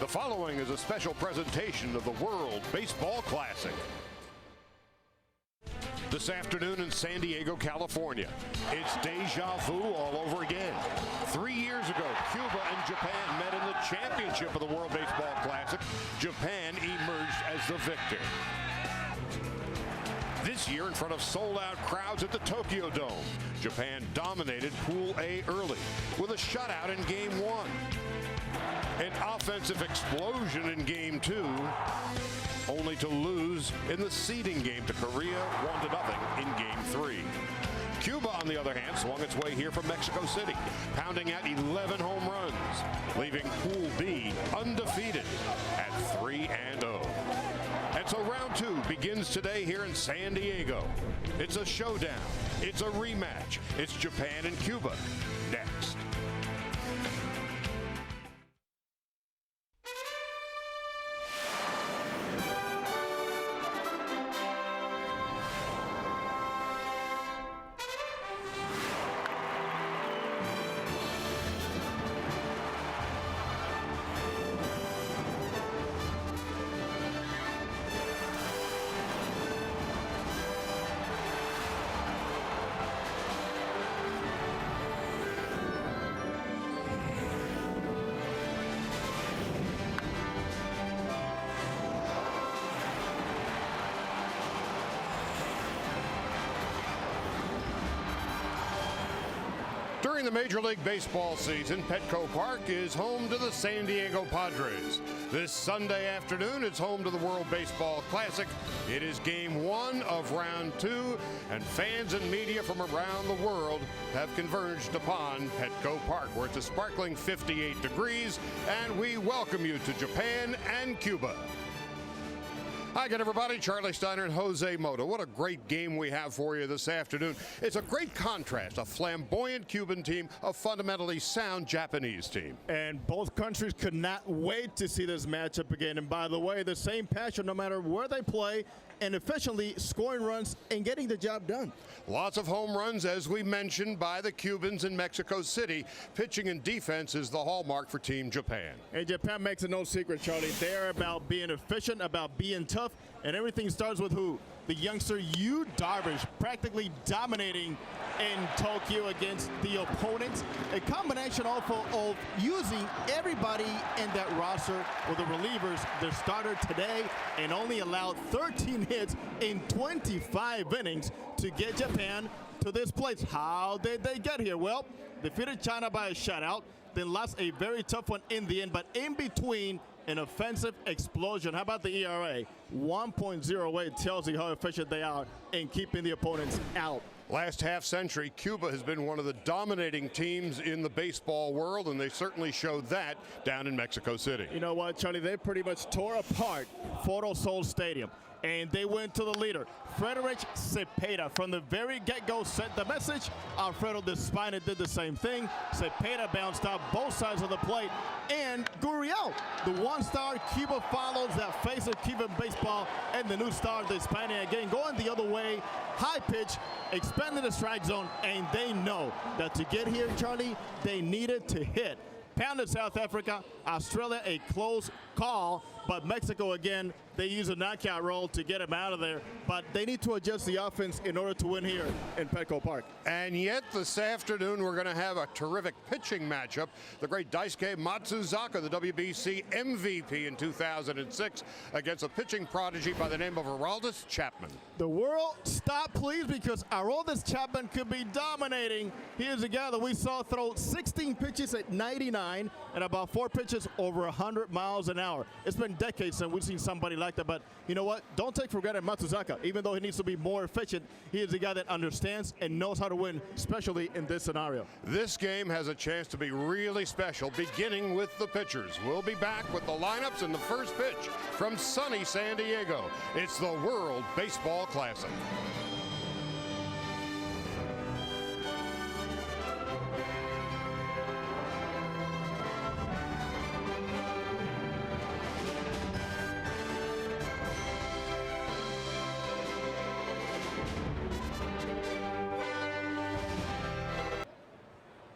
following is a special presentation of the World Baseball Classic. This afternoon in San Diego, California, it's deja vu all over again. 3 years ago, Cuba and Japan met in the championship of the World Baseball Classic. Japan emerged as the victor. This year, in front of sold-out crowds at the Tokyo Dome, Japan dominated Pool A early with a shutout in Game 1. An offensive explosion in Game 2, only to lose in the seeding game to Korea 1-0 in Game 3. Cuba, on the other hand, swung its way here from Mexico City, pounding out 11 home runs, leaving Pool B undefeated at 3-0. And so round 2 begins today here in San Diego. It's a showdown. It's a rematch. It's Japan and Cuba next. During the Major League Baseball season, Petco Park is home to the San Diego Padres. This Sunday afternoon, it's home to the World Baseball Classic. It is Game 1 of Round 2, and fans and media from around the world have converged upon Petco Park, where it's a sparkling 58 degrees, and we welcome you to Japan and Cuba. Hi again, everybody. Charlie Steiner and Jose Mota. What a great game we have for you this afternoon. It's a great contrast, a flamboyant Cuban team, a fundamentally sound Japanese team. And both countries could not wait to see this matchup again. And by the way, the same passion no matter where they play, and efficiently scoring runs and getting the job done. Lots of home runs, as we mentioned, by the Cubans in Mexico City. Pitching and defense is the hallmark for Team Japan. And Japan makes it no secret, Charlie. They're about being efficient, about being tough, and everything starts with who? The youngster Yu Darvish, practically dominating in Tokyo against the opponents. A combination also of using everybody in that roster with the relievers, their starter today, and only allowed 13 hits in 25 innings to get Japan to this place. How did they get here? Well, defeated China by a shutout, then lost a very tough one in the end, but in between, an offensive explosion. How about the ERA? 1.08 tells you how efficient they are in keeping the opponents out. Last half century, Cuba has been one of the dominating teams in the baseball world, and they certainly showed that down in Mexico City. You know what, Charlie? They pretty much tore apart Foro Sol Stadium, and they went to the leader, Frederic Cepeda. From the very get-go, sent the message. Alfredo Despina did the same thing. Cepeda bounced out both sides of the plate, and Gurriel, the one-star Cuba, follows that face of Cuban baseball, and the new star Despina again going the other way. High pitch, expanding the strike zone, and they know that to get here, Charlie, they needed to hit. Pounded South Africa, Australia a close call, but Mexico again, they use a knockout roll to get them out of there, but they need to adjust the offense in order to win here in Petco Park. And yet this afternoon we're going to have a terrific pitching matchup. The great Daisuke Matsuzaka, the WBC MVP in 2006, against a pitching prodigy by the name of Aroldis Chapman. The world, stop please, because Aroldis Chapman could be dominating. Here's a guy that we saw throw 16 pitches at 99 and about 4 pitches over 100 miles an hour. It's been decades since we've seen somebody like that, but you know what? Don't take for granted Matsuzaka. Even though he needs to be more efficient, he is a guy that understands and knows how to win, especially in this scenario. This game has a chance to be really special, beginning with the pitchers. We'll be back with the lineups and the first pitch from sunny San Diego. It's the World Baseball Classic.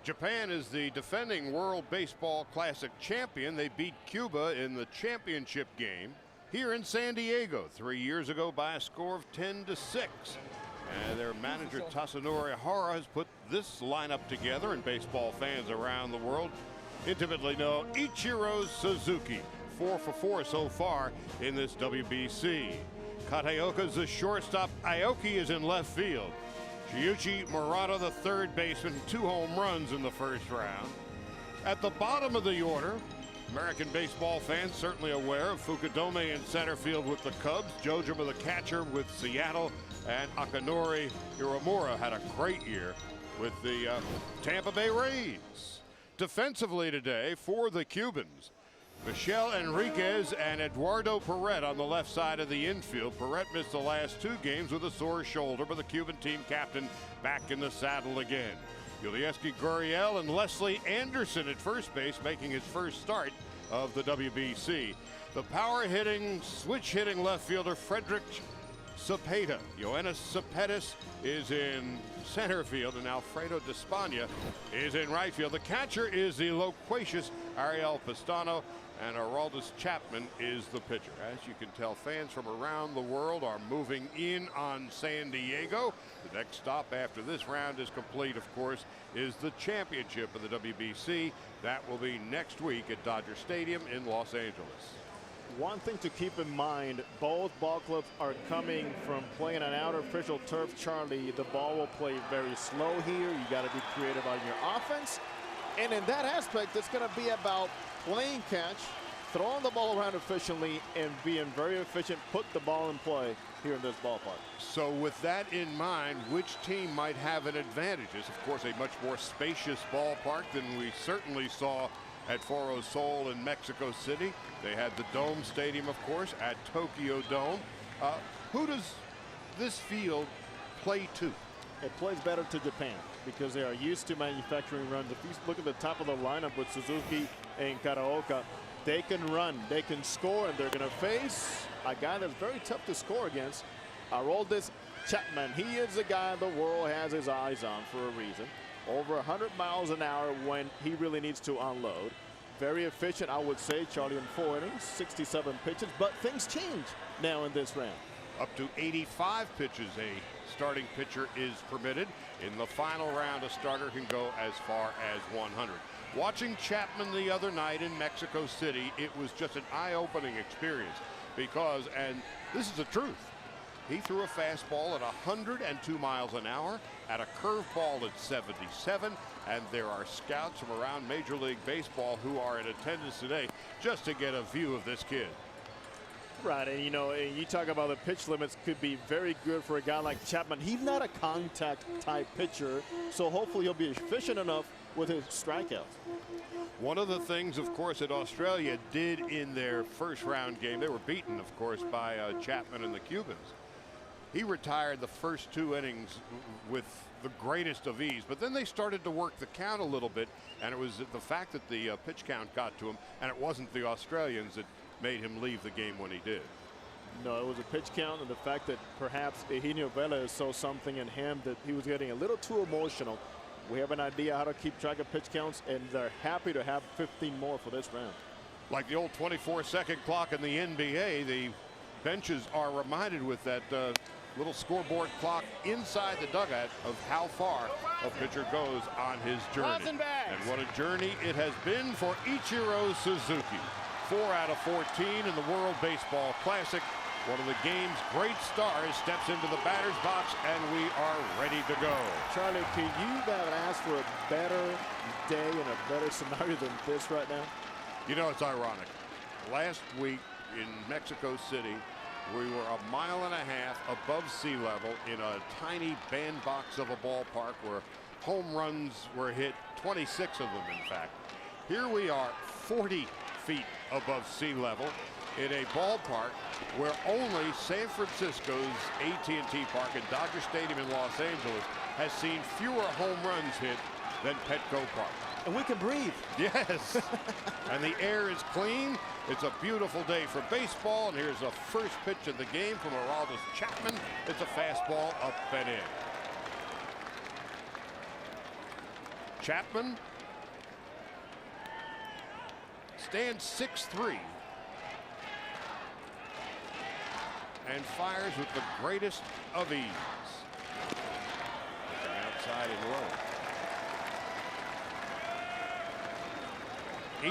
Japan is the defending World Baseball Classic champion. They beat Cuba in the championship game here in San Diego 3 years ago by a score of 10-6. And their manager Tasunori Hara has put this lineup together, and baseball fans around the world intimately know Ichiro Suzuki, 4 for 4 so far in this WBC. Kataoka is the shortstop. Aoki is in left field. Shuichi Murata, the third baseman, 2 home runs in the first round. At the bottom of the order, American baseball fans certainly aware of Fukudome in center field with the Cubs, Jojima the catcher with Seattle, and Akinori Hiramura had a great year with the Tampa Bay Rays. Defensively today for the Cubans, Michel Enriquez and Eduardo Perret on the left side of the infield. Perret missed the last 2 games with a sore shoulder, but the Cuban team captain back in the saddle again. Yulieski Gurriel and Leslie Anderson at first base, making his first start of the WBC. The power-hitting, switch-hitting left fielder Frederick Cepeda. Yoenis Cespedes is in center field, and Alfredo Despaigne is in right field. The catcher is the loquacious Ariel Pistano, and Aroldis Chapman is the pitcher. As you can tell, fans from around the world are moving in on San Diego. The next stop after this round is complete, of course, is the championship of the WBC. That will be next week at Dodger Stadium in Los Angeles. One thing to keep in mind, both ball clubs are coming from playing an artificial turf, Charlie. The ball will play very slow here. You got to be creative on your offense. And in that aspect, it's going to be about playing catch, throwing the ball around efficiently, and being very efficient, put the ball in play here in this ballpark. So with that in mind, which team might have an advantage? It's, of course, a much more spacious ballpark than we certainly saw at Foro Sol in Mexico City. They had the Dome Stadium, of course, at Tokyo Dome. Who does this field play to? It plays better to Japan because they are used to manufacturing runs. If you look at the top of the lineup with Suzuki and Kataoka, they can run, they can score, and they're going to face a guy that's very tough to score against, Aroldis Chapman. He is the guy the world has his eyes on for a reason. Over 100 miles an hour when he really needs to unload. Very efficient, I would say, Charlie, in 4 innings, 67 pitches, but things change now in this round. Up to 85 pitches a starting pitcher is permitted. In the final round, a starter can go as far as 100. Watching Chapman the other night in Mexico City, it was just an eye-opening experience because, and this is the truth, he threw a fastball at 102 miles an hour, at a curveball at 77, and there are scouts from around Major League Baseball who are in attendance today just to get a view of this kid. Right, and you know, you talk about the pitch limits could be very good for a guy like Chapman. He's not a contact type pitcher, so hopefully he'll be efficient enough with his strikeouts. One of the things, of course, that Australia did in their first round game, they were beaten, of course, by Chapman and the Cubans. He retired the first 2 innings with the greatest of ease, but then they started to work the count a little bit, and it was the fact that the pitch count got to him, and it wasn't the Australians that made him leave the game when he did. No, it was a pitch count and the fact that perhaps Eugenio Velez saw something in him that he was getting a little too emotional. We have an idea how to keep track of pitch counts, and they're happy to have 15 more for this round. Like the old 24-second clock in the NBA, the benches are reminded with that little scoreboard clock inside the dugout of how far a pitcher goes on his journey. And what a journey it has been for Ichiro Suzuki. 4 out of 14 in the World Baseball Classic. One of the game's great stars steps into the batter's box, and we are ready to go. Charlie, can you have asked for a better day and a better scenario than this right now? You know, it's ironic. Last week in Mexico City, we were 1.5 miles above sea level in a tiny bandbox of a ballpark where home runs were hit, 26 of them, in fact. Here we are 40 feet above sea level in a ballpark where only San Francisco's AT&T Park and Dodger Stadium in Los Angeles has seen fewer home runs hit than Petco Park. And we can breathe. Yes. And the air is clean. It's a beautiful day for baseball. And here's the first pitch of the game from Aroldis Chapman. It's a fastball up and in. Chapman stands 6'3" and fires with the greatest of ease. Looking outside and low.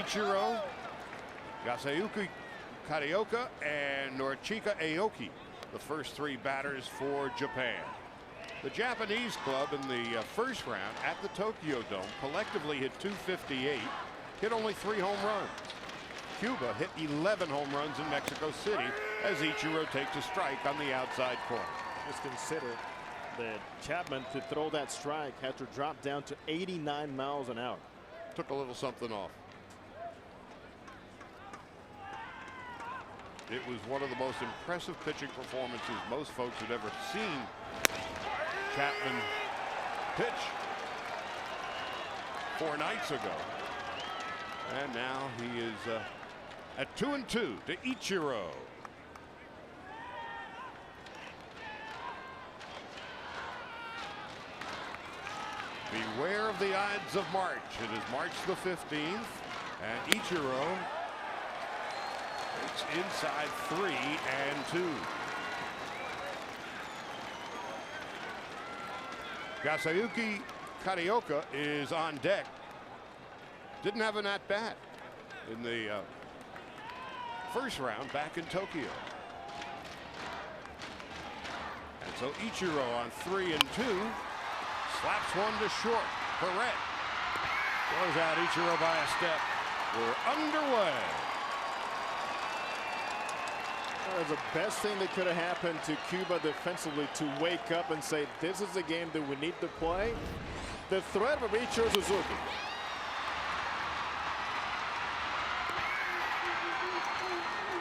Ichiro, Yasuyuki Karioka, and Norichika Aoki, the first three batters for Japan. The Japanese club in the first round at the Tokyo Dome collectively hit 258, hit only 3 home runs. Cuba hit 11 home runs in Mexico City as Ichiro takes a strike on the outside corner. Just consider that Chapman, to throw that strike, had to drop down to 89 miles an hour. Took a little something off. It was one of the most impressive pitching performances most folks had ever seen Chapman pitch 4 nights ago. And now he is at 2-2 to Ichiro. Beware of the Ides of March. It is March the 15th, and Ichiro it's inside 3-2. Yasuyuki Karioka is on deck. Didn't have an at bat in the first round back in Tokyo. And so Ichiro on 3-2 slaps one to short. Perret goes out Ichiro by a step. We're underway. The best thing that could have happened to Cuba defensively to wake up and say, this is the game that we need to play. The threat of Ichiro Suzuki.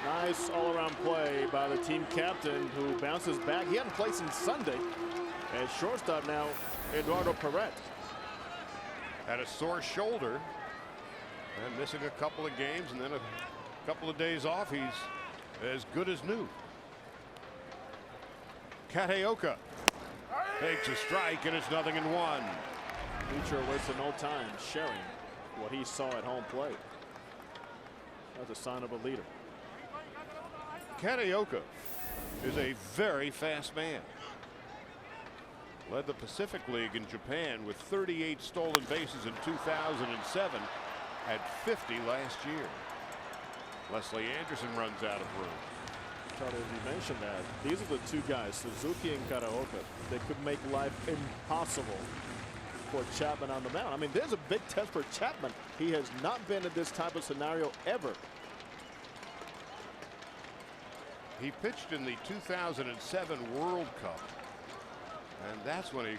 Nice all-around play by the team captain, who bounces back. He hadn't played since Sunday. And shortstop now, Eduardo Perret. Had a sore shoulder and missing a couple of games and then a couple of days off. He's as good as new. Kateoka takes a strike, and it's 0-1. Ichiro wasted no time sharing what he saw at home plate. That's a sign of a leader. Kateoka is a very fast man. Led the Pacific League in Japan with 38 stolen bases in 2007. Had 50 last year. Leslie Anderson runs out of room. Charlie, as you mentioned that, these are the two guys, Suzuki and Karaoka, that could make life impossible for Chapman on the mound. I mean, there's a big test for Chapman. He has not been in this type of scenario ever. He pitched in the 2007 World Cup, and that's when he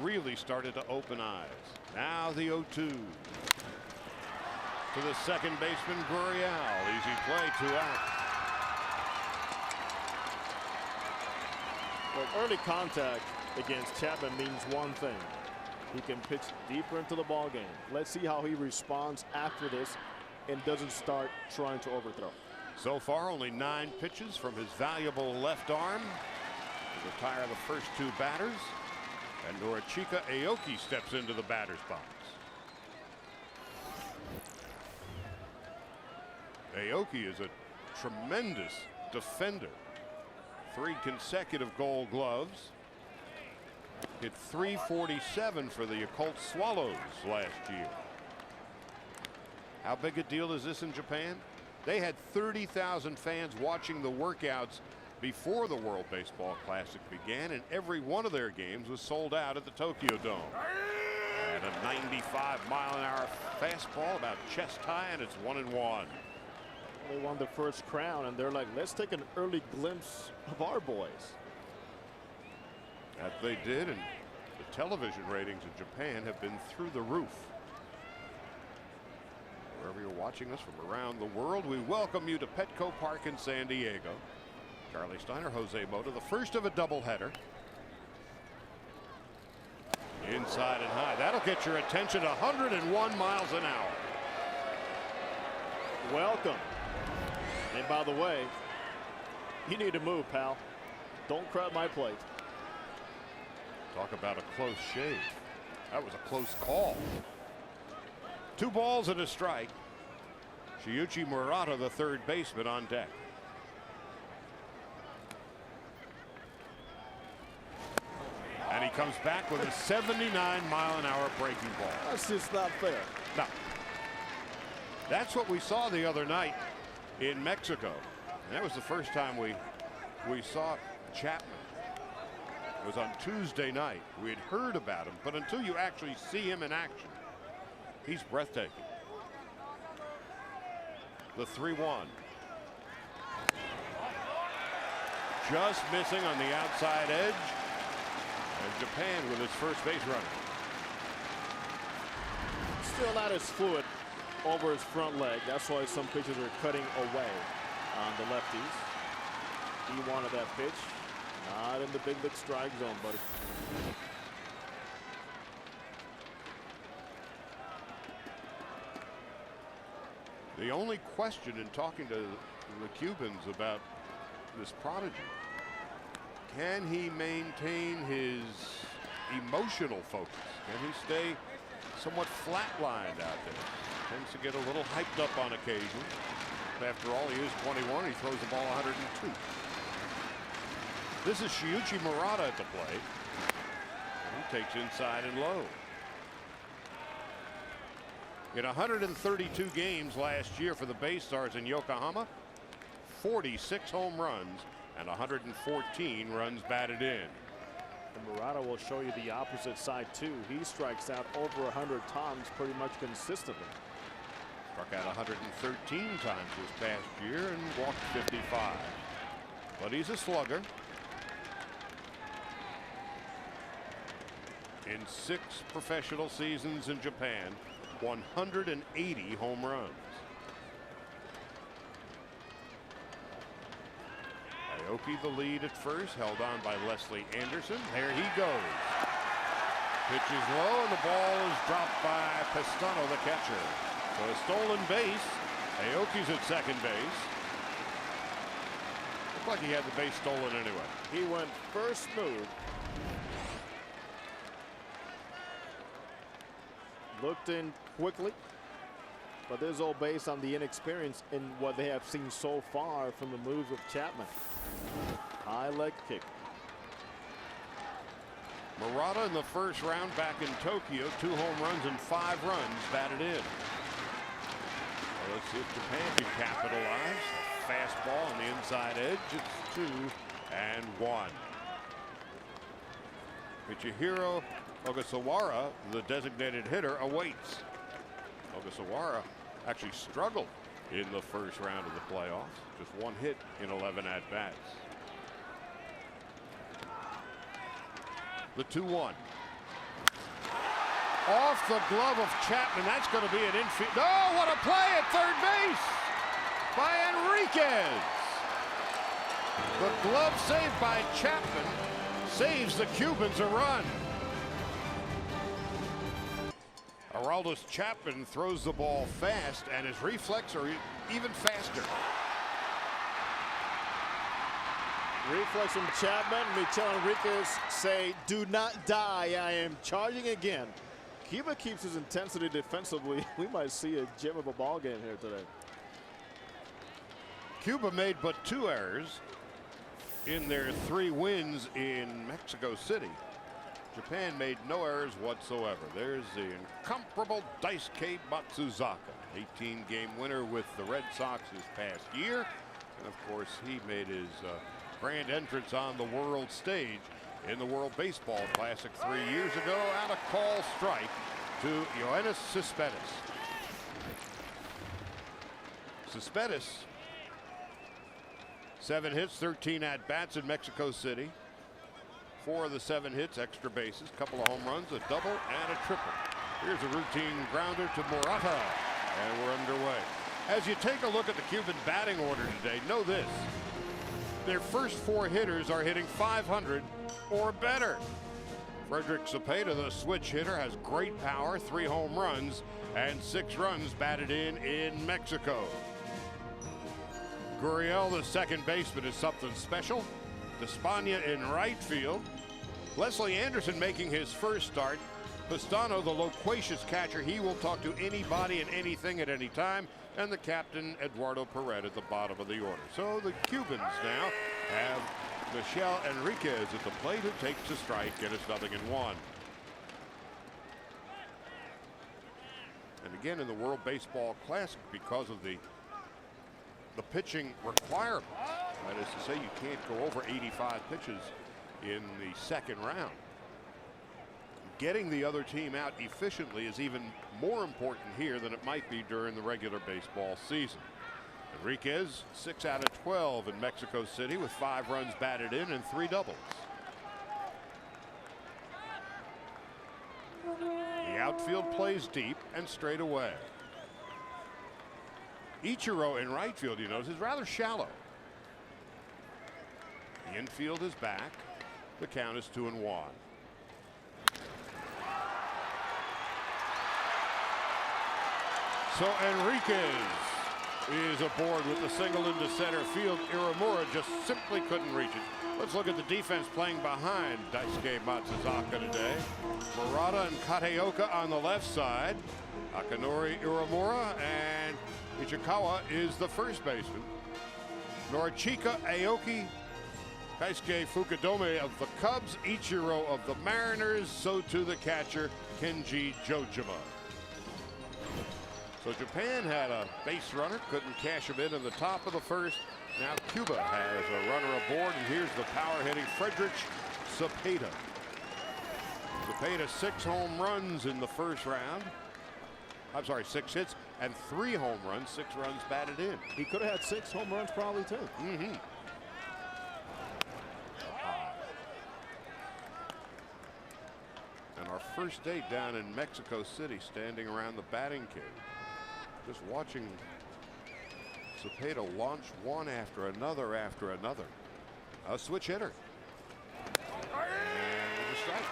really started to open eyes. Now the 0-2. To the second baseman, Gurriel. Easy play, 2 out. Well, early contact against Chapman means one thing. He can pitch deeper into the ball game. Let's see how he responds after this and doesn't start trying to overthrow. So far, only 9 pitches from his valuable left arm to retire the first 2 batters. And Norichika Aoki steps into the batter's box. Aoki is a tremendous defender. 3 consecutive Gold Gloves. Hit .347 for the Occult Swallows last year. How big a deal is this in Japan? They had 30,000 fans watching the workouts before the World Baseball Classic began, and every one of their games was sold out at the Tokyo Dome. And a 95-mile-an-hour fastball about chest high, and it's 1-1. They won the first crown, and they're like, let's take an early glimpse of our boys. That they did, and the television ratings in Japan have been through the roof. Wherever you're watching us from around the world, we welcome you to Petco Park in San Diego. Charlie Steiner, Jose Mota, the first of a doubleheader. Inside and high. That'll get your attention. 101 miles an hour. Welcome. And by the way, you need to move, pal. Don't crowd my plate. Talk about a close shave. That was a close call. 2 balls and a strike. Shuichi Murata, the third baseman, on deck. And he comes back with a 79-mile-an-hour breaking ball. That's just not fair. No. That's what we saw the other night in Mexico. And that was the first time we saw Chapman. It was on Tuesday night. We had heard about him, but until you actually see him in action, he's breathtaking. The 3-1. Just missing on the outside edge. And Japan with his first base runner. Still not as fluid over his front leg. That's why some pitchers are cutting away on the lefties. He wanted that pitch. Not in the big league strike zone, buddy. The only question in talking to the Cubans about this prodigy, can he maintain his emotional focus? Can he stay somewhat flatlined out there? Tends to get a little hyped up on occasion. But after all, he is 21. He throws the ball 102. This is Shuichi Murata at the plate. He takes inside and low. In 132 games last year for the Bay Stars in Yokohama, 46 home runs and 114 runs batted in. And Murata will show you the opposite side too. He strikes out over 100 times pretty much consistently. Struck out 113 times this past year and walked 55. But he's a slugger. In 6 professional seasons in Japan, 180 home runs. Aoki the lead at first, held on by Leslie Anderson. There he goes. Pitch is low and the ball is dropped by Pestano, the catcher. So a stolen base. Aoki's at second base. Looked like he had the base stolen anyway. He went first move. Looked in quickly, but there's all based on the inexperience in what they have seen so far from the moves of Chapman. High leg kick. Murata in the first round back in Tokyo, 2 home runs and 5 runs batted in. Well, let's see if Japan can capitalize. A fastball on the inside edge. It's 2-1. Michihiro Ogasawara, the designated hitter, awaits. Ogasawara actually struggled in the first round of the playoffs. Just 1 hit in 11 at-bats. The 2-1. Off the glove of Chapman. That's going to be an infield. Oh, what a play at third base by Enriquez. The glove saved by Chapman saves the Cubans a run. Aroldis Chapman throws the ball fast, and his reflex are even faster. Reflex from Chapman. Michel Enriquez say, "Do not die. I am charging again." Cuba keeps his intensity defensively. We might see a gem of a ball game here today. Cuba made but 2 errors in their 3 wins in Mexico City. Japan made no errors whatsoever. There's the incomparable Daisuke Matsuzaka, 18-game winner with the Red Sox this past year. And of course, he made his grand entrance on the world stage in the World Baseball Classic 3 years ago on a call strike to Yoenis Cespedes. Cespedes, 7 hits, 13 at-bats in Mexico City. 4 of the 7 hits, extra bases, couple of home runs, a double and a triple. Here's a routine grounder to Murata, and we're underway. As you take a look at the Cuban batting order today, know this: their first 4 hitters are hitting .500 or better. Frederick Cepeda, the switch hitter, has great power, 3 home runs and 6 runs batted in Mexico. Gurriel, the second baseman, is something special. Despaigne in right field. Leslie Anderson making his first start Pistano, the loquacious catcher, he will talk to anybody and anything at any time. And the captain, Eduardo Perret, at the bottom of the order. So the Cubans now have Michel Enriquez at the plate, who takes a strike, and it's 0-1. And again, in the World Baseball Classic, because of the pitching requirement, that is to say, you can't go over 85 pitches in the second round. Getting the other team out efficiently is even more important here than it might be during the regular baseball season. Enriquez, 6 out of 12 in Mexico City with 5 runs batted in and 3 doubles. The outfield plays deep and straight away. Ichiro in right field, you notice, is rather shallow. The infield is back. The count is 2-1. So Enriquez is aboard with the single into center field. Iramura just simply couldn't reach it. Let's look at the defense playing behind Daisuke Matsuzaka today. Murata and Kateoka on the left side. Akinori, Iramura, and Ichikawa is the first baseman. Norichika, Aoki, Daisuke Fukudome of the Cubs, Ichiro of the Mariners, so too the catcher Kenji Jojima. So Japan had a base runner, couldn't cash him in the top of the first. Now Cuba has a runner aboard, and here's the power-hitting Frederick Cepeda. Cepeda 6 home runs in the first round. I'm sorry, 6 hits and 3 home runs, 6 runs batted in. He could have had 6 home runs probably too. And our first day down in Mexico City, standing around the batting cage, just watching Cepeda launch one after another after another. A switch hitter. And a strike.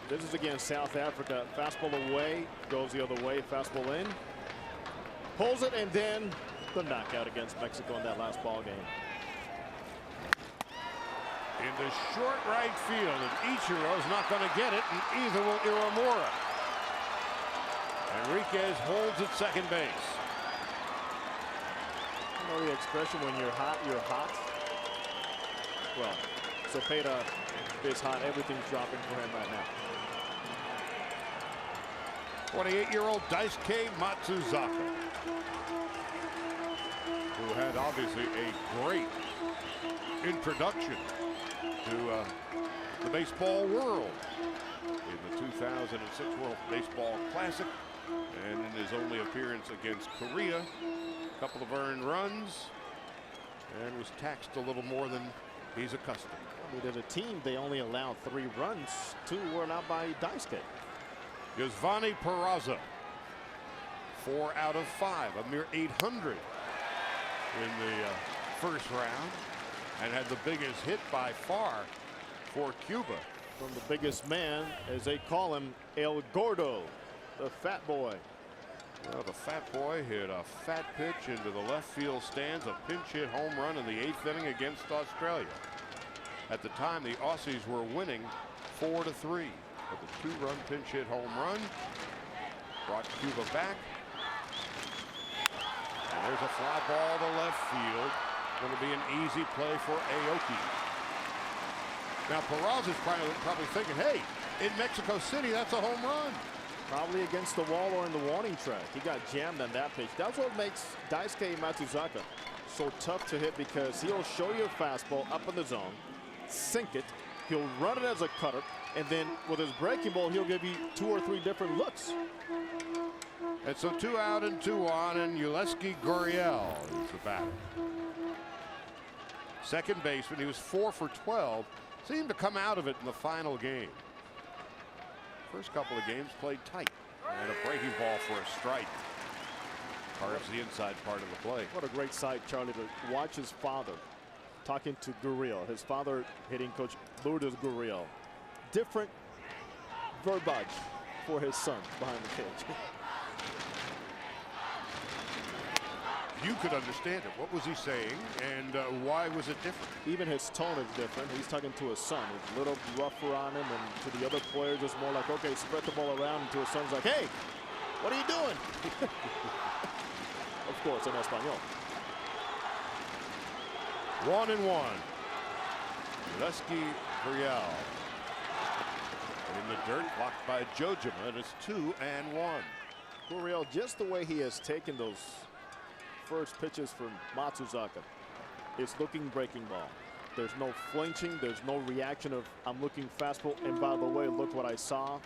This is against South Africa. Fastball away, goes the other way, fastball in. Pulls it, and then the knockout against Mexico in that last ball game. Into short right field, and Ichiro's not going to get it, and either will Iramura. Enriquez holds at second base. You know the expression, when you're hot, you're hot? Well, Cepeda is hot. Everything's dropping for him right now. 28-year-old Daisuke Matsuzaka, who had obviously a great introduction to the baseball world in the 2006 World Baseball Classic, and in his only appearance against Korea, a couple of earned runs, and was taxed a little more than he's accustomed. As a team, they only allowed 3 runs. 2 were allowed by Daisuke. Yusvani Peraza, 4 out of 5, a mere 800 in the first round, and had the biggest hit by far for Cuba. From the biggest man, as they call him, El Gordo, the fat boy. Well, the fat boy hit a fat pitch into the left field stands, a pinch hit home run in the 8th inning against Australia. At the time, the Aussies were winning 4-3. But the 2-run pinch hit home run brought Cuba back. And there's a fly ball to left field. Going to be an easy play for Aoki. Now Peraza's probably thinking, hey, in Mexico City, that's a home run. Probably against the wall or in the warning track. He got jammed on that pitch. That's what makes Daisuke Matsuzaka so tough to hit, because he'll show you a fastball up in the zone, sink it, he'll run it as a cutter, and then with his breaking ball, he'll give you 2 or 3 different looks. And so 2 out and 2 on, and Uleski Gurriel is the batter. Second baseman, he was 4 for 12, seemed to come out of it in the final game. First couple of games played tight, and a breaking ball for a strike. Carves the inside part of the play. What a great sight, Charlie, to watch his father talking to Gurriel. His father, hitting coach Lourdes Gurriel. Different verbiage for his son behind the cage. you could understand it. What was he saying, and why was it different? Even his tone is different. He's talking to his son. It's a little rougher on him, and to the other players, it's more like, okay, spread the ball around. And to his son's like, hey, what are you doing? Of course, in Espanol. 1-1. Lesky Real in the dirt, blocked by Jojima, and it's 2-1. Gurriel, just the way he has taken those first pitches from Matsuzaka, it's looking breaking ball. There's no flinching. There's no reaction of I'm looking fastball. And by the way, look what I saw.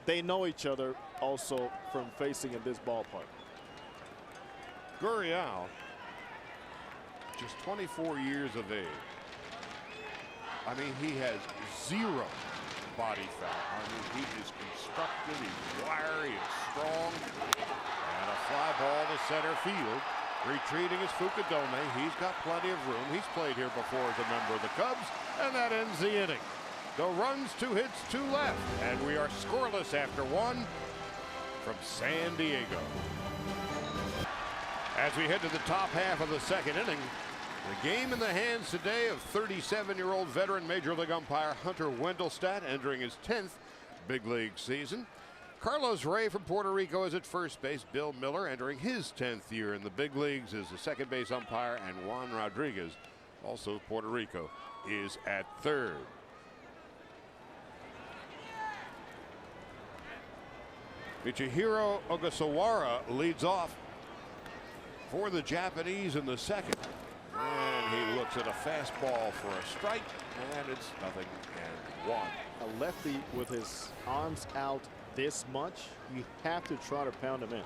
They know each other also from facing in this ballpark. Gurriel, just 24 years of age. I mean, he has zero body fat. I mean, he is constructed, he's wiry, he's strong. And a fly ball to center field. Retreating is Fukudome. He's got plenty of room. He's played here before as a member of the Cubs, and that ends the inning. No runs, 2 hits, 2 left, and we are scoreless after 1 from San Diego. As we head to the top half of the second inning, the game in the hands today of 37-year-old veteran Major League umpire Hunter Wendelstedt, entering his 10th big league season. Carlos Ray from Puerto Rico is at first base. Bill Miller, entering his 10th year in the big leagues, is the second base umpire, and Juan Rodriguez, also Puerto Rico, is at third. Michihiro Ogasawara leads off for the Japanese in the second. And he looks at a fastball for a strike, and it's 0-1. A lefty with his arms out this much, you have to try to pound him in.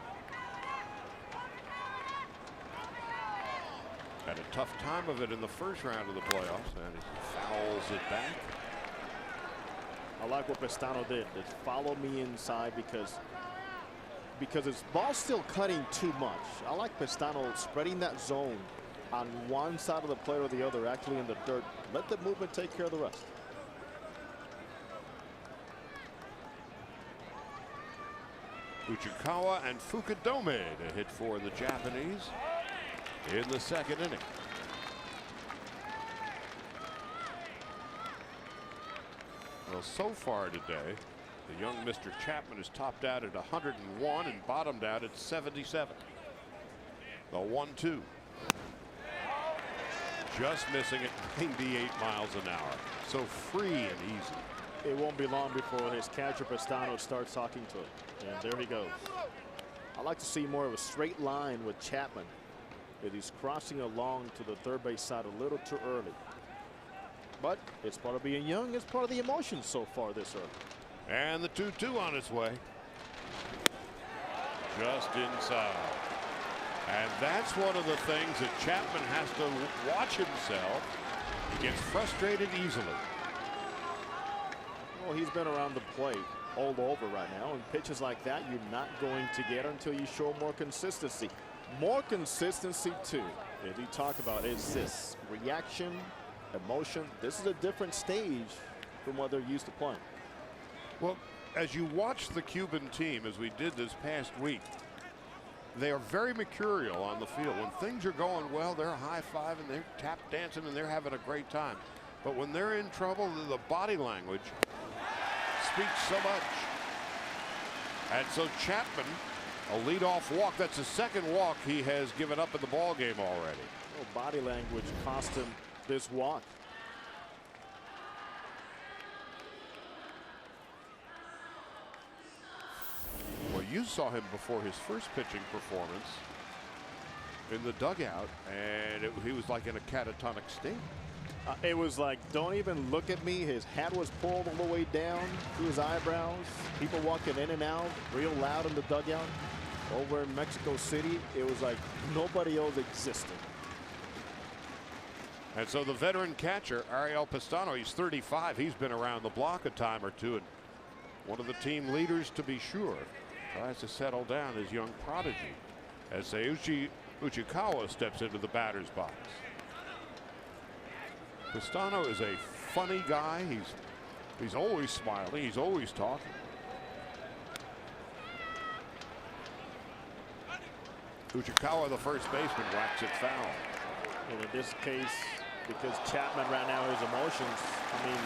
Had a tough time of it in the first round of the playoffs, and he fouls it back. I like what Pestano did. It's follow me inside because his ball's still cutting too much. I like Pestano spreading that zone on one side of the plate or the other, actually in the dirt. Let the movement take care of the rest. Uchikawa and Fukudome to hit for the Japanese in the second inning. Well, so far today, the young Mr. Chapman is topped out at 101 and bottomed out at 77. The 1-2. Just missing at 98 miles an hour. So free and easy. It won't be long before his catcher Pestano starts talking to him. And there he goes. I like to see more of a straight line with Chapman. That he's crossing along to the third base side a little too early. But it's part of being young. It's part of the emotions so far this early. And the 2-2 on its way. Just inside. And that's one of the things that Chapman has to watch himself. He gets frustrated easily. Well, he's been around the plate all over right now, and pitches like that you're not going to get until you show more consistency. More consistency too, as we talk about, is this reaction, emotion. This is a different stage from what they're used to playing. Well, as you watch the Cuban team, as we did this past week, they are very mercurial on the field. When things are going well, they're high-fiving, they're tap dancing, and they're having a great time. But when they're in trouble, the body language speaks so much. And so Chapman, a leadoff walk. That's the second walk he has given up in the ball game already. Well, body language cost him this walk. Well, you saw him before his first pitching performance in the dugout, and he was like in a catatonic state. It was like, don't even look at me. His hat was pulled all the way down through his eyebrows. People walking in and out real loud in the dugout. Over in Mexico City, it was like nobody else existed. And so the veteran catcher, Ariel Pestano, he's 35. He's been around the block a time or two, and one of the team leaders to be sure. Tries to settle down his young prodigy as Seiichi Uchikawa steps into the batter's box. Pestano is a funny guy. He's always smiling. He's always talking. Uchikawa, the first baseman, whacks it foul. And in this case, because Chapman ran out his emotions, I mean,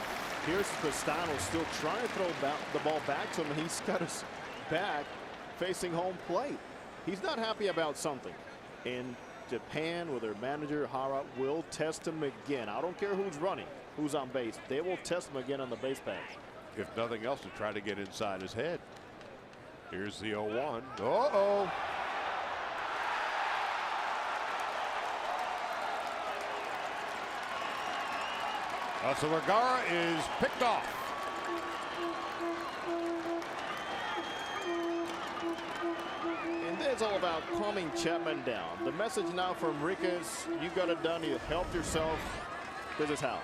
here's Pistano still trying to throw the ball back to him, and he's got his back facing home plate. He's not happy about something. In Japan, with their manager, Hara, will test him again. I don't care who's running, who's on base. They will test him again on the base pass. If nothing else, to try to get inside his head. Here's the 0-1. Uh-oh. So Vergara is picked off. And it's all about calming Chapman down. The message now from Enriquez, you got it done, you helped yourself. This is how.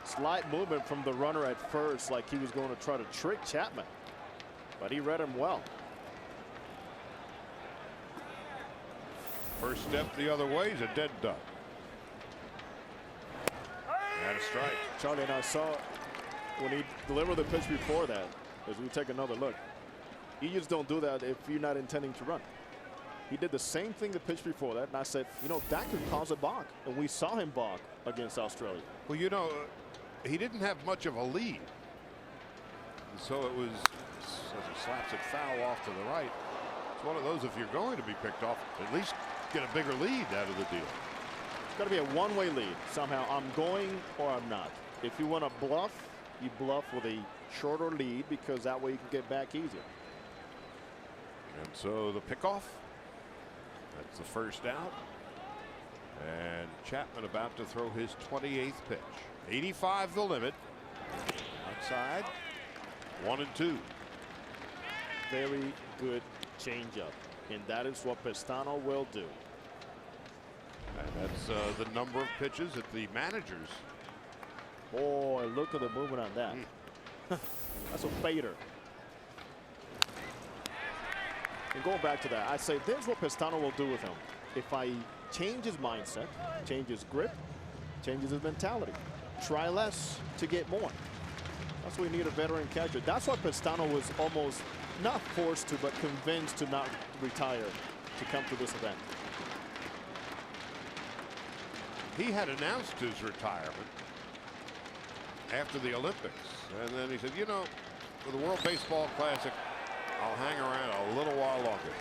Slight movement from the runner at first, like he was going to try to trick Chapman, but he read him well. First step the other way is a dead duck. And a strike. Charlie, and I saw when he delivered the pitch before that, as we take another look, you just don't do that if you're not intending to run. He did the same thing the pitch before that, and I said, you know, that could cause a balk, and we saw him balk against Australia. Well, you know, he didn't have much of a lead, and so it was, as he slaps it foul off to the right. It's one of those, if you're going to be picked off, at least get a bigger lead out of the deal. It's got to be a one-way lead. Somehow I'm going or I'm not. If you want to bluff, you bluff with a shorter lead, because that way you can get back easier. And so the pickoff. That's the first out. And Chapman about to throw his 28th pitch. 85 the limit. Outside. 1-2. Very good changeup, and that is what Pistano will do. And that's the number of pitches that the managers. Boy, look at the movement on that. That's a fader. And going back to that, I say this is what Pistano will do with him. If I change his mindset, change his grip, changes his mentality, try less to get more. That's why we need a veteran catcher. That's why Pistano was almost not forced to, but convinced to not retire to come to this event. He had announced his retirement after the Olympics, and then he said, you know, for the World Baseball Classic, I'll hang around a little while longer.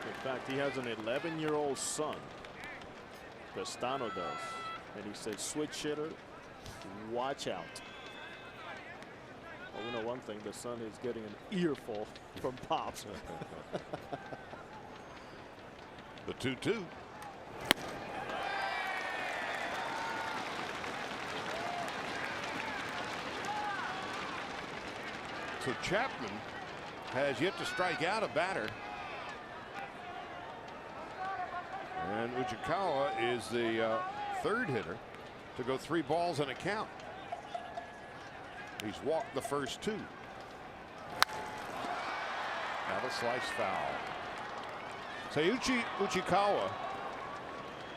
In fact, he has an 11-year-old son. Pistano does. And he said, switch hitter, watch out. Well, we know one thing, the son is getting an earful from Pops. The 2-2. So Chapman has yet to strike out a batter. And Uchikawa is the third hitter to go 3 balls and a count. He's walked the first 2. Now the slice foul. Sayuchi Uchikawa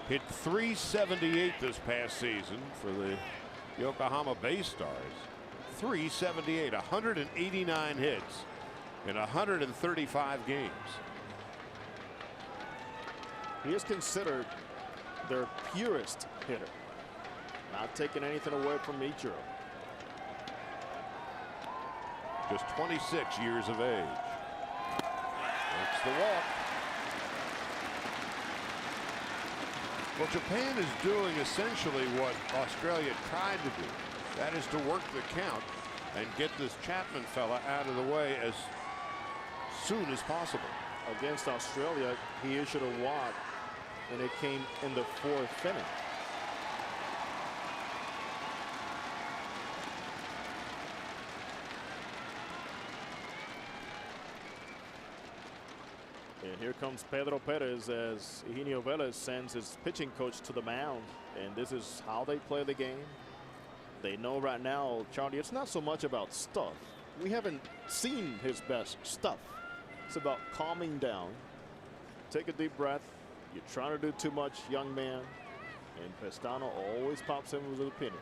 hit .378 this past season for the Yokohama Bay Stars. .378, 189 hits in 135 games. He is considered their purest hitter, not taking anything away from Ichiro. Just 26 years of age. That's the walk. Well, Japan is doing essentially what Australia tried to do. That is to work the count and get this Chapman fella out of the way as soon as possible. Against Australia, he issued a walk, and it came in the 4th inning. And here comes Pedro Perez as Eugenio Velez sends his pitching coach to the mound. And this is how they play the game. They know right now, Charlie, it's not so much about stuff. We haven't seen his best stuff. It's about calming down. Take a deep breath. You're trying to do too much, young man. And Pistano always pops in with his opinion.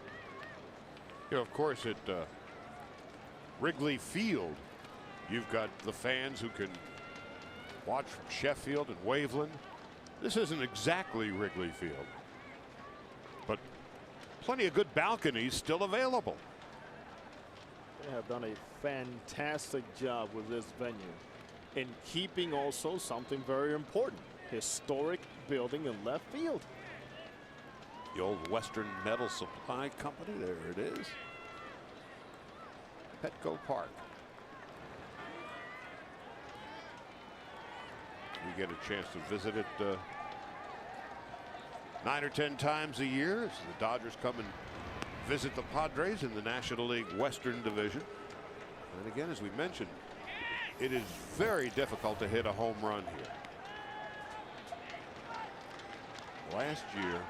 You know, of course, at Wrigley Field, You've got the fans who can watch from Sheffield and Waveland. This isn't exactly Wrigley Field, but plenty of good balconies still available. They have done a fantastic job with this venue in keeping also something very important, historic building in left field. The old Western Metal Supply Company, there it is. Petco Park. We get a chance to visit it 9 or 10 times a year as the Dodgers come and visit the Padres in the National League Western Division. And again, as we mentioned, it is very difficult to hit a home run here. Last year,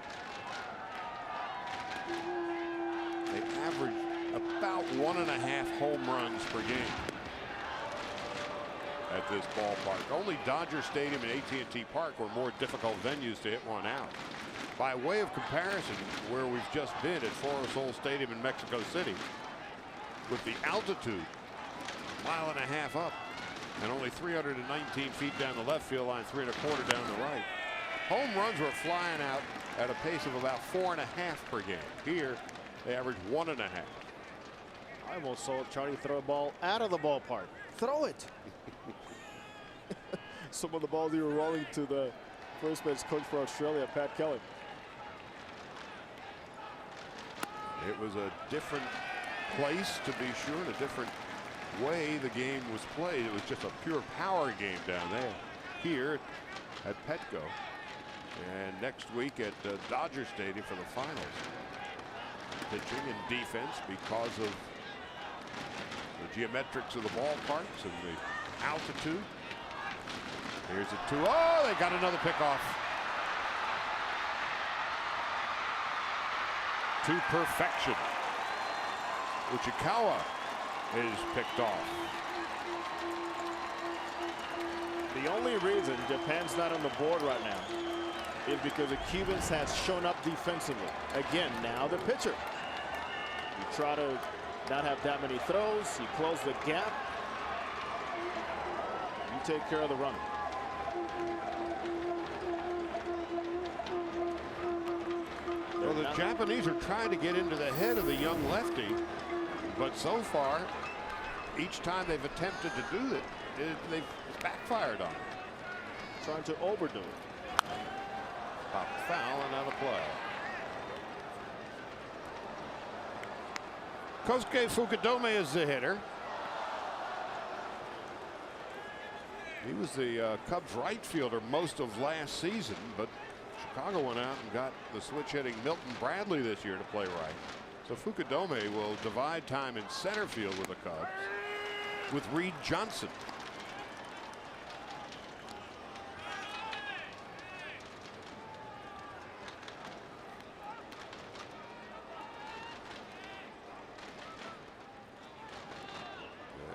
they averaged about 1.5 home runs per game at this ballpark. Only Dodger Stadium and AT&T Park were more difficult venues to hit one out. By way of comparison, where we've just been at Foro Sol Stadium in Mexico City, with the altitude 1.5 miles up and only 319 feet down the left field line, 3 1/4 down the right, home runs were flying out at a pace of about 4.5 per game. Here, they average 1.5. I almost saw Charlie throw a ball out of the ballpark. Throw it. Some of the balls you were rolling to the first base coach for Australia, Pat Kelly. It was a different place, to be sure, and a different way the game was played. It was just a pure power game down there. Here at Petco, and next week at Dodger Stadium for the finals. Pitching and defense because of the geometrics of the ballparks and the altitude. Here's a 2. Oh, they got another pickoff. To perfection. Uchikawa is picked off. The only reason Japan's not on the board right now is because the Cubans has shown up defensively. Again, now the pitcher. You try to not have that many throws. You close the gap. You take care of the runner. Well, the Japanese are trying to get into the head of the young lefty, but so far, each time they've attempted to do it, they've backfired on it. Trying to overdo it. Pop foul and out of play. Kosuke Fukudome is the hitter. He was the Cubs right fielder most of last season, but Chicago went out and got the switch hitting Milton Bradley this year to play right. So Fukudome will divide time in center field with the Cubs with Reed Johnson.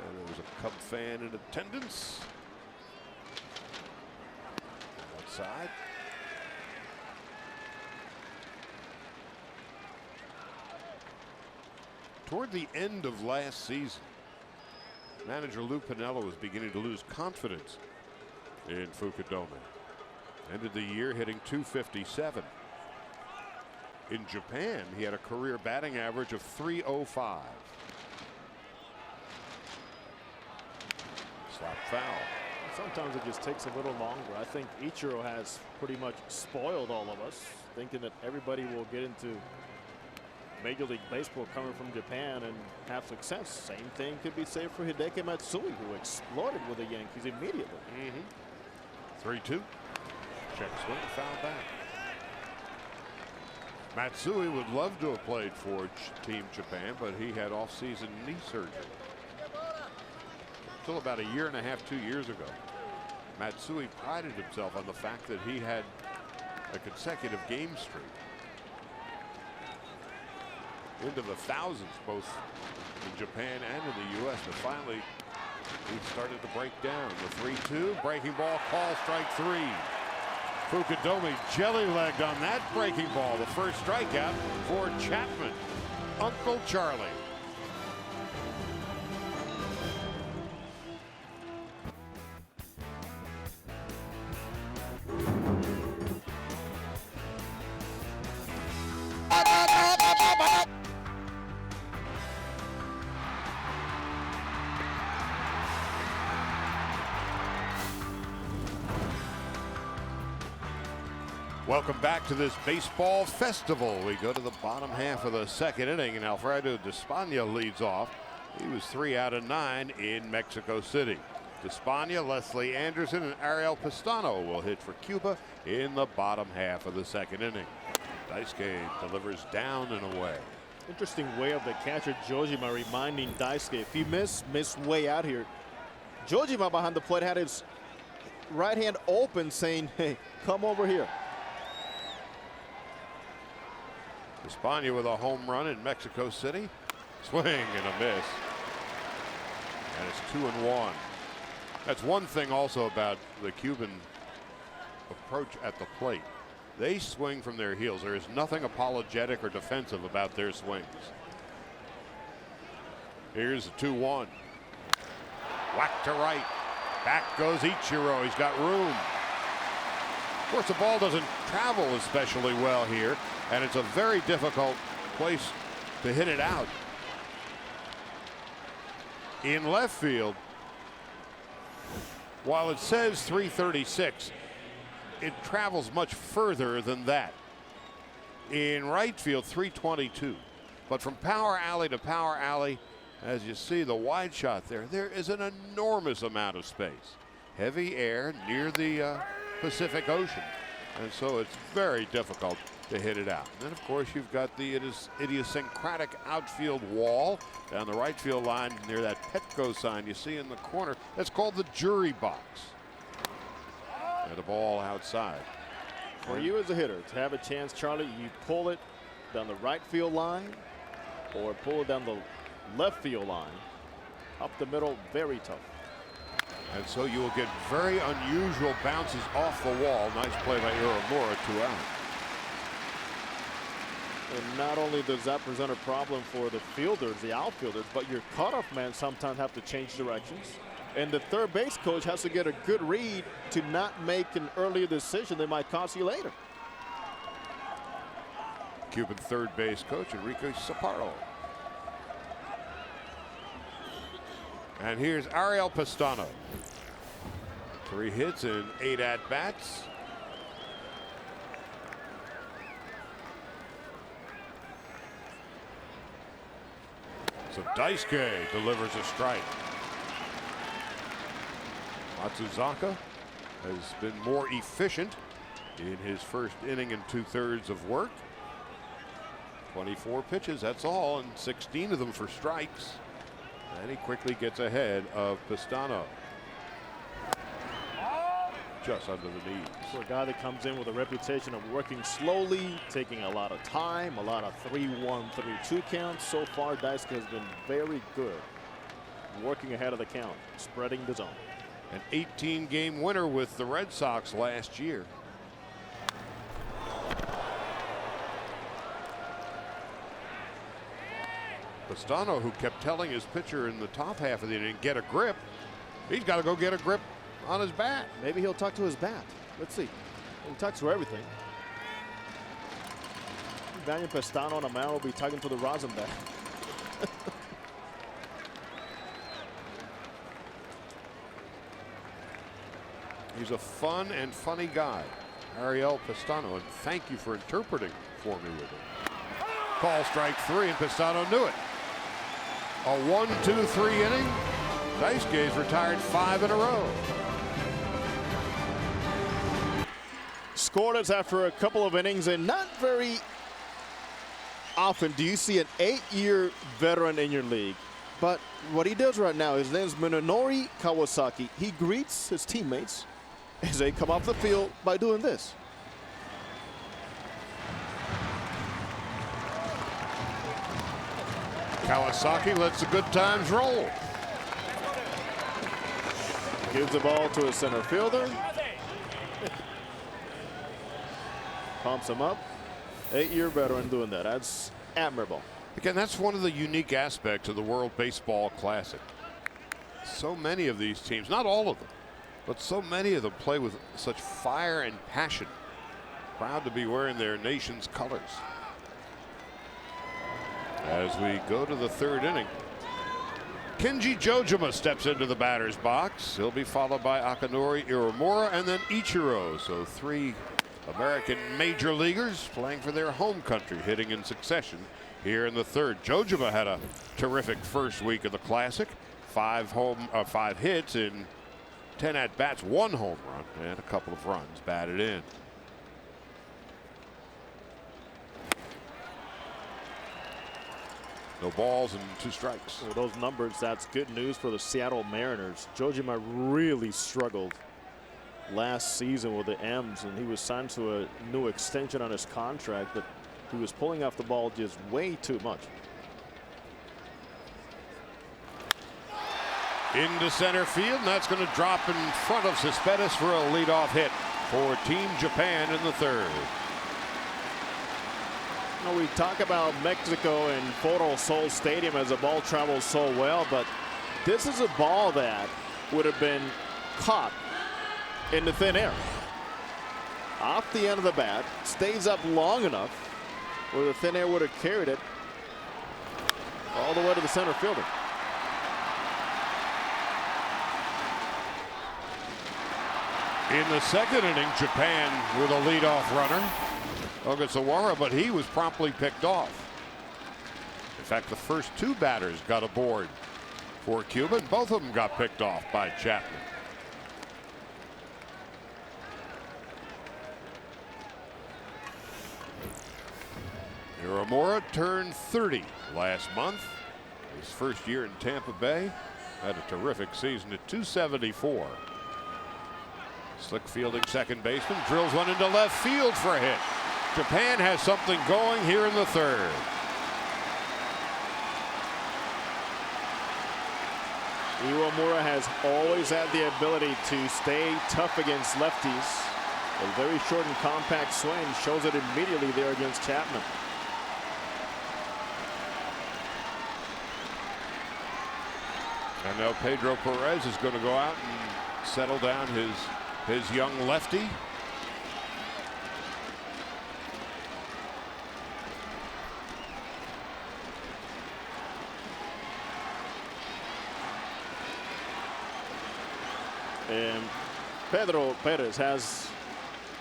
And there was a Cub fan in attendance outside. Toward the end of last season, manager Lou Piniella was beginning to lose confidence in Fukudome. Ended the year hitting .257. In Japan, he had a career batting average of .305. Slap foul. Sometimes it just takes a little longer. I think Ichiro has pretty much spoiled all of us, thinking that everybody will get into Major League Baseball coming from Japan and have success. Same thing could be said for Hideki Matsui, who exploded with the Yankees immediately. 3-2. Check swing, foul back. Matsui would love to have played for Team Japan, but he had off-season knee surgery. Until about 1.5 years, 2 years ago, Matsui prided himself on the fact that he had a consecutive game streak into the thousands, both in Japan and in the U.S. But finally, he started to break down. The 3-2 breaking ball, call, strike 3. Fukudome jelly-legged on that breaking ball. The first strikeout for Chapman, Uncle Charlie. Welcome back to this baseball festival. We go to the bottom half of the second inning, and Alfredo Despaigne leads off. He was 3 out of 9 in Mexico City. Despaigne, Leslie Anderson, and Ariel Pistano will hit for Cuba in the bottom half of the second inning. Daisuke delivers down and away. Interesting way of the catcher Jojima reminding Daisuke, if you miss way out here. Jojima behind the plate had his right hand open saying, hey, come over here. Despaigne with a home run in Mexico City. Swing and a miss. And it's 2-1. That's one thing also about the Cuban approach at the plate. They swing from their heels. There is nothing apologetic or defensive about their swings. Here's a 2-1. Whack to right. Back goes Ichiro. He's got room. Of course, the ball doesn't travel especially well here, and it's a very difficult place to hit it out. In left field, while it says 336, it travels much further than that. In right field, 322. But from power alley to power alley, as you see the wide shot there is an enormous amount of space. Heavy air near the Pacific Ocean. And so it's very difficult to hit it out. And then, of course, you've got the idiosyncratic outfield wall down the right field line near that Petco sign you see in the corner. That's called the jury box. And the ball outside. For you as a hitter to have a chance, Charlie, you pull it down the right field line or pull it down the left field line. Up the middle, very tough. And so you will get very unusual bounces off the wall. Nice play by Iramura, 2 out. And not only does that present a problem for the fielders, the outfielders, but your cutoff man sometimes have to change directions. And the third base coach has to get a good read to not make an earlier decision that might cost you later. Cuban third base coach Enrique Chaparro. And here's Ariel Pistano. 3 hits and 8 at-bats. So Daisuke delivers a strike. Matsuzaka has been more efficient in his first inning and 2/3 of work. 24 pitches, that's all, and 16 of them for strikes. And he quickly gets ahead of Pistano. Just under the knees. For a guy that comes in with a reputation of working slowly, taking a lot of time, a lot of 3-1, 3-2 counts. So far, Daisuke has been very good working ahead of the count, spreading the zone. An 18-game winner with the Red Sox last year. Pistano, who kept telling his pitcher in the top half of the inning, get a grip. He's got to go get a grip on his bat. Maybe he'll talk to his bat. Let's see. He talks to everything. Daniel Pistano on a mound will be talking to the rosin bat. He's a fun and funny guy, Ariel Pistano, and thank you for interpreting for me with him. Call strike 3, and Pistano knew it. A 1-2-3 inning. Daisuke's retired 5 in a row. Scoreless after a couple of innings, and not very often do you see an 8-year veteran in your league. But what he does right now, his name is Minonori Kawasaki. He greets his teammates as they come off the field by doing this. Kawasaki lets the good times roll. Gives the ball to a center fielder. Pumps him up. 8-year veteran doing that. That's admirable. Again, that's one of the unique aspects of the World Baseball Classic. So many of these teams, not all of them, but so many of them play with such fire and passion. Proud to be wearing their nation's colors. As we go to the 3rd inning, Kenji Jojima steps into the batter's box. He'll be followed by Akinori Iramura and then Ichiro. So 3 American major leaguers playing for their home country, hitting in succession here in the third. Jojima had a terrific first week of the Classic. 5 hits in 10 at-bats, 1 home run, and a couple of runs batted in. No balls and 2 strikes. Well, those numbers, that's good news for the Seattle Mariners. Jojima really struggled last season with the M's, and he was signed to a new extension on his contract, but he was pulling off the ball just way too much. Into center field, and that's going to drop in front of Cespedes for a leadoff hit for Team Japan in the third. You know, we talk about Mexico and Foro Sol Stadium as the ball travels so well, but this is a ball that would have been caught in the thin air. Off the end of the bat, stays up long enough where the thin air would have carried it all the way to the center fielder. In the second inning, Japan with a leadoff runner, Ogasawara, but he was promptly picked off. In fact, the first 2 batters got aboard for Cuba, and both of them got picked off by Chapman. Uemura turned 30 last month. His first year in Tampa Bay. Had a terrific season at 274. Slick fielding second baseman drills one into left field for a hit. Japan has something going here in the third. Uemura has always had the ability to stay tough against lefties. A very short and compact swing, shows it immediately there against Chapman. And now Pedro Perez is going to go out and settle down his young lefty. And Pedro Perez has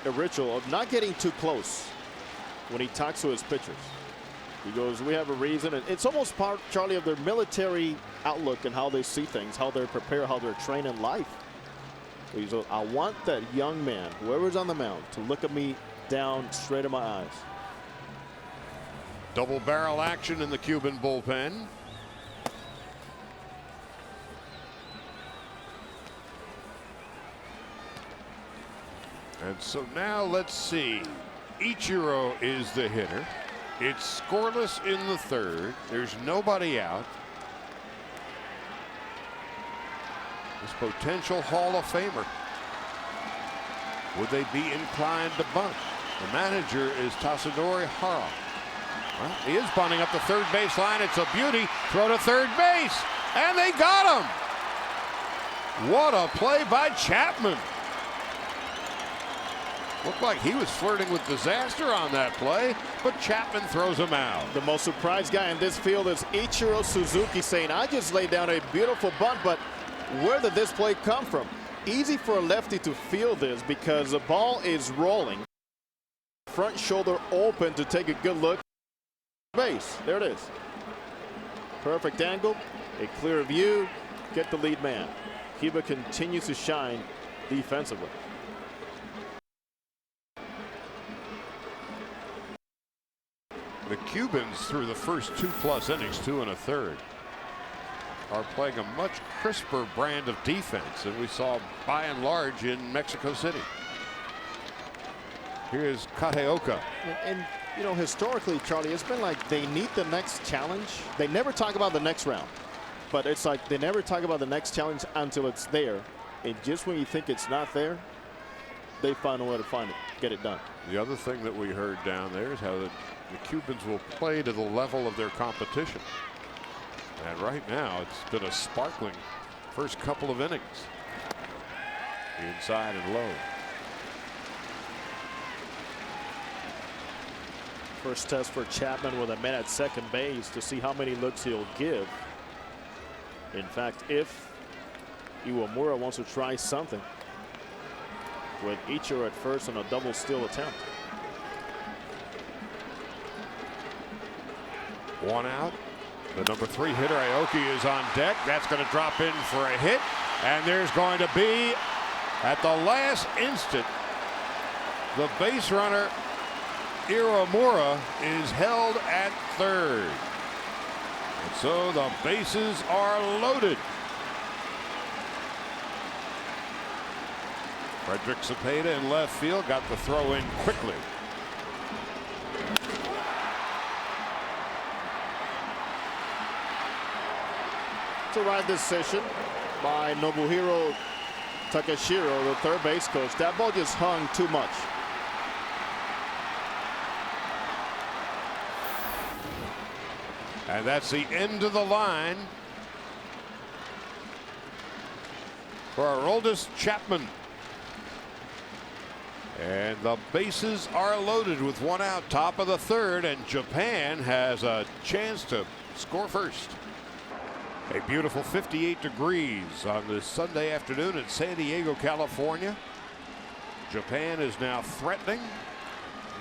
a ritual of not getting too close when he talks to his pitchers. He goes, we have a reason. And it's almost part, Charlie, of their military outlook and how they see things, how they're prepared, how they're trained in life. So he goes, I want that young man, whoever's on the mound, to look at me down straight in my eyes. Double barrel action in the Cuban bullpen. And so now let's see. Ichiro is the hitter. It's scoreless in the third. There's nobody out. This potential Hall of Famer. Would they be inclined to bunt? The manager is Tasadori Hara. Well, he is bunting up the third base line. It's a beauty. Throw to third base. And they got him. What a play by Chapman. Looked like he was flirting with disaster on that play, but Chapman throws him out. The most surprised guy in this field is Ichiro Suzuki, saying, I just laid down a beautiful bunt, but where did this play come from? Easy for a lefty to field this because the ball is rolling. Front shoulder open to take a good look. Base. There it is. Perfect angle, a clear view, get the lead man. Cuba continues to shine defensively. The Cubans, through the first 2+ innings, 2 1/3, are playing a much crisper brand of defense than we saw by and large in Mexico City. Here's Kateoka. And you know, historically, Charlie, it's been like they need the next challenge. They never talk about the next round, but it's like they never talk about the next challenge until it's there. And just when you think it's not there, they find a way to find it, get it done. The other thing that we heard down there is how the Cubans will play to the level of their competition. And right now, it's been a sparkling first couple of innings. Inside and low. First test for Chapman with a man at second base to see how many looks he'll give. In fact, if Uemura wants to try something. with Ichiro at first on a double steal attempt. One out. The number 3 hitter, Aoki, is on deck. That's going to drop in for a hit. And there's going to be, at the last instant, the base runner, Iwamura, is held at third. And so the bases are loaded. Frederick Cepeda in left field got the throw in quickly. It's a right decision by Nobuhiro Takashiro, the third base coach. That ball just hung too much. And that's the end of the line for Aroldis Chapman. And the bases are loaded with one out, top of the third, and Japan has a chance to score first. A beautiful 58 degrees on this Sunday afternoon in San Diego, California. Japan is now threatening.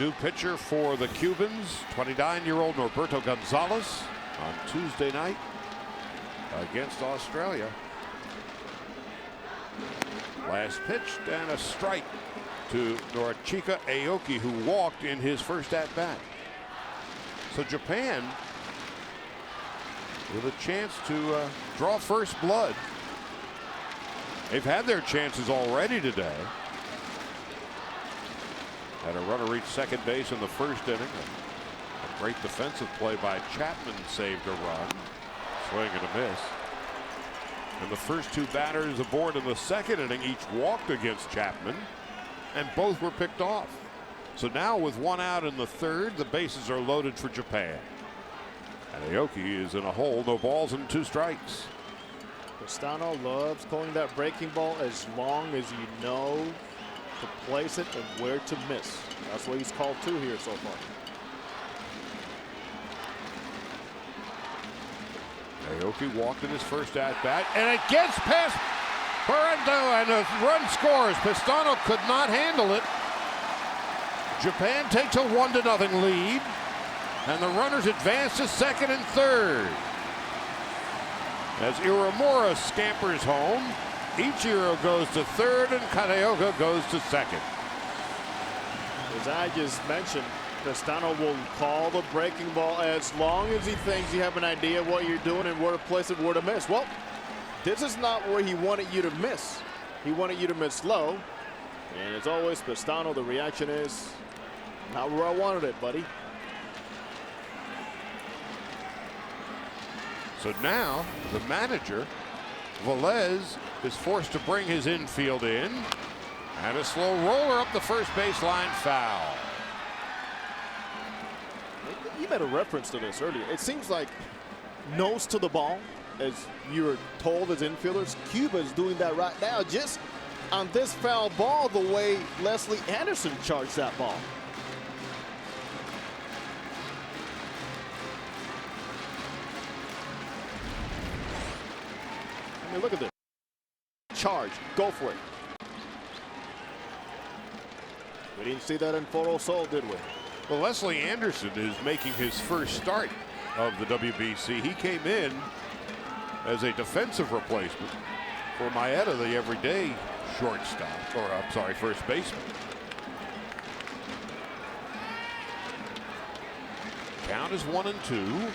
New pitcher for the Cubans, 29-year-old Norberto Gonzalez, on Tuesday night against Australia. Last pitched and a strike to Norichika Aoki, who walked in his first at-bat. So Japan with a chance to draw first blood. They've had their chances already today. Had a runner reach second base in the first inning. A great defensive play by Chapman saved a run. Swing and a miss. And the first 2 batters aboard in the second inning each walked against Chapman, and both were picked off. So now with one out in the third, the bases are loaded for Japan. And Aoki is in a hole, no balls and 2 strikes. Pistano loves calling that breaking ball as long as you know to place it and where to miss. That's what he's called 2 here so far. Aoki walked in his first at-bat, and it gets past Parento, and a run scores. Pistano could not handle it. Japan takes a 1-0 lead, and the runners advance to second and third. As Iwamura scampers home, Ichiro goes to third, and Kaneoka goes to second. As I just mentioned, Pistano will call the breaking ball as long as he thinks you have an idea of what you're doing and where to place it, where to miss. Well, this is not where he wanted you to miss. He wanted you to miss low. And as always, Pistano, the reaction is not where I wanted it, buddy. So now the manager, Velez, is forced to bring his infield in. And a slow roller up the first baseline, foul. You made a reference to this earlier. It seems like nose to the ball, as you were told as infielders. Cuba is doing that right now, just on this foul ball, the way Leslie Anderson charged that ball. I mean, look at this. Charge, go for it. We didn't see that in Photo Soul, did we? Well, Leslie Anderson is making his first start of the WBC. He came in as a defensive replacement for Maeda, the everyday shortstop, or I'm sorry, first baseman. Count is 1-2.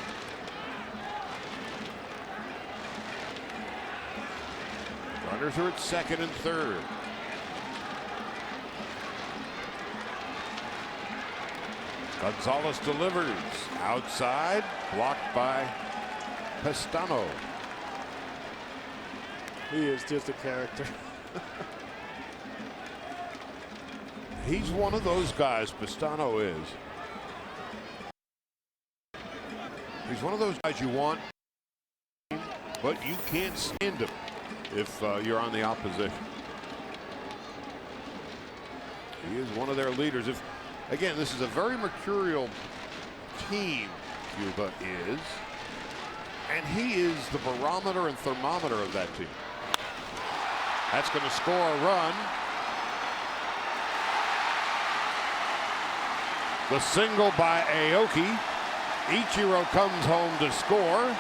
Runners are at second and third. Gonzalez delivers outside, blocked by Pistano. He is just a character. He's one of those guys, Pistano is. He's one of those guys you want, but you can't stand him if you're on the opposition. He is one of their leaders. Again, this is a very mercurial team, Cuba is. And he is the barometer and thermometer of that team. That's going to score a run. The single by Aoki. Ichiro comes home to score.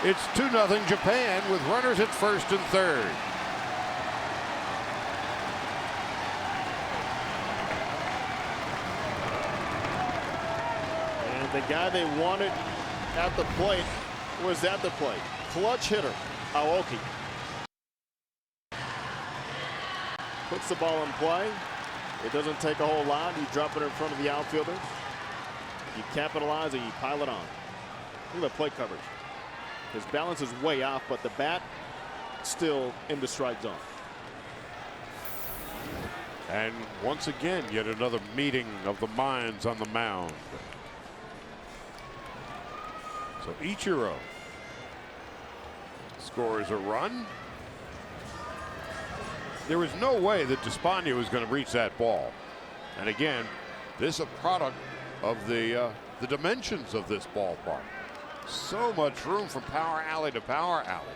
It's 2-0 Japan with runners at first and third. And the guy they wanted at the plate was at the plate. Clutch hitter, Aoki. Puts the ball in play. It doesn't take a whole lot. You drop it in front of the outfielders. You capitalize and you pile it on. Look at the plate coverage. His balance is way off, but the bat still in the strike zone. And once again, yet another meeting of the minds on the mound. So Ichiro scores a run. There was no way that Despaigne was going to reach that ball. And again, this is a product of the dimensions of this ballpark. So much room from power alley to power alley.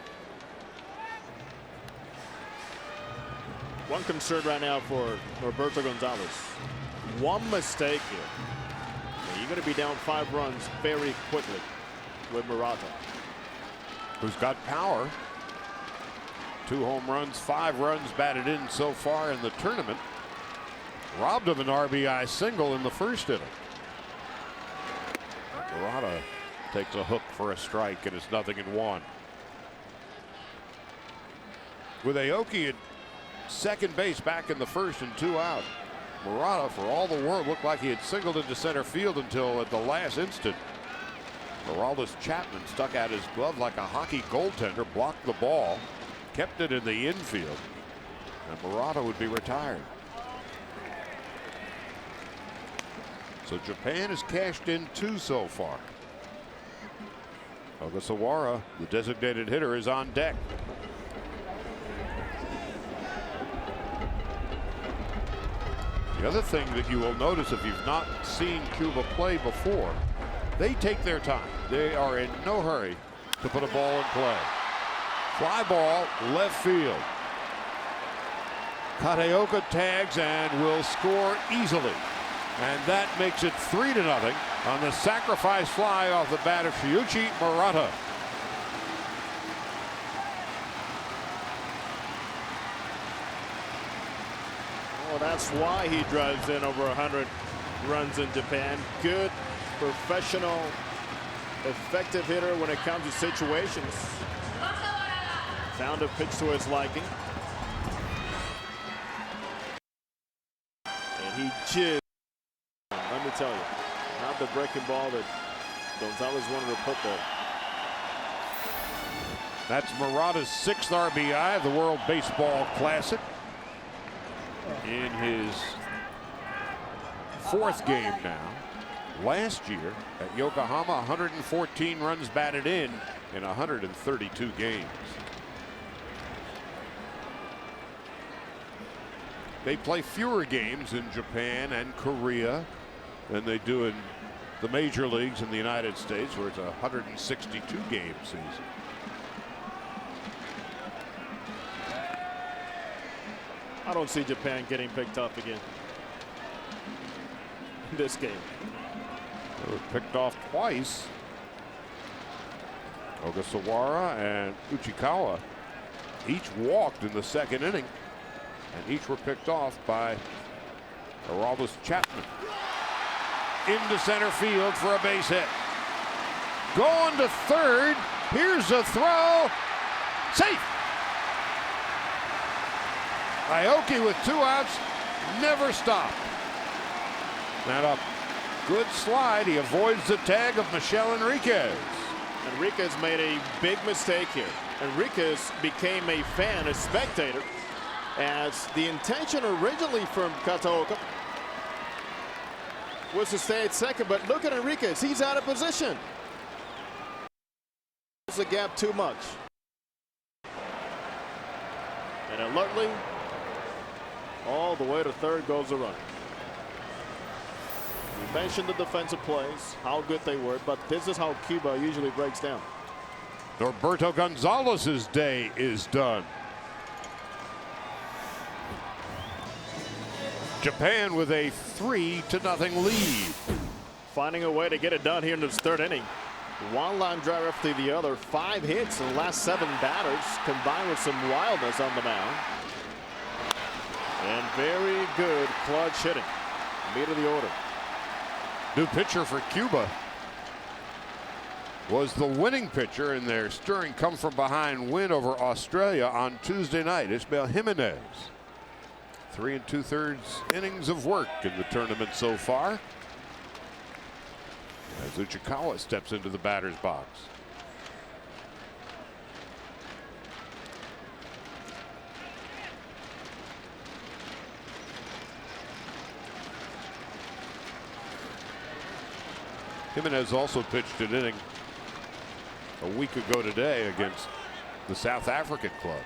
One concern right now for Roberto Gonzalez. One mistake here. You're going to be down 5 runs very quickly with Murata, who's got power. 2 home runs, 5 runs batted in so far in the tournament. Robbed of an RBI single in the first inning. Murata takes a hook for a strike, and it's 0-1. With Aoki at second base back in the first and 2 out. Murata, for all the world, looked like he had singled into center field until at the last instant. Aroldis Chapman stuck out his glove like a hockey goaltender, blocked the ball, kept it in the infield, and Murata would be retired. So Japan has cashed in 2 so far. Ogasawara, the designated hitter, is on deck. The other thing that you will notice if you've not seen Cuba play before, they take their time. They are in no hurry to put a ball in play. Fly ball, left field. Kateoka tags and will score easily. And that makes it 3-0 on the sacrifice fly off the bat of Shuichi Murata. Well, that's why he drives in over 100 runs in Japan. Good, professional, effective hitter when it comes to situations. Found a pitch to his liking. And he jizzed. Let me tell you, not the breaking ball that Gonzalez wanted to put there. That's Murata's 6th RBI of the World Baseball Classic. In his 4th game now. Last year at Yokohama, 114 runs batted in 132 games. They play fewer games in Japan and Korea than they do in the major leagues in the United States, where it's a 162 game season. I don't see Japan getting picked up again in this game. They were picked off twice. Ogasawara and Uchikawa each walked in the 2nd inning, and each were picked off by Aroldis Chapman. Into center field for a base hit. Going to third. Here's a throw. Safe. Aoki with 2 outs, never stopped. And a good slide. He avoids the tag of Michel Enriquez. Enriquez made a big mistake here. Enriquez became a fan, a spectator, as the intention originally from Kataoka was to stay at second, but look at Enriquez. He's out of position. It's a gap too much. And alertly, all the way to third goes the runner. We mentioned the defensive plays, how good they were, but this is how Cuba usually breaks down. Norberto Gonzalez's day is done. Japan with a 3-0 lead. Finding a way to get it done here in this third inning. One line drive after the other. 5 hits in the last 7 batters, combined with some wildness on the mound. And very good clutch hitting. Meat of the order. New pitcher for Cuba was the winning pitcher in their stirring come-from-behind win over Australia on Tuesday night. Ismael Jimenez. 3 2/3 innings of work in the tournament so far, as Uchikawa steps into the batter's box. Jimenez also pitched an inning a week ago today against the South African club.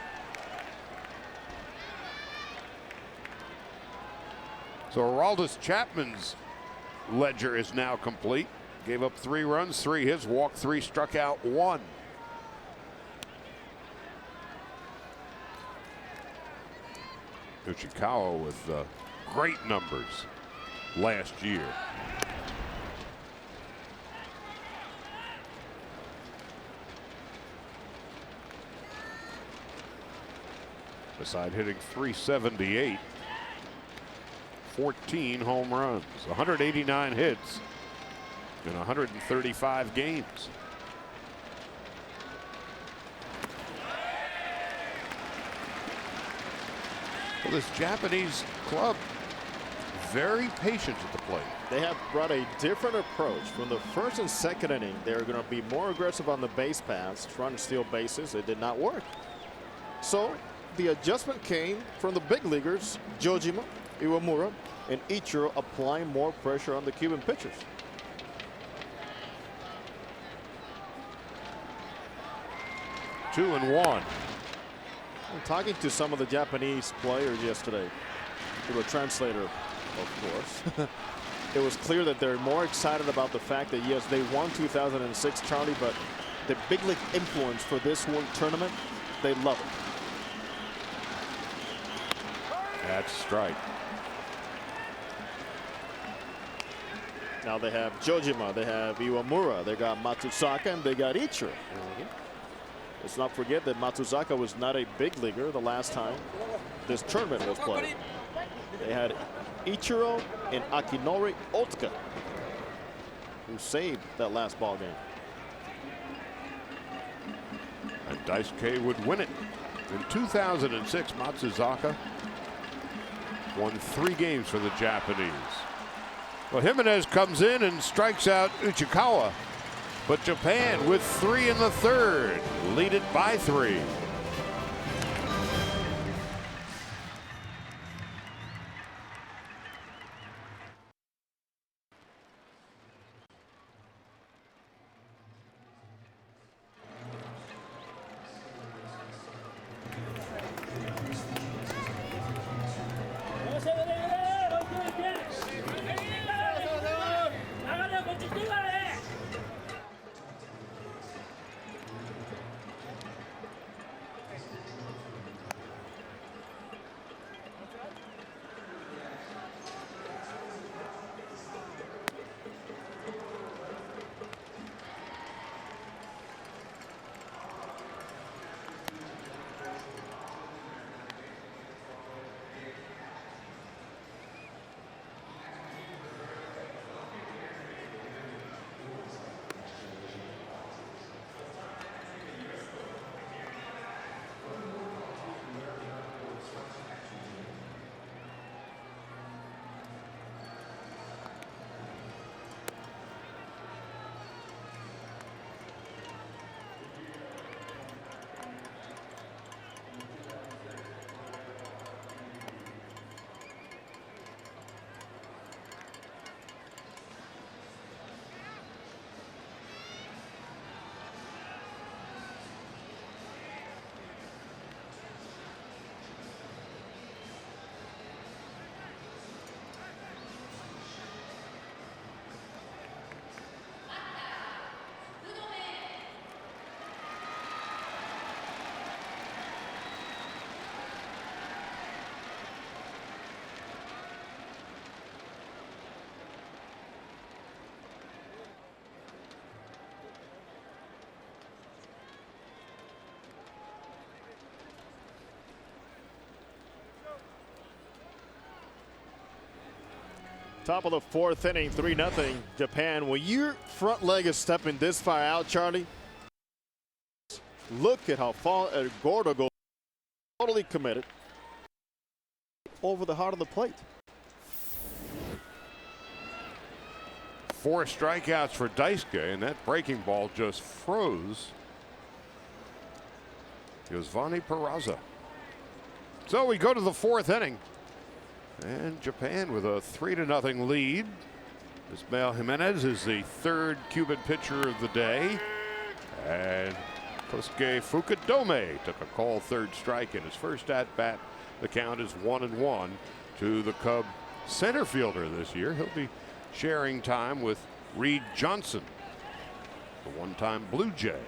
So Aroldis Chapman's ledger is now complete. Gave up 3 runs, 3 hits, walked 3, struck out 1. Uchikawa with great numbers last year. Beside hitting .378, 14 home runs, 189 hits in 135 games. Well, this Japanese club, very patient at the plate. They have brought a different approach. From the first and second inning, they're going to be more aggressive on the base paths, trying to steal bases. It did not work. So the adjustment came from the big leaguers, Jojima, Iwamura, and Ichiro, applying more pressure on the Cuban pitchers. Two and one. I'm talking to some of the Japanese players yesterday, through a translator, of course. It was clear that they're more excited about the fact that, yes, they won 2006, Charlie, but the big league influence for this World Tournament, they love it. That's a strike. Now they have Jojima, they have Iwamura, they got Matsuzaka, and they got Ichiro. Let's not forget that Matsuzaka was not a big leaguer the last time this tournament was played. They had Ichiro and Akinori Otsuka, who saved that last ball game. And Daisuke would win it. In 2006, Matsuzaka won 3 games for the Japanese. Well, Jimenez comes in and strikes out Uchikawa, but Japan with 3 in the third, lead it by 3. Top of the fourth inning, 3-0 Japan. When your front leg is stepping this far out, Charlie, look at how far Gordo goes. Totally committed over the heart of the plate. 4 strikeouts for Daisuke, and that breaking ball just froze. Yosvani Peraza. So we go to the 4th inning, and Japan with a 3-0 lead. Ismael Jimenez is the 3rd Cuban pitcher of the day, and Kosuke Fukudome took a called 3rd strike in his first at bat. The count is 1-1 to the Cub center fielder this year. He'll be sharing time with Reed Johnson, the one-time Blue Jay.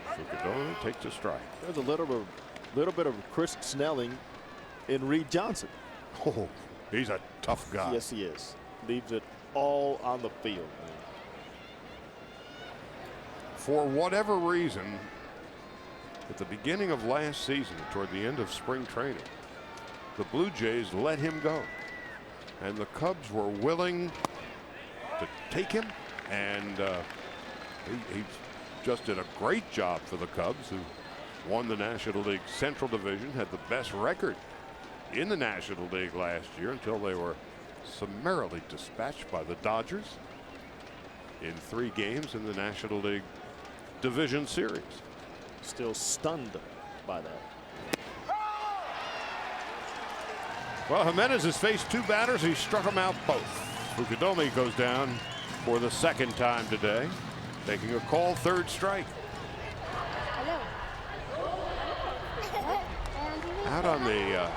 Fukudome takes a strike. There's a little bit of Chris Snelling in Reed Johnson. Oh, he's a tough guy. Yes, he is. Leaves it all on the field. For whatever reason, at the beginning of last season, toward the end of spring training, the Blue Jays let him go. And the Cubs were willing to take him, and he just did a great job for the Cubs, who won the National League Central Division, had the best record in the National League last year until they were summarily dispatched by the Dodgers in 3 games in the National League Division Series. Still stunned by that. Well, Jimenez has faced 2 batters. He struck them out both. Fukudome goes down for the 2nd time today, taking a call 3rd strike. Out on the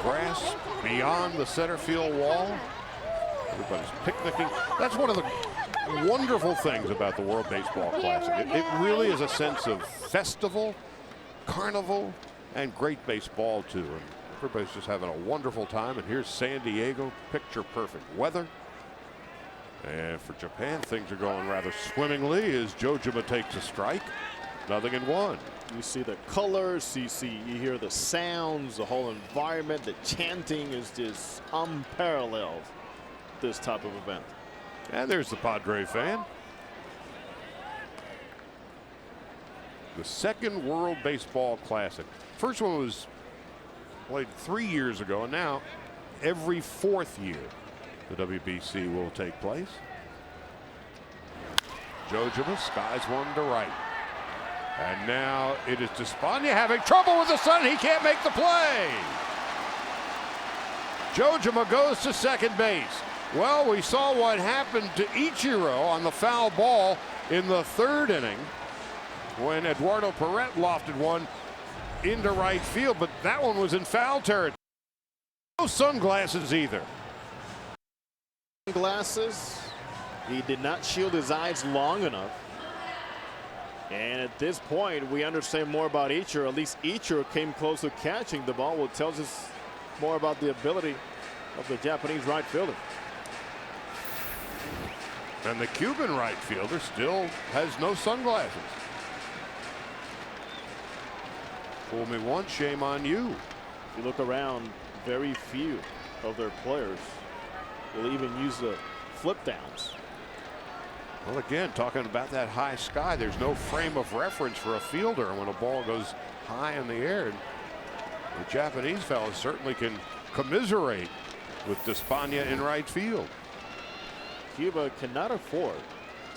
grass beyond the center field wall. Everybody's picnicking. That's one of the wonderful things about the World Baseball Classic. It really is a sense of festival, carnival, and great baseball too. And everybody's just having a wonderful time. And here's San Diego, picture perfect weather. And for Japan, things are going rather swimmingly as Jojima takes a strike. 0-1. You see the colors, you hear the sounds, the whole environment, the chanting is just unparalleled, this type of event. And there's the Padre fan. The 2nd World Baseball Classic. First one was played 3 years ago, and now every 4th year the WBC will take place. Jojima skies one to right. And now it is Despaigne having trouble with the sun. He can't make the play. Jojima goes to second base. Well, we saw what happened to Ichiro on the foul ball in the 3rd inning when Eduardo Perret lofted one into right field, but that one was in foul territory. No sunglasses either. Glasses. He did not shield his eyes long enough. And at this point, we understand more about Ichiro. At least Ichiro came close to catching the ball, which tells us more about the ability of the Japanese right fielder. And the Cuban right fielder still has no sunglasses. Fool me once, shame on you. If you look around, very few of their players will even use the flip downs. Well, again, talking about that high sky, there's no frame of reference for a fielder when a ball goes high in the air. The Japanese fellas certainly can commiserate with Despaigne in right field. Cuba cannot afford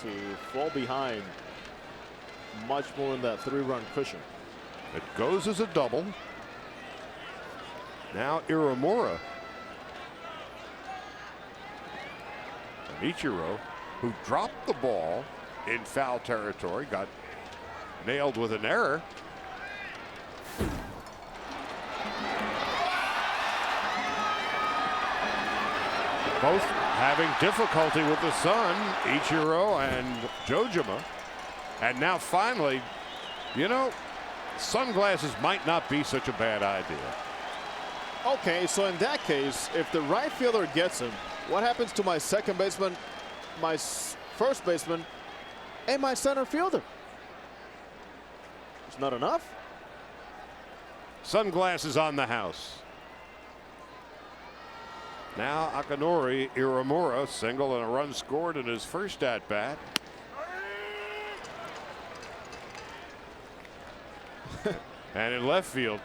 to fall behind much more than that 3-run cushion. It goes as a double. Now Irimura. And Ichiro, who dropped the ball in foul territory, got nailed with an error. Both having difficulty with the sun, Ichiro and Jojima. And now finally, you know, sunglasses might not be such a bad idea. Okay, so in that case, if the right fielder gets him, what happens to my second baseman, my first baseman, and my center fielder? It's not enough. Sunglasses on the house. Now Akinori Iramura, single and a run scored in his first at bat. And in left field.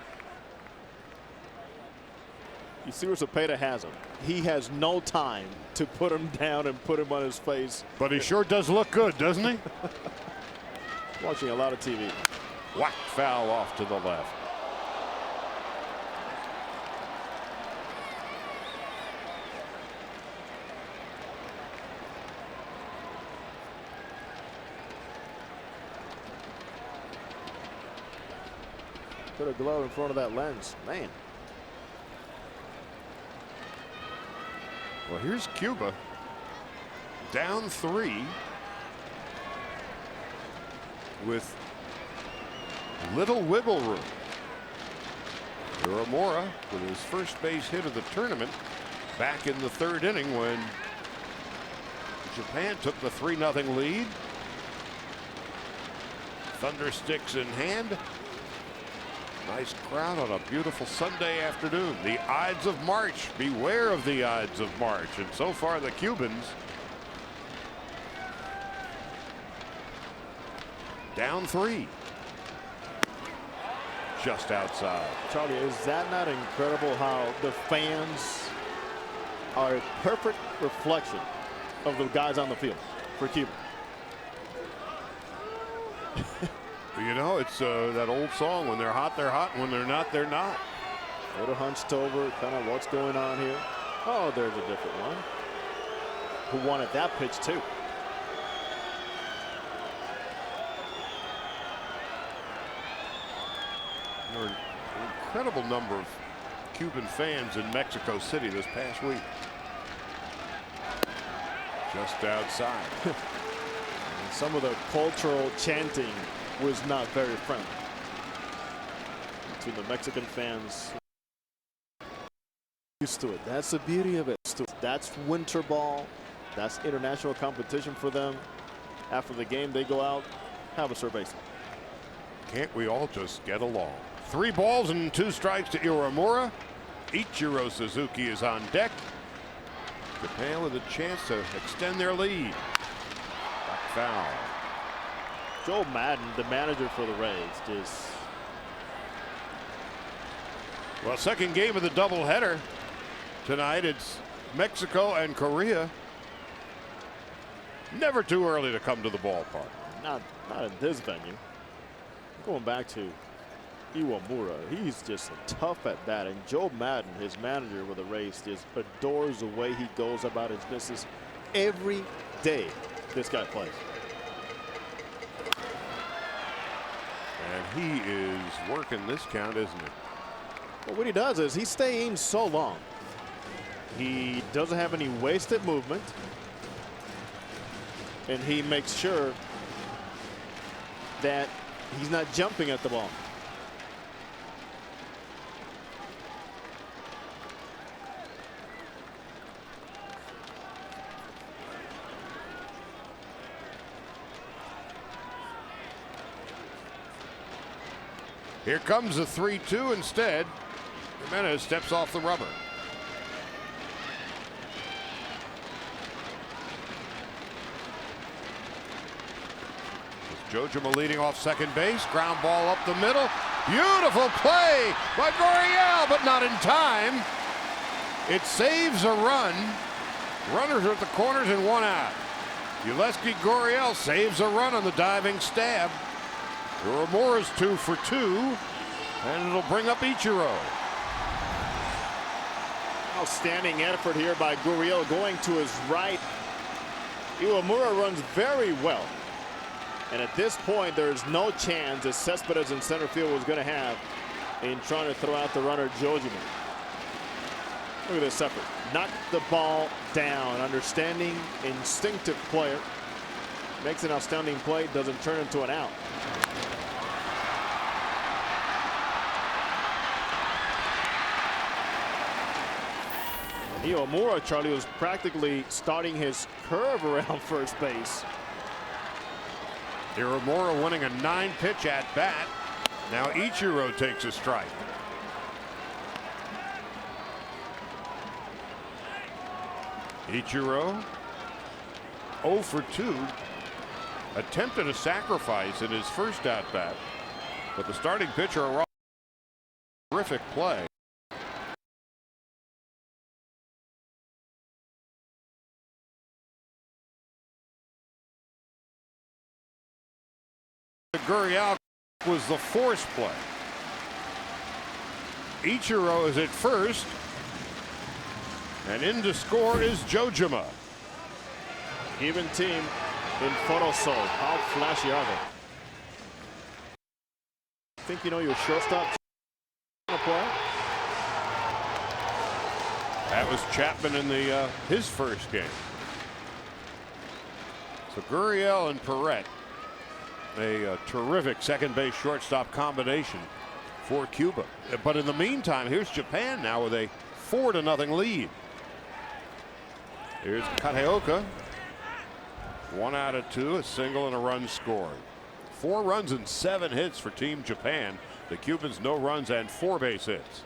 You see where Cepeda has him. He has no time to put him down and put him on his face. But he sure does look good, doesn't he? Watching a lot of TV. Whack foul off to the left. Put a glove in front of that lens. Man. Well, here's Cuba. Down 3. With little wiggle room. Iramura with his first base hit of the tournament back in the 3rd inning when Japan took the 3-0 lead. Thunder sticks in hand. Nice crowd on a beautiful Sunday afternoon. The Ides of March. Beware of the Ides of March. And so far the Cubans down 3. Just outside. Charlie, is that not incredible how the fans are a perfect reflection of the guys on the field for Cuba? You know, it's that old song, when they're hot, and when they're not, not. A little hunched over, kind of what's going on here. Oh, there's a different one. Who wanted that pitch too? There were an incredible number of Cuban fans in Mexico City this past week. Just outside. Some of the cultural chanting was not very friendly between the Mexican fans. Used to it. That's the beauty of it. That's winter ball. That's international competition for them. After the game, they go out, have a cerveza. Can't we all just get along? 3 balls and 2 strikes to Iramura. Ichiro Suzuki is on deck. Japan with a chance to extend their lead. Back foul. Joe Madden, the manager for the Rays, just... Well, second game of the doubleheader tonight. It's Mexico and Korea. Never too early to come to the ballpark. Not in this venue. Going back to Iwamura, he's just a tough at bat, and Joe Madden, his manager with the Rays, just adores the way he goes about his business every day. This guy plays. And he is working this count, isn't he? Well, what he does is he stays so long. He doesn't have any wasted movement, and he makes sure that he's not jumping at the ball. Here comes the 3-2 instead. Jimenez steps off the rubber. Jojima leading off second base. Ground ball up the middle. Beautiful play by Gurriel, but not in time. It saves a run. Runners are at the corners and 1 out. Yulesky Gurriel saves a run on the diving stab. Iramura's 2 for 2, and it'll bring up Ichiro. Outstanding effort here by Gurriel going to his right. Iwamura runs very well. And at this point, there's no chance that Cespedes in center field was going to have in trying to throw out the runner, Jojima. Look at this effort. Knock the ball down. Understanding, instinctive player. Makes an outstanding play, doesn't turn into an out. Iwamura, Charlie, was practically starting his curve around first base. Iramura winning a 9-pitch at bat. Now Ichiro takes a strike. Ichiro 0 for 2. Attempted a sacrifice in his first at bat, but the starting pitcher a terrific play. Gurriel was the force play. Ichiro is at first, and in to score is Jojima. Even team in Photosol. How flashy are they? Think you know your shortstop play? That was Chapman in the his first game. So Gurriel and Perret, a terrific second base shortstop combination for Cuba. But in the meantime, here's Japan now with a 4-0 lead. Here's Kateoka. 1 out of 2, a single and a run scored. 4 runs and 7 hits for Team Japan. The Cubans no runs and 4 base hits.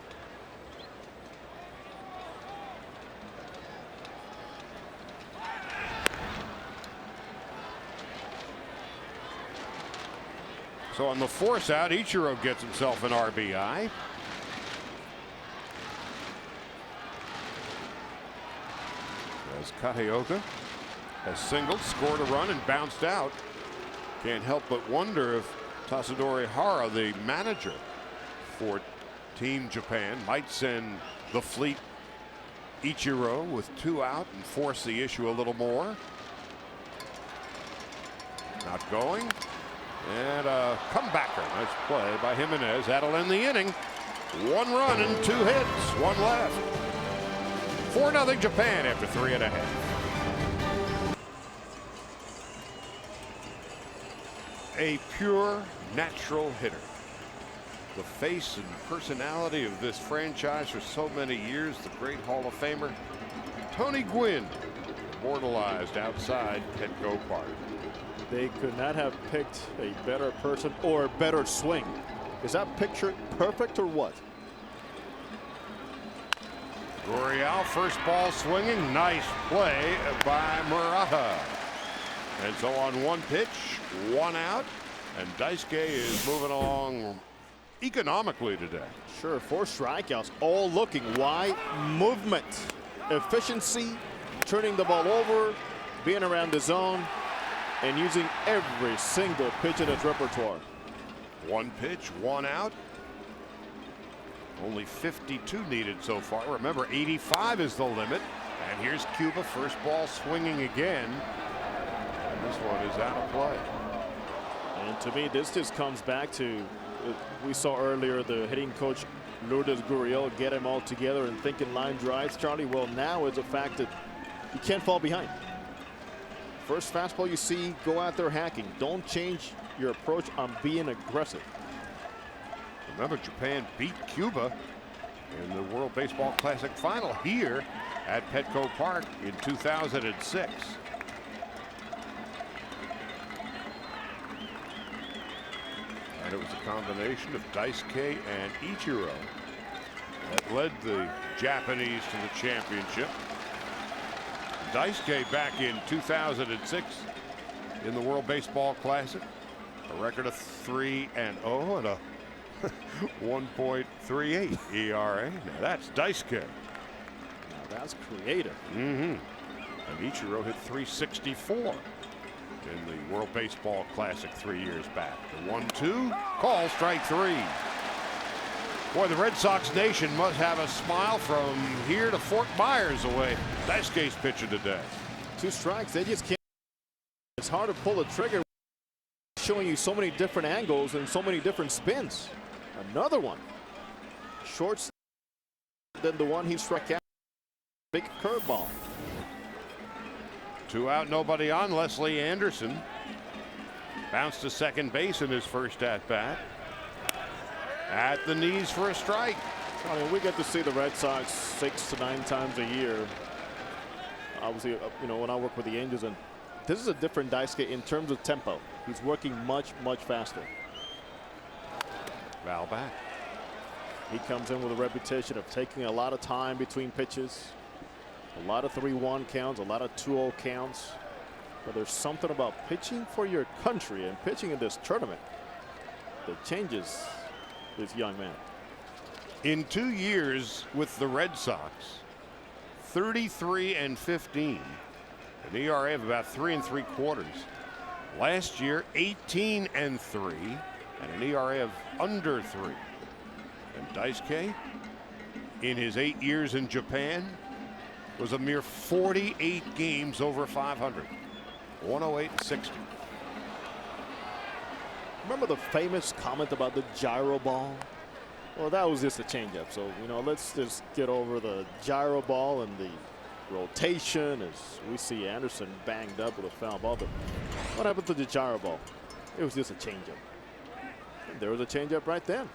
So on the force out, Ichiro gets himself an RBI. As Kateoka has singled, scored a run, and bounced out. Can't help but wonder if Tasadori Hara, the manager for Team Japan, might send the fleet Ichiro with 2 out and force the issue a little more. Not going. And a comebacker. Nice play by Jimenez. That'll end the inning. 1 run and 2 hits. 1 left. 4-0 Japan after 3.5. A pure natural hitter. The face and personality of this franchise for so many years. The great Hall of Famer Tony Gwynn, immortalized outside Petco Park. They could not have picked a better person or a better swing. Is that picture perfect or what? Gurriel, first ball swinging. Nice play by Murata. And so on 1 pitch, 1 out, and Daisuke is moving along economically today. Sure, 4 strikeouts, all looking. Why? Movement, efficiency, turning the ball over, being around the zone, and using every single pitch in its repertoire. 1 pitch, 1 out. Only 52 needed so far. Remember, 85 is the limit. And here's Cuba, first ball swinging again. And this one is out of play. And to me, this just comes back to, we saw earlier the hitting coach Lourdes Gurriel get him all together and thinking line drives. Charlie, well, now is a fact that you can't fall behind. First fastball you see, go out there hacking. Don't change your approach on being aggressive. Remember, Japan beat Cuba in the World Baseball Classic final here at Petco Park in 2006. And it was a combination of Daisuke and Ichiro that led the Japanese to the championship. Daisuke back in 2006 in the World Baseball Classic, a record of 3-0 and a 1.38 ERA. Now that's Daisuke. Now that's creative. And Ichiro hit 364 in the World Baseball Classic 3 years back. The 1-2 call, strike 3. Boy, the Red Sox nation must have a smile from here to Fort Myers away. Daisuke's pitching today. 2 strikes, they just can't. It's hard to pull the trigger, showing you so many different angles and so many different spins. Another one. Short than the one he struck out. Big curveball. 2 out, nobody on. Leslie Anderson bounced to second base in his first at bat. At the knees for a strike. I mean, we get to see the Red Sox 6 to 9 times a year. Obviously, you know, when I work with the Angels, and this is a different Daisuke in terms of tempo. He's working much, much faster. Val back. He comes in with a reputation of taking a lot of time between pitches. A lot of 3-1 counts, a lot of 2-0 counts. But there's something about pitching for your country and pitching in this tournament that changes this young man. In 2 years with the Red Sox, 33 and 15, an ERA of about 3 3/4. Last year, 18 and 3, and an ERA of under 3. And Daisuke, in his 8 years in Japan, was a mere 48 games over 500. 108 and 60. Remember the famous comment about the gyro ball? Well, that was just a changeup. So, you know, let's just get over the gyro ball and the rotation as we see Anderson banged up with a foul ball. But what happened to the gyro ball? It was just a changeup. And there was a changeup right then.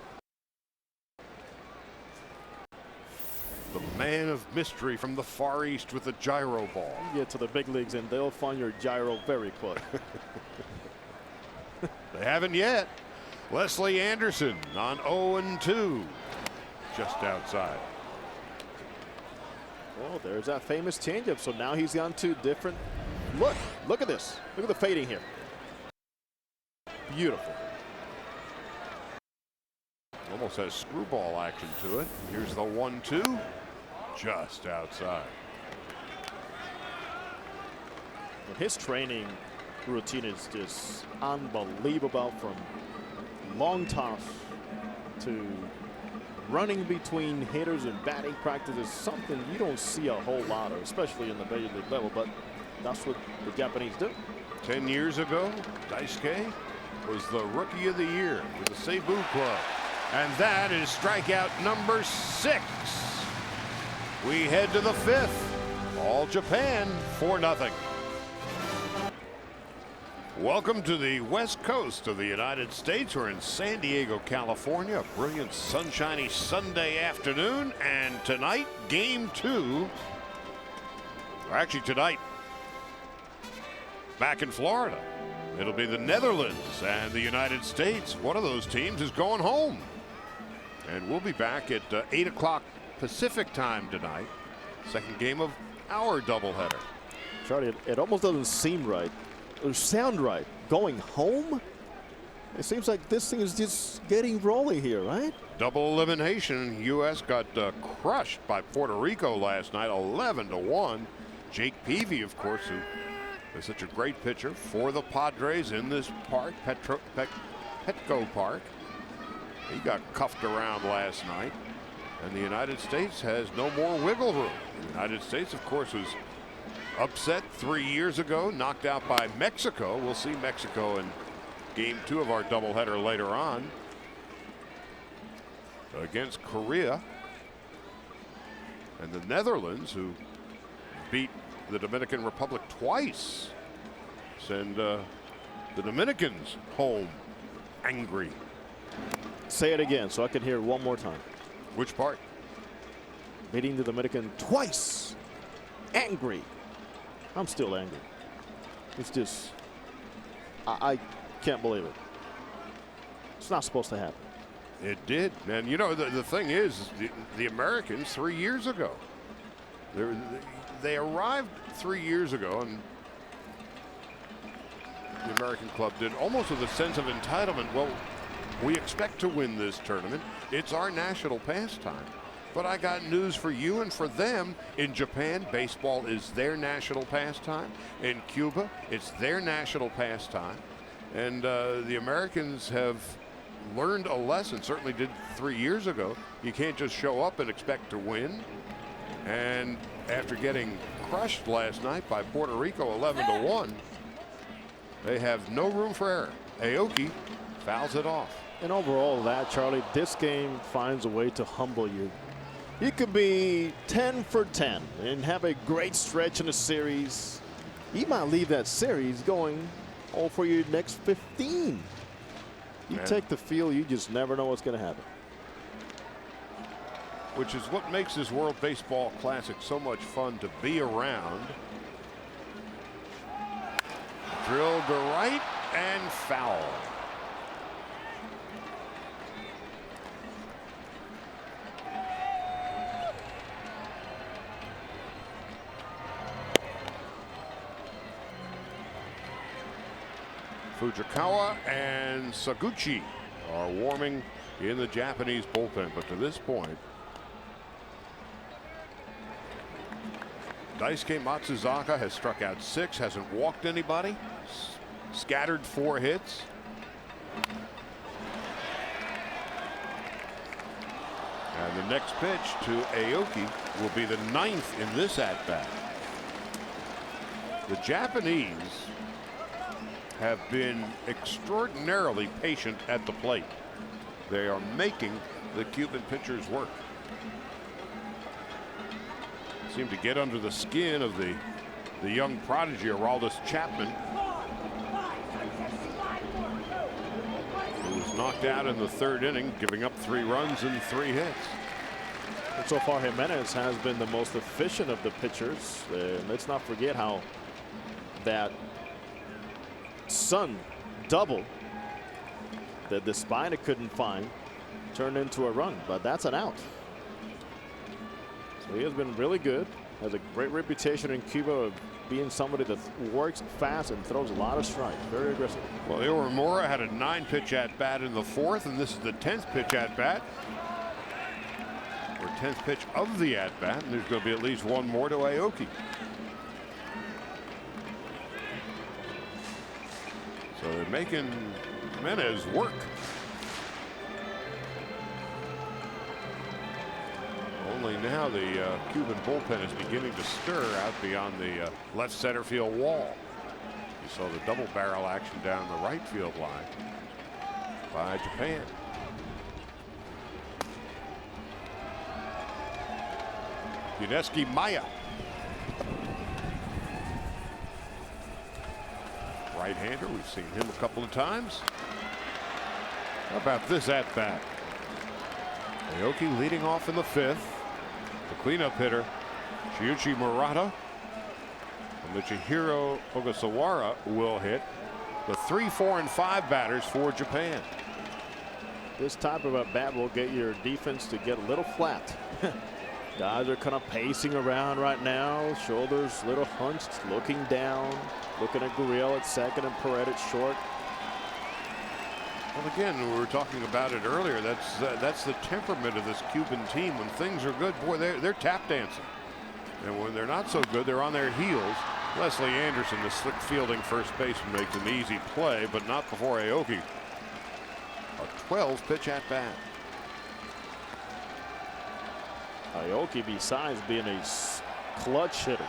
The man of mystery from the Far East with the gyro ball. You get to the big leagues and they'll find your gyro very quick. They haven't yet. Leslie Anderson on 0-2, just outside. Well, there's that famous changeup. So now he's on to different. Look at this. Look at the fading here. Beautiful. Almost has screwball action to it. Here's the 1-2, just outside. And his training routine is just unbelievable, from long toss to running between hitters and batting practice is something you don't see a whole lot of, especially in the major league level, but that's what the Japanese do. 10 years ago, Daisuke was the Rookie of the Year with the Seibu Club. And that is strikeout number 6. We head to the 5th. All Japan, 4-0. Welcome to the west coast of the United States. We're in San Diego, California. A brilliant sunshiny Sunday afternoon. And tonight, game 2. Or actually tonight, back in Florida. It'll be the Netherlands and the United States. One of those teams is going home. And we'll be back at 8 o'clock Pacific time tonight. Second game of our doubleheader. Charlie, it almost doesn't seem right or sound right. Going home? It seems like this thing is just getting rolling here, right? Double elimination. U.S. got crushed by Puerto Rico last night, 11-1. Jake Peavy, of course, who is such a great pitcher for the Padres in this park, Petco Park. He got cuffed around last night, and the United States has no more wiggle room. The United States, of course, was upset 3 years ago, knocked out by Mexico. We'll see Mexico in game 2 of our doubleheader later on against Korea. And the Netherlands, who beat the Dominican Republic twice, send the Dominicans home angry. Say it again so I can hear it one more time. Which part? Beating the Dominican twice. Angry. I'm still angry. It's just, I can't believe it. It's not supposed to happen. It did. And you know, the thing is, the Americans 3 years ago, they arrived 3 years ago, and the American club did, almost with a sense of entitlement. Well, we expect to win this tournament. It's our national pastime. But I got news for you and for them. In Japan, baseball is their national pastime. In Cuba, it's their national pastime. And the Americans have learned a lesson, certainly did 3 years ago. You can't just show up and expect to win. And after getting crushed last night by Puerto Rico 11-1, they have no room for error. Aoki fouls it off. And overall that, Charlie, this game finds a way to humble you. You could be 10 for 10 and have a great stretch in a series. You might leave that series going all for your next 15. You take the field, you just never know what's going to happen. Which is what makes this World Baseball Classic so much fun to be around. Drilled to right and foul. Fujikawa and Saguchi are warming in the Japanese bullpen, but to this point, Daisuke Matsuzaka has struck out 6, hasn't walked anybody, scattered 4 hits. And the next pitch to Aoki will be the 9th in this at-bat. The Japanese have been extraordinarily patient at the plate. They are making the Cuban pitchers work. Seem to get under the skin of the young prodigy Aroldis Chapman, who was knocked out in the 3rd inning, giving up 3 runs and 3 hits. And so far, Jimenez has been the most efficient of the pitchers. Let's not forget how that Sun double that Despina couldn't find turned into a run, but that's an out. So he has been really good. Has a great reputation in Cuba of being somebody that works fast and throws a lot of strikes. Very aggressive. Well, Iwamura had a 9-pitch at bat in the 4th, and this is the 10th pitch at bat. Or 10th pitch of the at bat, and there's going to be at least one more to Aoki. So they're making Jimenez work. Only now the Cuban bullpen is beginning to stir out beyond the left center field wall. You saw the double barrel action down the right field line by Japan. Yuneski Maya. Right-hander, we've seen him a couple of times. How about this at bat? Aoki leading off in the 5th. The cleanup hitter, Shiuchi Murata. And Michihiro Ogasawara will hit. The 3, 4, and 5 batters for Japan. This type of a bat will get your defense to get a little flat. Guys are kind of pacing around right now. Shoulders a little hunched, looking down. Looking at Gurriel at second and Perret at short. Well, again, we were talking about it earlier. That's the temperament of this Cuban team. When things are good, boy, they're tap dancing. And when they're not so good, they're on their heels. Leslie Anderson, the slick fielding first baseman, makes an easy play, but not before Aoki. A 12-pitch at bat. Aoki, besides being a clutch hitter,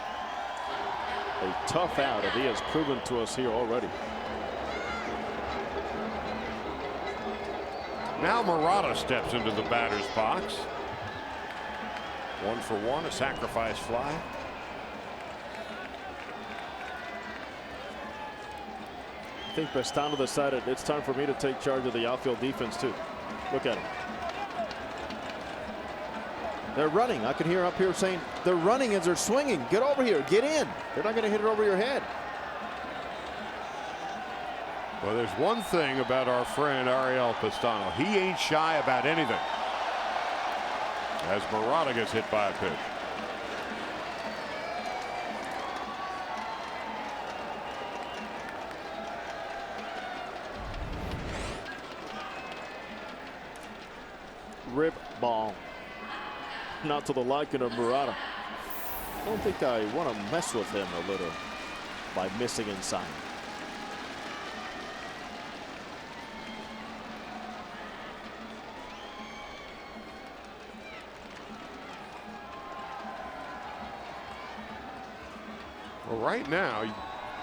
a tough out that he has proven to us here already. Now Murata steps into the batter's box. 1 for 1, a sacrifice fly. I think Pestano decided it's time for me to take charge of the outfield defense too. Look at him. They're running. I can hear up here saying they're running as they're swinging. Get over here. Get in. They're not going to hit it over your head. Well, there's one thing about our friend Ariel Pestano. He ain't shy about anything. As Murata gets hit by a pitch. Rip ball. Not to the liking of Murata. I don't think I want to mess with him a little by missing inside. Well, right now,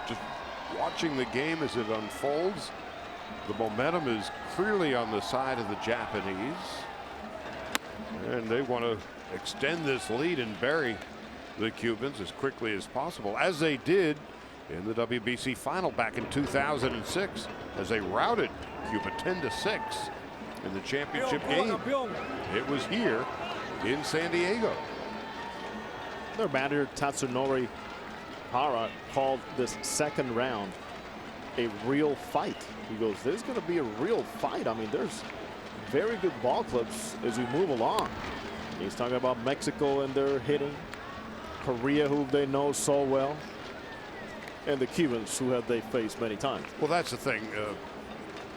just watching the game as it unfolds, the momentum is clearly on the side of the Japanese. And they want to extend this lead and bury the Cubans as quickly as possible, as they did in the WBC final back in 2006, as they routed Cuba 10-6 in the championship game. It was here in San Diego. Their manager Tatsunori Hara called this second round a real fight. He goes, there's going to be a real fight. I mean, there's very good ball clubs as we move along. He's talking about Mexico and their hitting, Korea, who they know so well. and the Cubans, who have they faced many times. Well, that's the thing.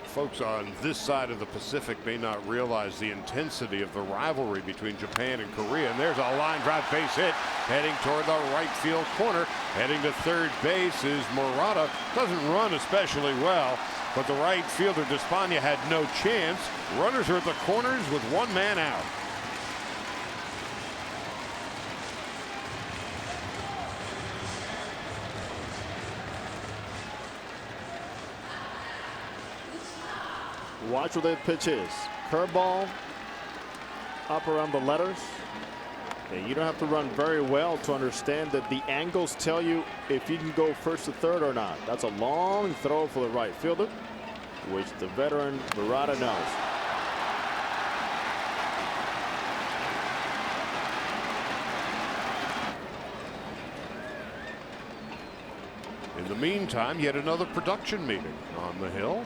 Folks on this side of the Pacific may not realize the intensity of the rivalry between Japan and Korea. And there's a line drive base hit heading toward the right field corner. Heading to third base is Murata. Doesn't run especially well, but the right fielder Despaigne had no chance. Runners are at the corners with one man out. Watch where that pitch is. Curveball up around the letters. And you don't have to run very well to understand that the angles tell you if you can go first to third or not. That's a long throw for the right fielder, which the veteran Murata knows. In the meantime, yet another production meeting on the hill.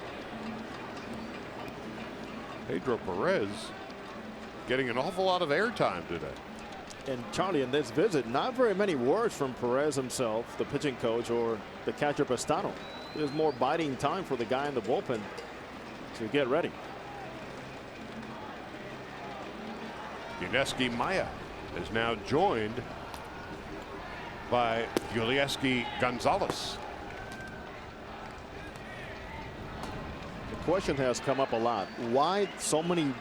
Pedro Perez getting an awful lot of airtime today. And Charlie, in this visit, not very many words from Perez himself, the pitching coach, or the catcher Pastano. There's more biting time for the guy in the bullpen to get ready. Yuneski Maya is now joined by Yulieski Gonzalez. The question has come up a lot. Why so many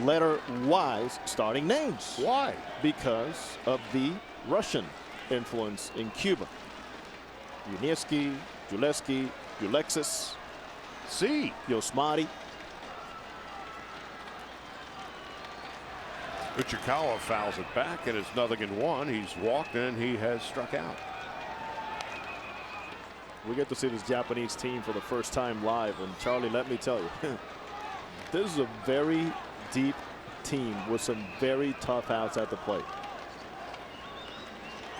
letter Y's starting names? Why? Because of the Russian influence in Cuba. Yunieski, Juleski, Ulexis, C. Yosmati. Uchikawa fouls it back, and it's 0-1. He's walked and he has struck out. We get to see this Japanese team for the first time live, and Charlie, let me tell you, this is a very deep team with some very tough outs at the plate.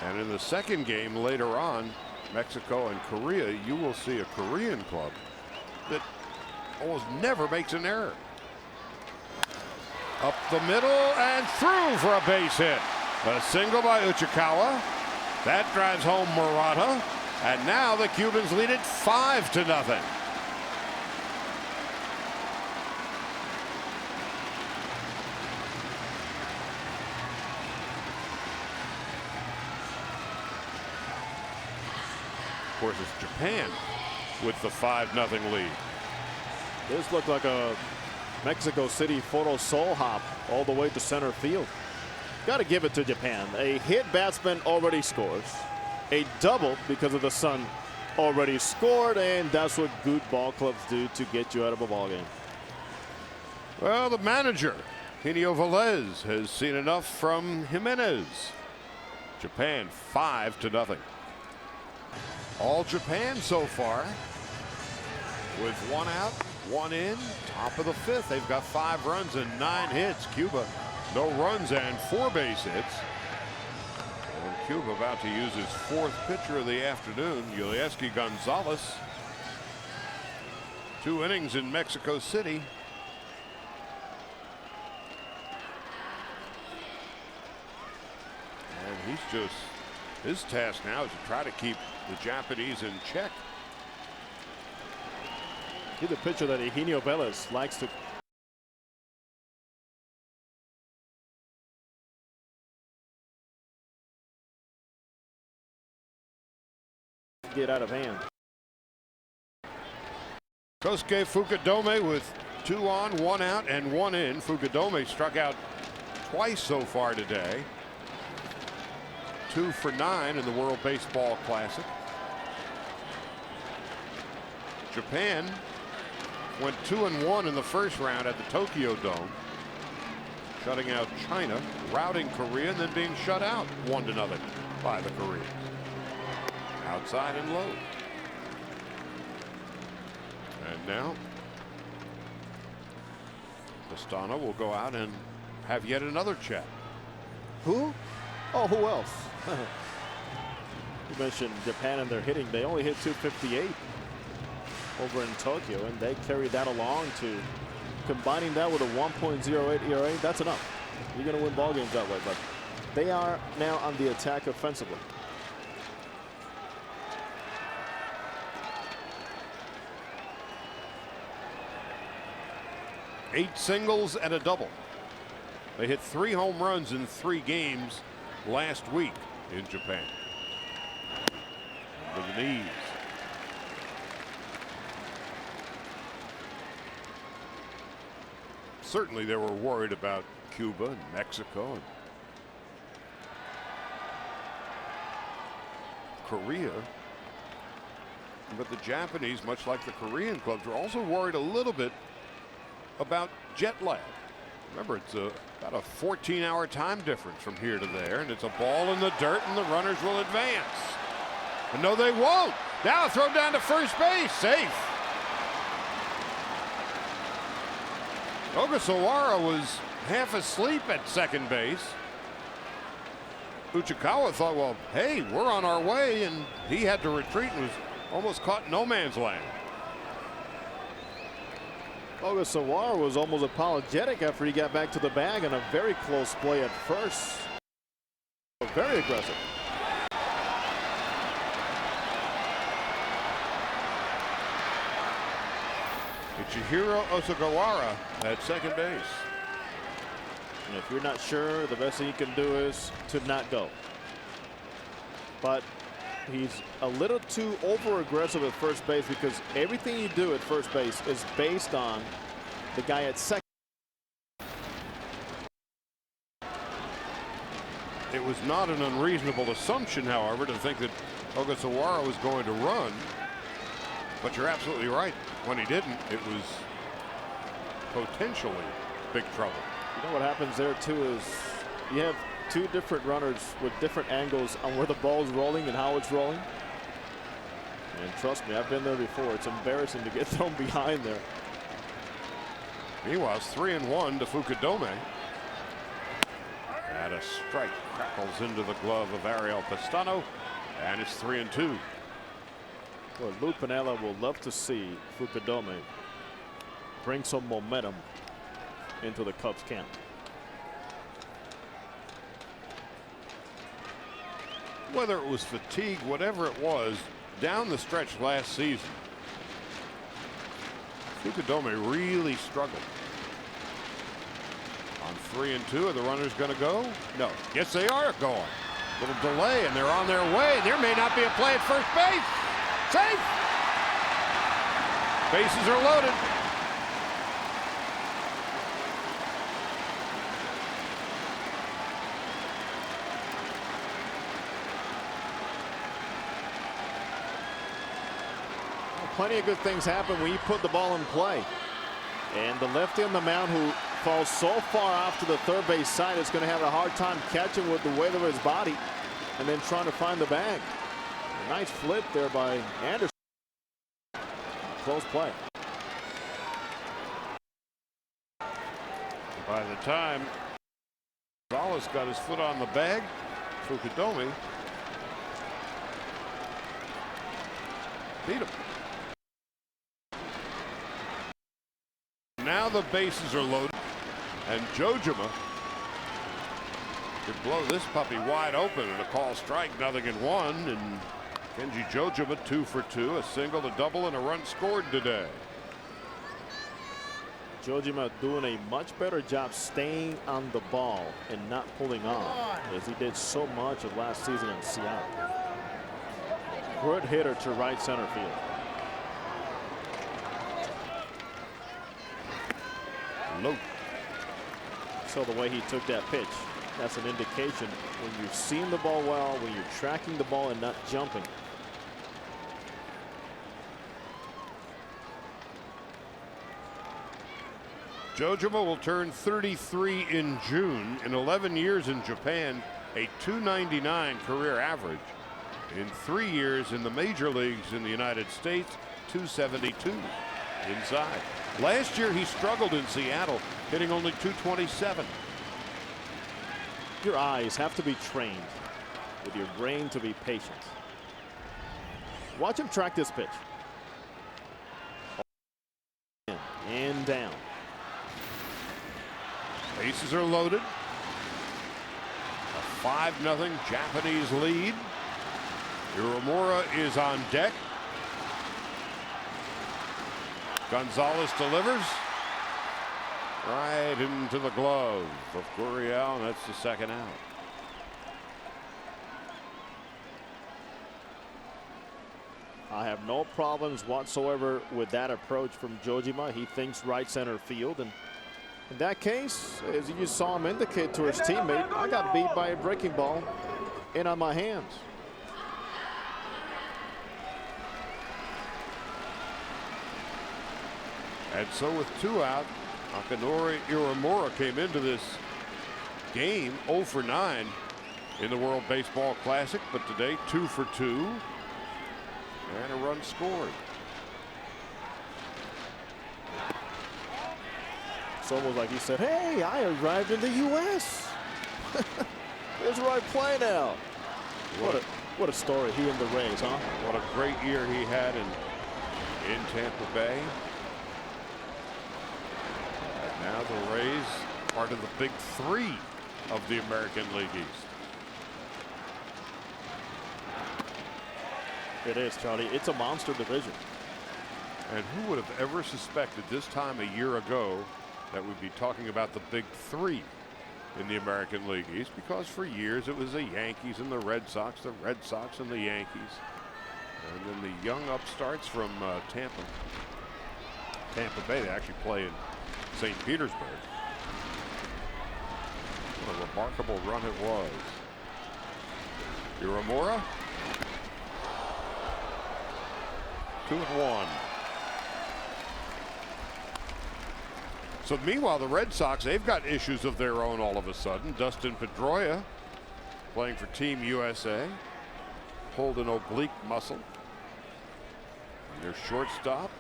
And in the second game later on, Mexico and Korea, you will see a Korean club that almost never makes an error. Up the middle and through for a base hit. A single by Uchikawa. That drives home Murata. And now the Cubans lead it 5-0. Of course, it's Japan with the 5-0 lead. This looked like a Mexico City photo soul hop all the way to center field. Got to give it to Japan. A hit batsman already scores. A double because of the sun already scored, and that's what good ball clubs do to get you out of a ball game. Well, the manager, Genio Velez, has seen enough from Jimenez. Japan 5-0. All Japan so far with 1 out, 1 in, top of the 5th. They've got 5 runs and 9 hits. Cuba, no runs and 4 base hits. And Cuba about to use his 4th pitcher of the afternoon, Yulieski Gonzalez. 2 innings in Mexico City. And he's just, his task now is to try to keep the Japanese in check. He's a pitcher that Eugenio Velez likes to get out of hand. Kosuke Fukudome with 2 on, 1 out, and 1 in. Fukudome struck out twice so far today. 2 for 9 in the World Baseball Classic. Japan went 2-1 in the first round at the Tokyo Dome, shutting out China, routing Korea, and then being shut out 1-0 by the Koreans. Outside and low. And now Pastano will go out and have yet another chat. Who? Oh, who else? You mentioned Japan and their hitting. They only hit 258 over in Tokyo, and they carried that along to combining that with a 1.08 ERA. That's enough. You're going to win ball games that way, but they are now on the attack offensively. 8 singles and a double. They hit 3 home runs in 3 games last week in Japan. Under the knees. Certainly they were worried about Cuba and Mexico and Korea. But the Japanese, much like the Korean clubs, were also worried a little bit about jet lag. Remember, it's about a 14-hour time difference from here to there, and it's a ball in the dirt, and the runners will advance. But no, they won't. Now throw down to first base, safe. Ogasawara was half asleep at second base. Uchikawa thought, well, hey, we're on our way, and he had to retreat and was almost caught in no man's land. Ogasawara was almost apologetic after he got back to the bag in a very close play at first. Very aggressive. Ichihiro Osagawara at second base. And if you're not sure, the best thing you can do is to not go. But he's a little too over-aggressive at first base because everything you do at first base is based on the guy at second. It was not an unreasonable assumption, however, to think that Ogasawara was going to run. But you're absolutely right. When he didn't, it was potentially big trouble. You know what happens there, too, is you have 2 different runners with different angles on where the ball's rolling and how it's rolling. And trust me, I've been there before. It's embarrassing to get thrown behind there. Meanwhile, it's 3-1 to Fukudome. And a strike crackles into the glove of Ariel Pestano, and it's 3-2. Well, Lou Piniella will love to see Fukudome bring some momentum into the Cubs camp. Whether it was fatigue, whatever it was, down the stretch last season, Fukudome really struggled. On 3-2, are the runners going to go? No. Yes, they are going. Little delay, and they're on their way. There may not be a play at first base. Safe. Bases are loaded. Plenty of good things happen when you put the ball in play. And the lefty on the mound who falls so far off to the third base side is going to have a hard time catching with the weight of his body and then trying to find the bag. A nice flip there by Anderson. Close play. By the time Gonzalez got his foot on the bag, Fukudome beat him. Now the bases are loaded, and Jojima could blow this puppy wide open and a call strike, 0-1, and Kenji Jojima 2 for 2, a single, a double, and a run scored today. Jojima doing a much better job staying on the ball and not pulling on as he did so much of last season in Seattle. Good hitter to right center field. Low. So the way he took that pitch, that's an indication when you're seeing the ball well, when you're tracking the ball and not jumping. Jojima will turn 33 in June. In 11 years in Japan, a .299 career average. In 3 years in the major leagues in the United States, .272 inside. Last year he struggled in Seattle, hitting only .227. Your eyes have to be trained with your brain to be patient. Watch him track this pitch. And down. Bases are loaded. A 5-0 Japanese lead. Uemura is on deck. Gonzalez delivers. Right into the glove of Gurriel, and that's the second out. I have no problems whatsoever with that approach from Jojima. He thinks right center field, and in that case, as you saw him indicate to his teammate, I got beat by a breaking ball in on my hands. And so with 2 out, Akinori Iwamura came into this game 0 for 9 in the World Baseball Classic, but today 2 for 2 and a run scored. It's almost like he said, hey, I arrived in the U.S. Here's where I play now. What a story, he and the Rays, huh? What a great year he had in Tampa Bay. And now the Rays, part of the big 3 of the American League East. It is, Charlie. It's a monster division. And who would have ever suspected this time a year ago that we'd be talking about the big 3 in the American League East? Because for years it was the Yankees and the Red Sox and the Yankees. And then the young upstarts from Tampa Bay, they actually play in St. Petersburg. What a remarkable run it was. Iwamura. 2-1. So meanwhile, the Red Sox, they've got issues of their own all of a sudden. Dustin Pedroia, playing for Team USA, pulled an oblique muscle. And their shortstop,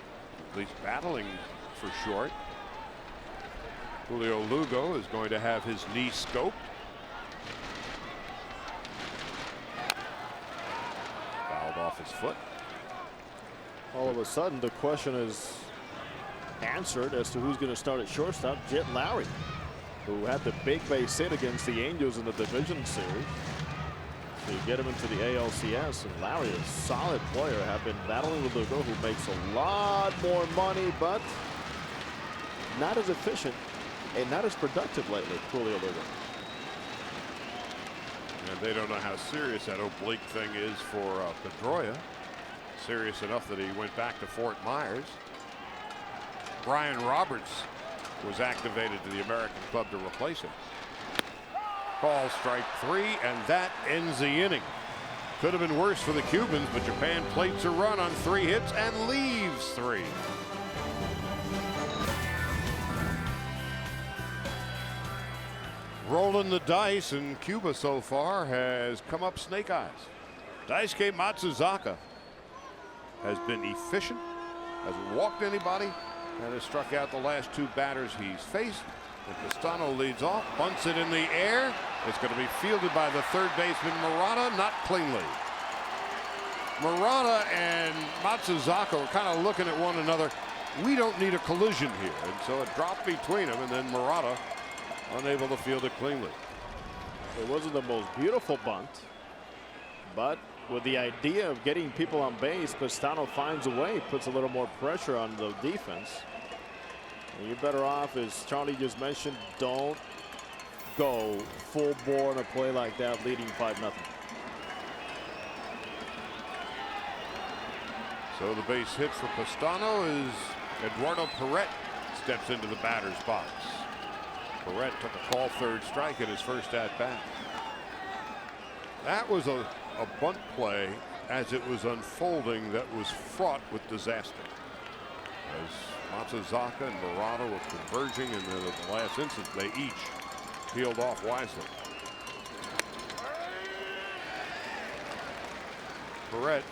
at least battling for short. Julio Lugo is going to have his knee scoped. Fouled off his foot. All of a sudden, the question is answered as to who's going to start at shortstop. Jet Lowry, who had the big base hit against the Angels in the division series. So you get him into the ALCS, and Lowry, a solid player, have been battling with Lugo, who makes a lot more money, but not as efficient and not as productive lately. Julio Lugo. And they don't know how serious that oblique thing is for Pedroia. Serious enough that he went back to Fort Myers. Brian Roberts was activated to the American club to replace him. Call strike 3, and that ends the inning. Could have been worse for the Cubans, but Japan plates a run on 3 hits and leaves 3. Rolling the dice, and Cuba so far has come up snake eyes. Daisuke Matsuzaka has been efficient, hasn't walked anybody, and has struck out the last 2 batters he's faced. And Castano leads off, bunts it in the air. It's going to be fielded by the third baseman Murata, not cleanly. Murata and Matsuzaka are kind of looking at one another. We don't need a collision here, and so it dropped between them, and then Murata unable to field it cleanly. It wasn't the most beautiful bunt, but with the idea of getting people on base, Pastano finds a way, puts a little more pressure on the defense. And you're better off, as Charlie just mentioned, don't go full bore on a play like that, leading 5-0. So the base hit for Pastano is Eduardo Perret steps into the batter's box. Perret took a call third strike in his first at bat. That was a bunt play as it was unfolding that was fraught with disaster. As Matsuzaka and Murata were converging, and then at the last instant they each peeled off wisely. Perret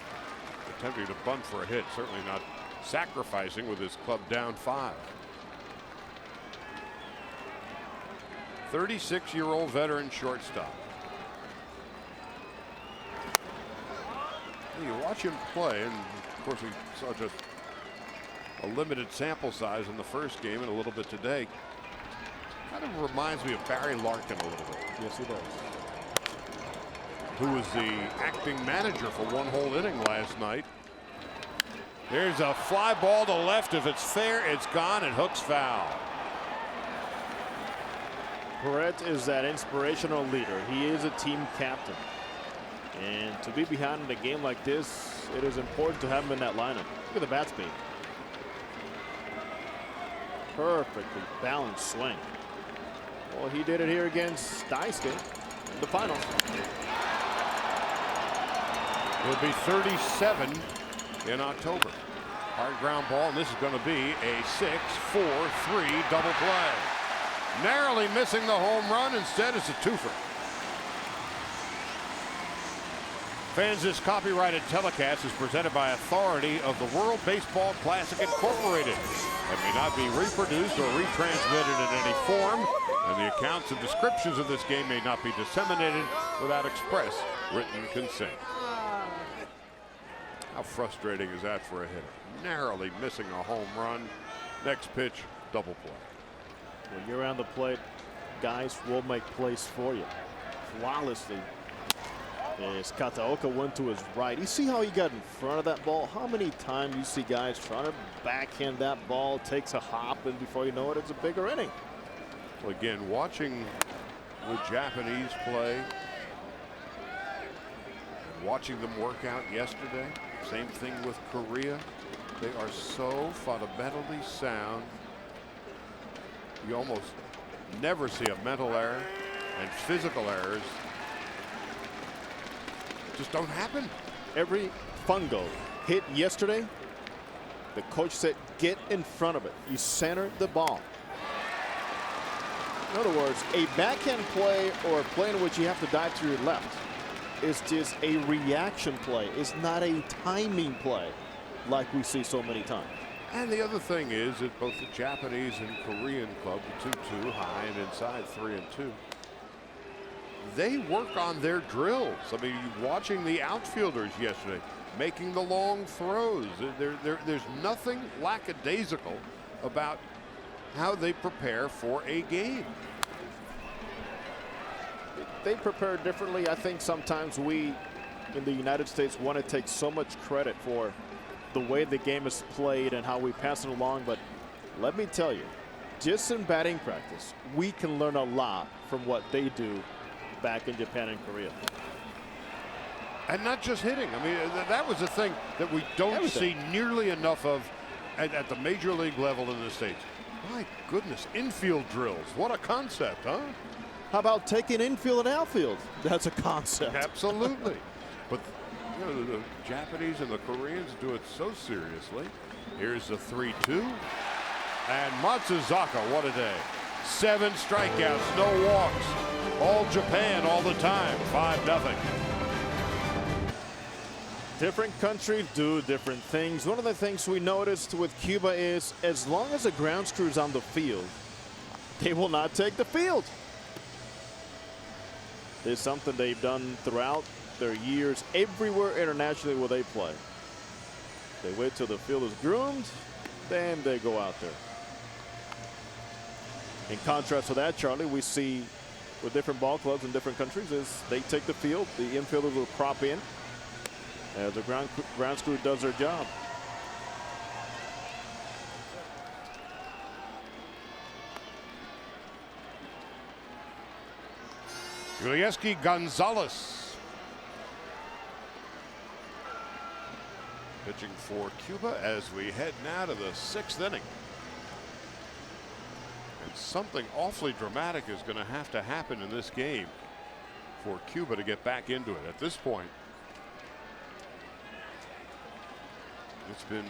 attempting to bunt for a hit, certainly not sacrificing with his club down 5. 36-year-old veteran shortstop. You watch him play, and of course we saw just a limited sample size in the first game and a little bit today. Kind of reminds me of Barry Larkin a little bit. Yes, he does. Who was the acting manager for 1 whole inning last night. There's a fly ball to left. If it's fair, it's gone. It hooks foul. Brett is that inspirational leader. He is a team captain. And to be behind in a game like this, it is important to have him in that lineup. Look at the bat speed. Perfectly balanced swing. Well, he did it here against Daisuke in the finals. He'll be 37 in October. Hard ground ball, and this is going to be a 6-4-3 double play. Narrowly missing the home run. Instead, it's a twofer. Fans, this copyrighted telecast is presented by authority of the World Baseball Classic Incorporated and may not be reproduced or retransmitted in any form, and the accounts and descriptions of this game may not be disseminated without express written consent. How frustrating is that for a hitter? Narrowly missing a home run. Next pitch, double play. When you're on the plate, guys will make plays for you. Flawlessly. As Kataoka went to his right. You see how he got in front of that ball? How many times you see guys trying to backhand that ball, takes a hop, and before you know it, it's a bigger inning. Well, again, watching the Japanese play, and watching them work out yesterday, same thing with Korea. They are so fundamentally sound. You almost never see a mental error, and physical errors just don't happen. Every fungo hit yesterday, the coach said, get in front of it. You center the ball. In other words, a backhand play or a play in which you have to dive to your left is just a reaction play. It's not a timing play like we see so many times. And the other thing is that both the Japanese and Korean club, the 2-2, high and inside 3-2, they work on their drills. I mean, watching the outfielders yesterday making the long throws. There's nothing lackadaisical about how they prepare for a game. They prepare differently. I think sometimes we in the United States want to take so much credit for the way the game is played and how we pass it along. But let me tell you, just in batting practice, we can learn a lot from what they do back in Japan and Korea. And not just hitting. I mean, that was the thing that we don't see nearly enough of at the major league level in the States. My goodness, infield drills. What a concept, huh? How about taking infield and outfield? That's a concept. Absolutely. But you know, the Japanese and the Koreans do it so seriously. Here's the 3-2. And Matsuzaka, what a day. 7 strikeouts, no walks. All Japan all the time. 5-0. Different countries do different things. One of the things we noticed with Cuba is as long as the ground crew's on the field, they will not take the field. It's something they've done throughout their years everywhere internationally where they play. They wait till the field is groomed, then they go out there. In contrast to that, Charlie, we see with different ball clubs in different countries is they take the field, the infielders will prop in as the ground crew does their job. Yulieski Gonzalez pitching for Cuba as we head now to the 6th inning. And something awfully dramatic is going to have to happen in this game for Cuba to get back into it. At this point, it's been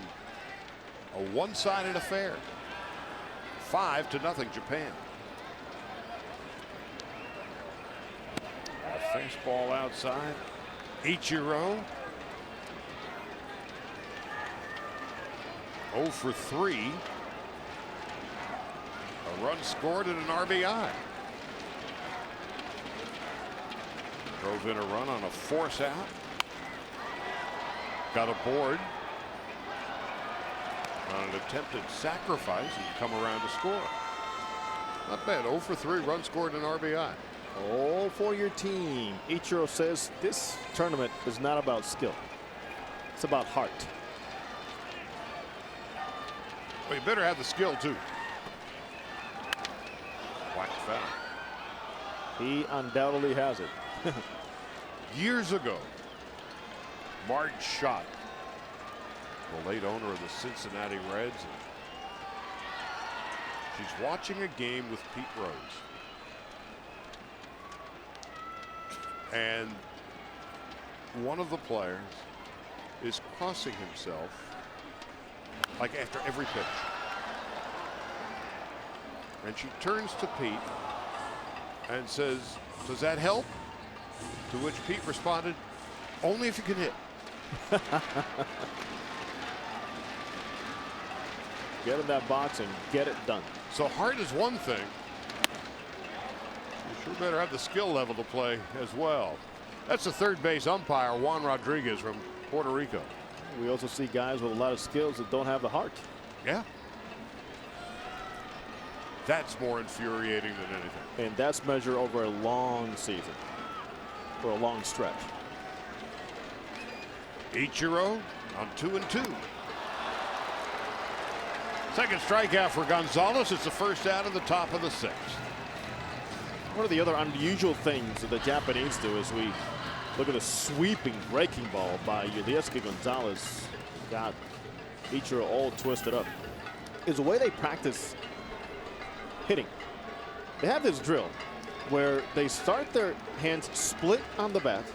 a one-sided affair. 5-0 Japan. A fastball outside. Ichiro. 0 for 3. A run scored and an RBI. Drove in a run on a force out. Got a board on an attempted sacrifice and come around to score. Not bad. 0 for 3, run scored and RBI. All for your team. Ichiro says this tournament is not about skill. It's about heart. Well, you better have the skill too. Whack foul. He undoubtedly has it. Years ago, Marge Schott, the late owner of the Cincinnati Reds, she's watching a game with Pete Rose. And one of the players is crossing himself like after every pitch. And she turns to Pete and says, "Does that help?" To which Pete responded, "Only if you can hit." Get in that box and get it done. So heart is one thing. You sure better have the skill level to play as well. That's the third base umpire, Juan Rodriguez from Puerto Rico. We also see guys with a lot of skills that don't have the heart. Yeah. That's more infuriating than anything. And that's measured over a long season, for a long stretch. Ichiro on 2-2. Second strikeout for Gonzalez. It's the first out of the top of the sixth. One of the other unusual things that the Japanese do is we look at a sweeping breaking ball by Yudhiysuke Gonzalez. Got Ichiro all twisted up. Is the way they practice hitting. They have this drill where they start their hands split on the bat,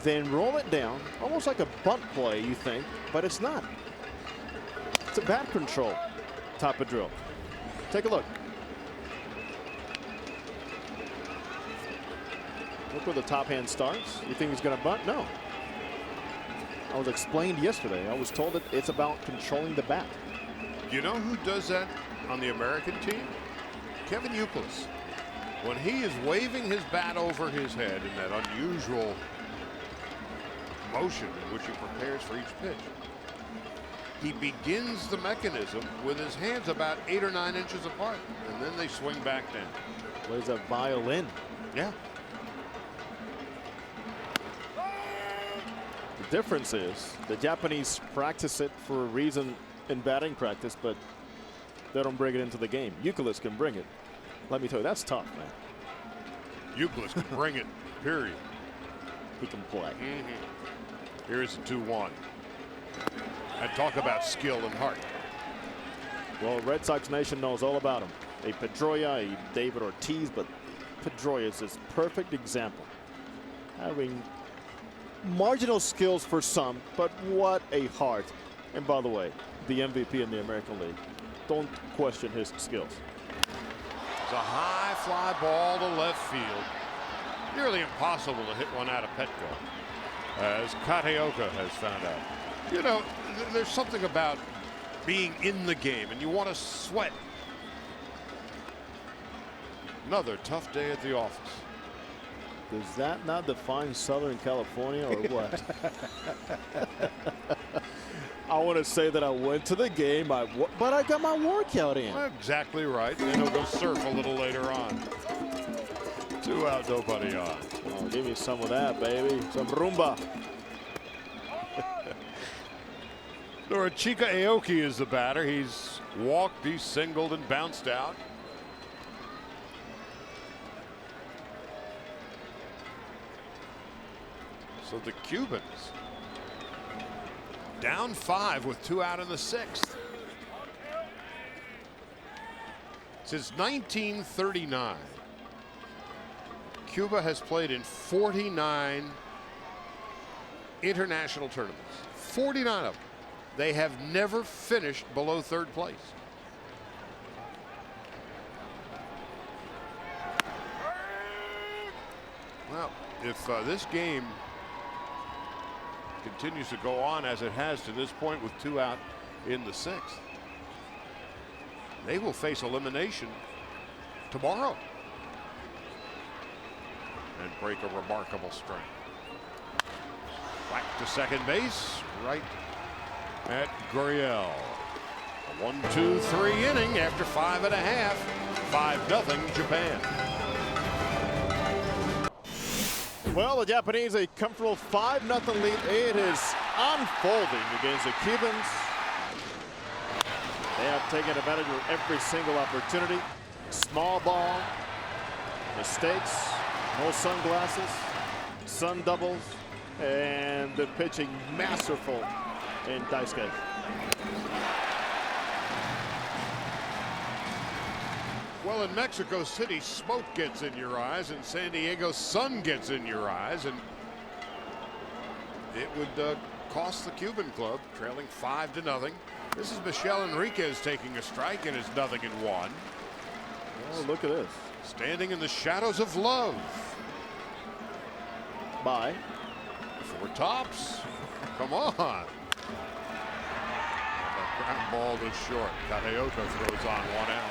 then roll it down, almost like a bunt play, you think, but it's not. It's a bat control type of drill. Take a look. Look where the top hand starts. You think he's going to bunt? No. I was explained yesterday. I was told that it's about controlling the bat. You know who does that on the American team? Kevin Youkilis. When he is waving his bat over his head in that unusual motion in which he prepares for each pitch, he begins the mechanism with his hands about 8 or 9 inches apart, and then they swing back down. Plays a violin. Yeah. The difference is the Japanese practice it for a reason in batting practice, but they don't bring it into the game. Youkilis can bring it. Let me tell you, that's tough, man. Youkilis can bring it, period. He can play. Here's the 2-1. And talk about skill and heart. Well, Red Sox Nation knows all about him. A Pedroia, a David Ortiz, but Pedroia is this perfect example. Having marginal skills for some, but what a heart. And by the way, the MVP in the American League. Don't question his skills. It's a high fly ball to left field. Nearly impossible to hit one out of Petco, as Kateoka has found out. You know, there's something about being in the game, and you want to sweat. Another tough day at the office. Does that not define Southern California or what? I want to say that I went to the game, but I got my workout in. Exactly right. Then he'll go surf a little later on. 2 out, nobody on. Oh, give me some of that, baby. Some rumba. Norachika Aoki is the batter. He's walked, he's singled, and bounced out. So the Cubans down 5 with 2 out in the 6th. Since 1939, Cuba has played in 49 international tournaments. 49 of them. They have never finished below 3rd place. Well, if this game continues to go on as it has to this point with 2 out in the 6th, they will face elimination tomorrow and break a remarkable string. Back to second base, right at Gurriel. A 1-2-3 inning after 5.5. 5-0 Japan. Well, the Japanese a comfortable 5-0 lead. It is unfolding against the Cubans. They have taken advantage of every single opportunity. Small ball, Mistakes, no sunglasses, sun doubles, and the pitching masterful in Daisuke. Well, in Mexico City, smoke gets in your eyes, and San Diego, sun gets in your eyes, and it would cost the Cuban club, trailing 5-0. This is Michel Enriquez taking a strike, and it's 0-1. Oh, look at this. Standing in the shadows of love. Bye. 4 tops. Come on. The ground ball is short. Cadeota throws on 1 out.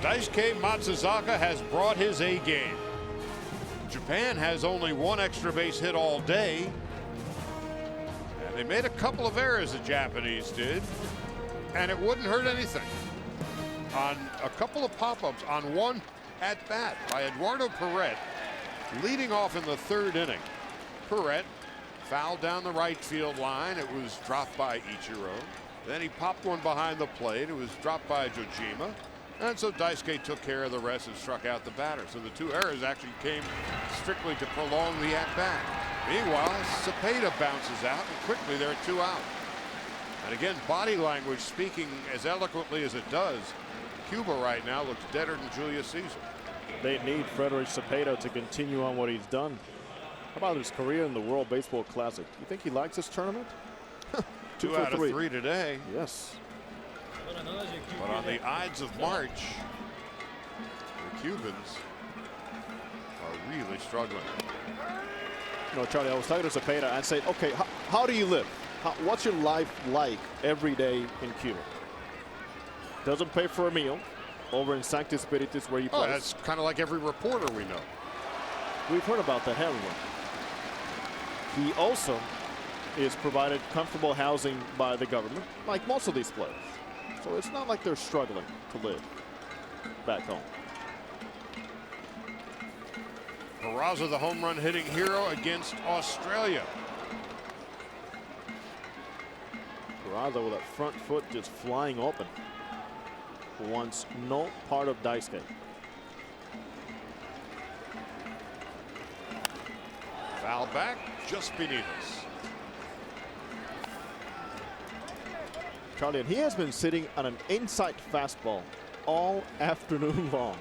Daisuke Matsuzaka has brought his A game. Japan has only 1 extra base hit all day. And they made a couple of errors, the Japanese did. And it wouldn't hurt anything. On a couple of pop-ups on 1 at-bat by Eduardo Perret, leading off in the 3rd inning. Perret fouled down the right field line. It was dropped by Ichiro. Then he popped one behind the plate. It was dropped by Jojima. And so Daisuke took care of the rest and struck out the batter. So the 2 errors actually came strictly to prolong the at-bat. Meanwhile, Cepeda bounces out, and quickly there are 2 out. And again, body language speaking as eloquently as it does. Cuba right now looks deader than Julius Caesar. They need Frederick Cepeda to continue on what he's done. How about his career in the World Baseball Classic? You think he likes this tournament? 2 out of 3 today. Yes. But on the Ides of March, the Cubans are really struggling. You know, Charlie, I was talking to Cepeda and said, okay, how do you live? What's your life like every day in Cuba? Doesn't pay for a meal over in Sancti Spiritus where you play. That's kind of like every reporter we know. We've heard about that, haven't we? He also is provided comfortable housing by the government, like most of these players. So it's not like they're struggling to live back home. Peraza, the home run hitting hero against Australia. Peraza with that front foot just flying open. Wants no part of Daisuke. Foul back just beneath us. Charlie, and he has been sitting on an inside fastball all afternoon long.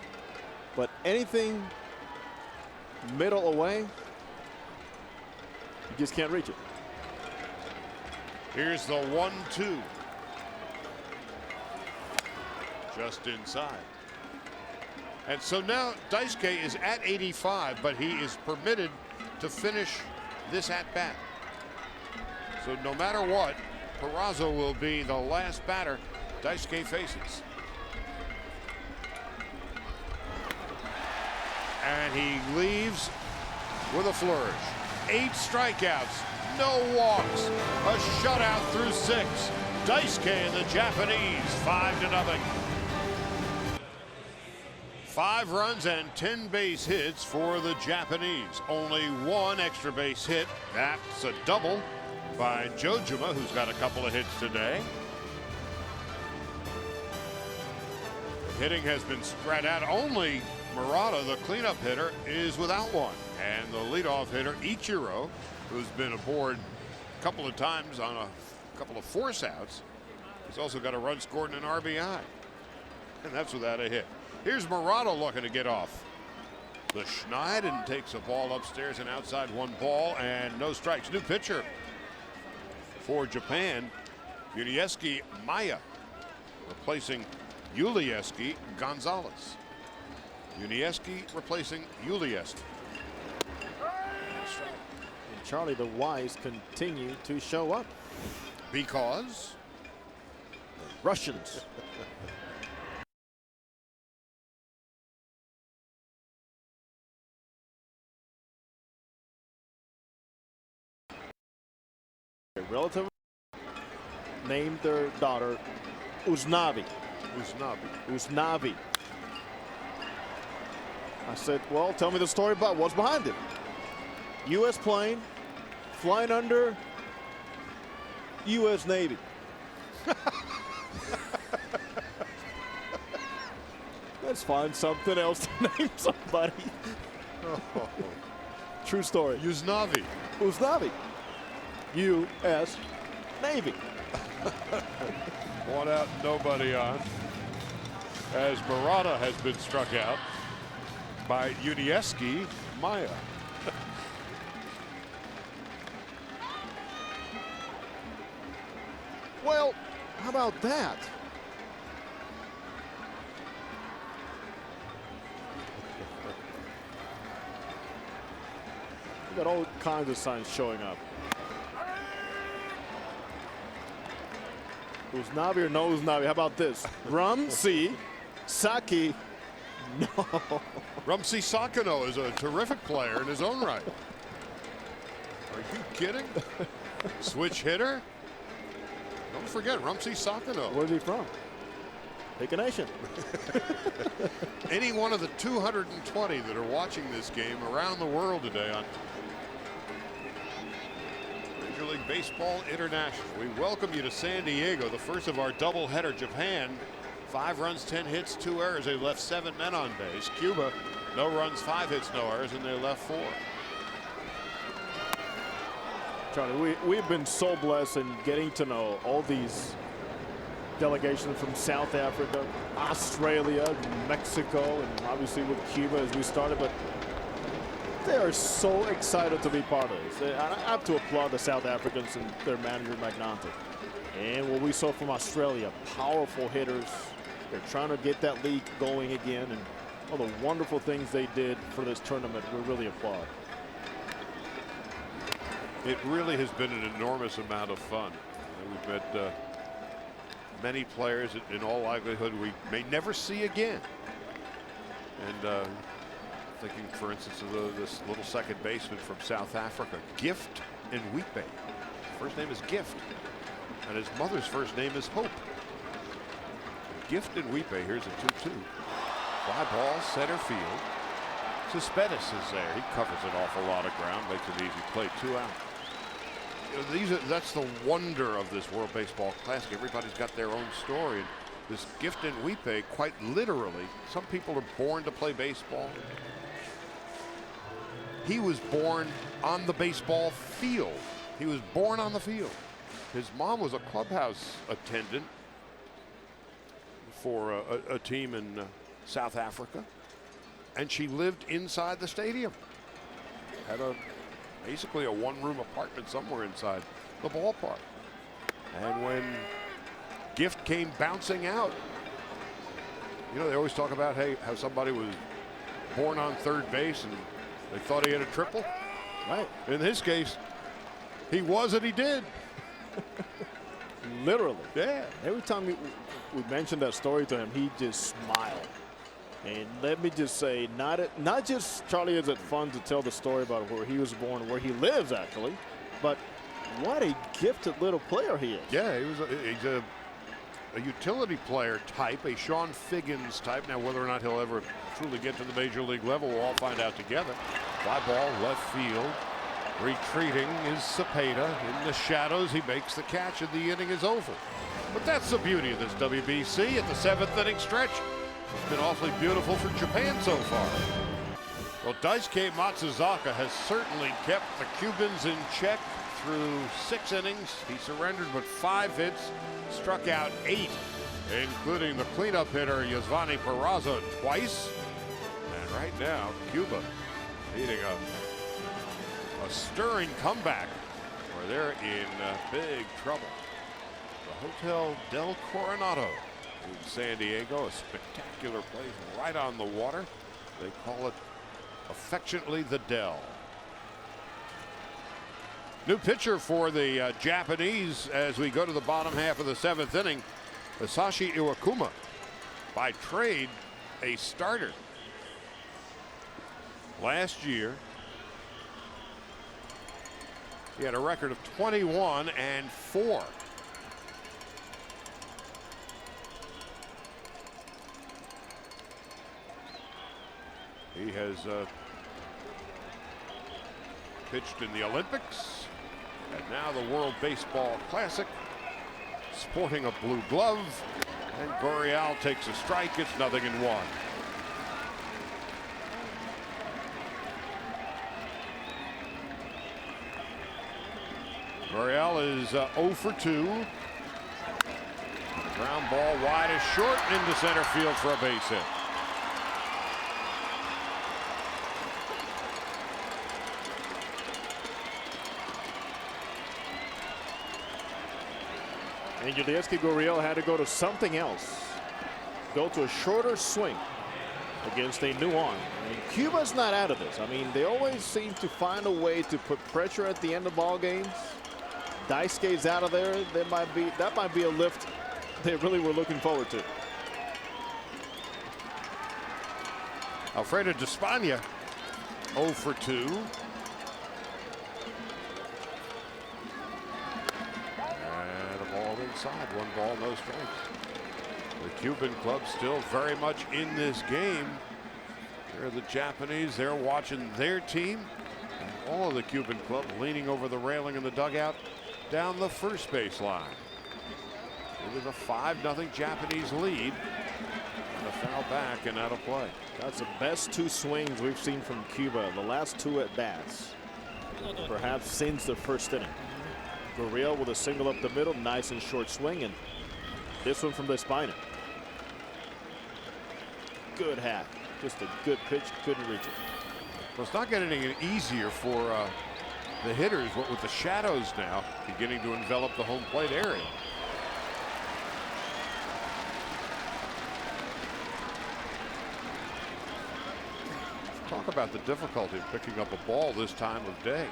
But anything middle away, you just can't reach it. Here's the 1-2. Just inside. And so now Daisuke is at 85, but he is permitted to finish this at-bat. So no matter what, Peraza will be the last batter Daisuke faces. And he leaves with a flourish. 8 strikeouts, no walks, a shutout through 6. Daisuke and the Japanese 5-0. 5 runs and 10 base hits for the Japanese. Only 1 extra base hit. That's a double by Jojima, who's got a couple of hits today. The hitting has been spread out. Only Murata, the cleanup hitter, is without one. And the leadoff hitter, Ichiro, who's been aboard a couple of times on a couple of force outs, he's also got a run scored and an RBI. And that's without a hit. Here's Murata looking to get off the schneid and takes a ball upstairs and outside, 1 ball and no strikes. New pitcher for Japan, Yunieski Maya, replacing Yulieski Gonzalez. Yunieski replacing Yulieski. And Charlie, the Y's continue to show up. Because? Russians. Relative named their daughter Uznavi. Uznavi. I said, well, tell me the story about what's behind it. U.S. plane flying under U.S. Navy. Let's find something else to name somebody. Oh. True story. Uznavi. Uznavi. U.S. Navy. One out, nobody on. As Murata has been struck out by Unieski Maya. Well, how about that? We got all kinds of signs showing up. Uznavi or no Uznavi? How about this? Rumsi Saki. No. Rumsi Sakano is a terrific player in his own right. Are you kidding? Switch hitter? Don't forget Rumsi Sakano. Where's he from? Pick a nation. Any one of the 220 that are watching this game around the world today on Major League Baseball International. We welcome you to San Diego, the first of our doubleheader. Japan, 5 runs, 10 hits, 2 errors. They left 7 men on base. Cuba, no runs, 5 hits, no errors, and they left 4. Charlie, we've been so blessed in getting to know all these delegations from South Africa, Australia, Mexico, and obviously with Cuba as we started. But they are so excited to be part of this. I have to applaud the South Africans and their manager, Magnante. And what we saw from Australia, powerful hitters. They're trying to get that league going again, and all the wonderful things they did for this tournament, we really applaud. It really has been an enormous amount of fun. We've met many players that in all likelihood we may never see again. And thinking, for instance, of this little second baseman from South Africa, Gift and Weepe. First name is Gift, and his mother's first name is Hope. Gift and Weepe. Here's a 2-2. Fly ball, center field. Cespedes is there. He covers an awful lot of ground, makes an easy play. 2 out. You know, that's the wonder of this World Baseball Classic. Everybody's got their own story. And this Gift and Weepe, quite literally, some people are born to play baseball. He was born on the baseball field. He was born on the field. His mom was a clubhouse attendant for a team in South Africa, and she lived inside the stadium. Had basically a one-room apartment somewhere inside the ballpark. And when Gift came bouncing out, you know, they always talk about how somebody was born on third base and they thought he had a triple. Right. In his case, he was and he did. Literally. Yeah. Every time we mentioned that story to him, he just smiled. And let me just say, not just, Charlie, is it fun to tell the story about where he was born, where he lives actually, but what a gifted little player he is. Yeah, he's a utility player type, a Sean Figgins type. Now, whether or not he'll ever truly get to the major league level, we'll all find out together. Fly ball, left field. Retreating is Cepeda. In the shadows, he makes the catch, and the inning is over. But that's the beauty of this WBC at the 7th inning stretch. It's been awfully beautiful for Japan so far. Well, Daisuke Matsuzaka has certainly kept the Cubans in check through 6 innings. He surrendered but 5 hits, struck out 8, including the cleanup hitter Yasvani Peraza twice. And right now, Cuba needing a stirring comeback, where they're in big trouble. The Hotel del Coronado in San Diego, a spectacular place right on the water. They call it affectionately the Del. New pitcher for the Japanese as we go to the bottom half of the 7th inning. Hisashi Iwakuma, by trade, a starter. Last year, he had a record of 21-4. He has pitched in the Olympics, And now the World Baseball Classic, sporting a blue glove, and Gurriel takes a strike. It's 0-1. Gurriel is 0 for 2. Ground ball wide is short into center field for a base hit. And Yudhirsky Gurriel had to go to something else. Go to a shorter swing against a new arm. And Cuba's not out of this. I mean, they always seem to find a way to put pressure at the end of ball games. Daisuke's out of there. That might be a lift they really were looking forward to. Alfredo Despaigne 0 for 2. Inside, 1 ball, no strikes. The Cuban club still very much in this game. They're the Japanese. They're watching their team. And all of the Cuban club leaning over the railing in the dugout down the first base line. It is a 5-0 Japanese lead. And a foul back and out of play. That's the best 2 swings we've seen from Cuba. The last 2 at bats, perhaps since the first inning. Gurriel with a single up the middle, nice and short swing, and this one from Despaigne. Good hack, just a good pitch, couldn't reach it. Well, it's not getting any easier for the hitters, what with the shadows now beginning to envelop the home plate area. Talk about the difficulty of picking up a ball this time of day.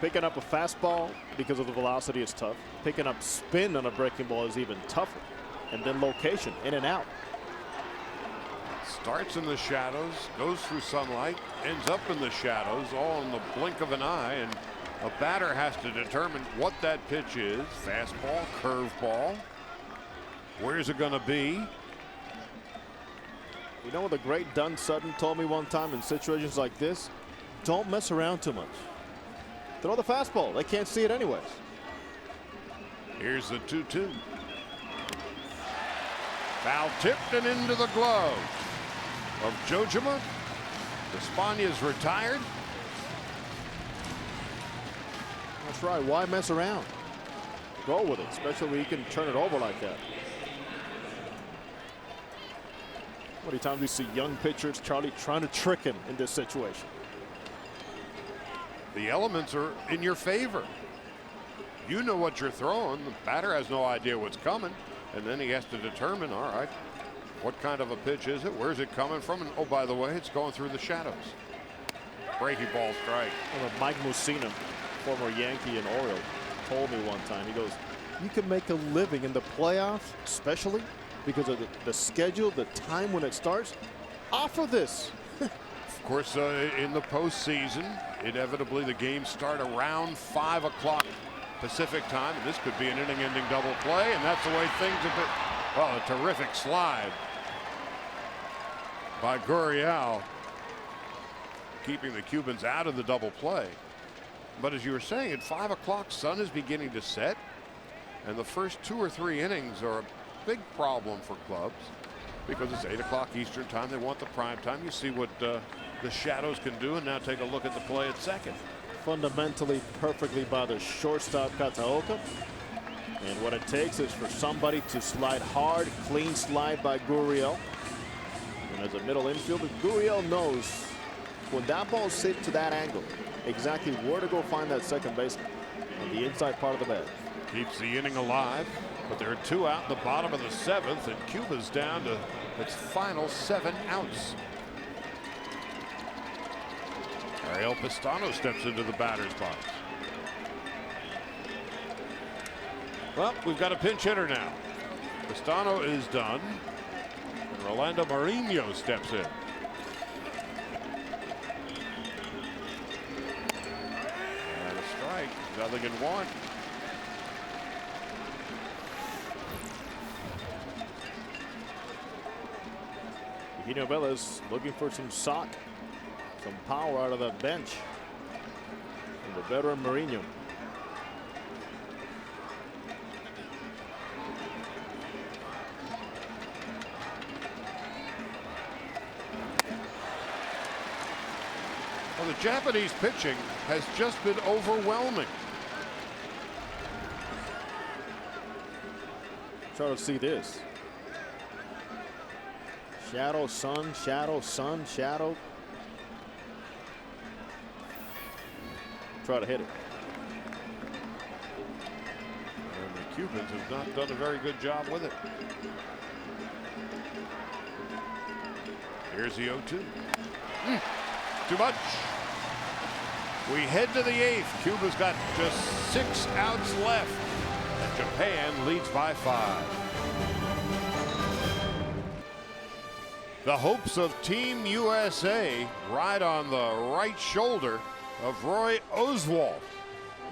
Picking up a fastball because of the velocity is tough. Picking up spin on a breaking ball is even tougher. And then location, in and out. Starts in the shadows, goes through sunlight, ends up in the shadows, all in the blink of an eye, and a batter has to determine what that pitch is. Fastball, curveball. Where's it going to be? You know what the great Dunn Sutton told me one time in situations like this? Don't mess around too much. Throw the fastball. They can't see it anyways. Here's the 2-2. Foul tipped and into the glove of Jojima. Despaigne is retired. That's right. Why mess around? Go with it, especially when you can turn it over like that. How many times we see young pitchers, Charlie, trying to trick him in this situation? The elements are in your favor. You know what you're throwing. The batter has no idea what's coming. And then he has to determine, all right, what kind of a pitch is it? Where's it coming from? And oh, by the way, it's going through the shadows. Breaking ball strike. Mike Mussina, former Yankee and Oriole, told me one time, he goes, you can make a living in the playoffs, especially because of the schedule, the time when it starts. Offer this. Of course, in the postseason, inevitably the games start around 5 o'clock Pacific time. And this could be an inning-ending double play, and that's the way things have been. Well, a terrific slide by Gurriel, keeping the Cubans out of the double play. But as you were saying, at 5 o'clock, sun is beginning to set, and the first 2 or 3 innings are a big problem for clubs because it's 8 o'clock Eastern time. They want the prime time. You see what the shadows can do, and now take a look at the play at second. Fundamentally perfectly by the shortstop Kataoka. And what it takes is for somebody to slide hard, clean slide by Gurriel. And as a middle infielder, Gurriel knows when that ball's hit to that angle, exactly where to go find that second baseman on the inside part of the bat. Keeps the inning alive, but there are 2 out in the bottom of the 7th, and Cuba's down to its final 7 outs. Ariel Pistano steps into the batter's box. Well, we've got a pinch hitter now. Pistano is done, and Rolando Marinho steps in. And a strike, 0-1. Eugenio Velez looking for some sock, some power out of that bench. And the veteran Marinho Japanese pitching has just been overwhelming. Try to see this. Shadow, sun, shadow, sun, shadow. Try to hit it. And the Cubans have not done a very good job with it. Here's the 0-2. Too much. We head to the 8th. Cuba's got just 6 outs left. And Japan leads by 5. The hopes of Team USA ride on the right shoulder of Roy Oswalt.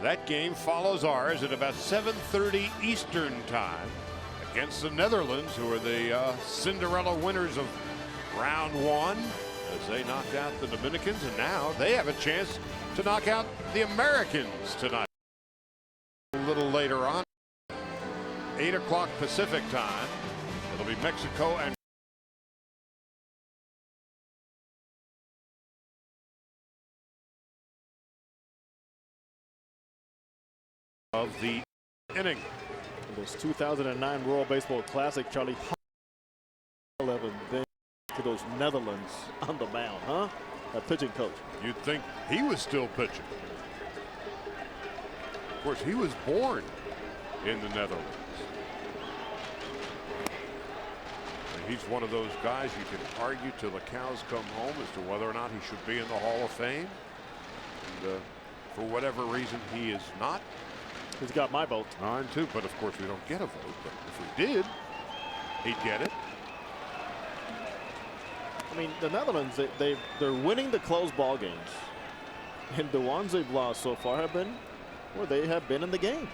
That game follows ours at about 7:30 Eastern time against the Netherlands, who are the Cinderella winners of round 1 as they knocked out the Dominicans, and now they have a chance to knock out the Americans tonight. A little later on, 8 o'clock Pacific time, it'll be Mexico and of the inning. This 2009 World Baseball Classic, Charlie, 11 then to those Netherlands on the mound, huh? A pitching coach. You'd think he was still pitching. Of course, he was born in the Netherlands. And he's one of those guys you can argue till the cows come home as to whether or not he should be in the Hall of Fame. And for whatever reason, he is not. He's got my vote. Mine too, but of course we don't get a vote. But if we did, he'd get it. I mean, the Netherlands, they're winning the close ball games, and the ones they've lost so far have been where they have been in the game.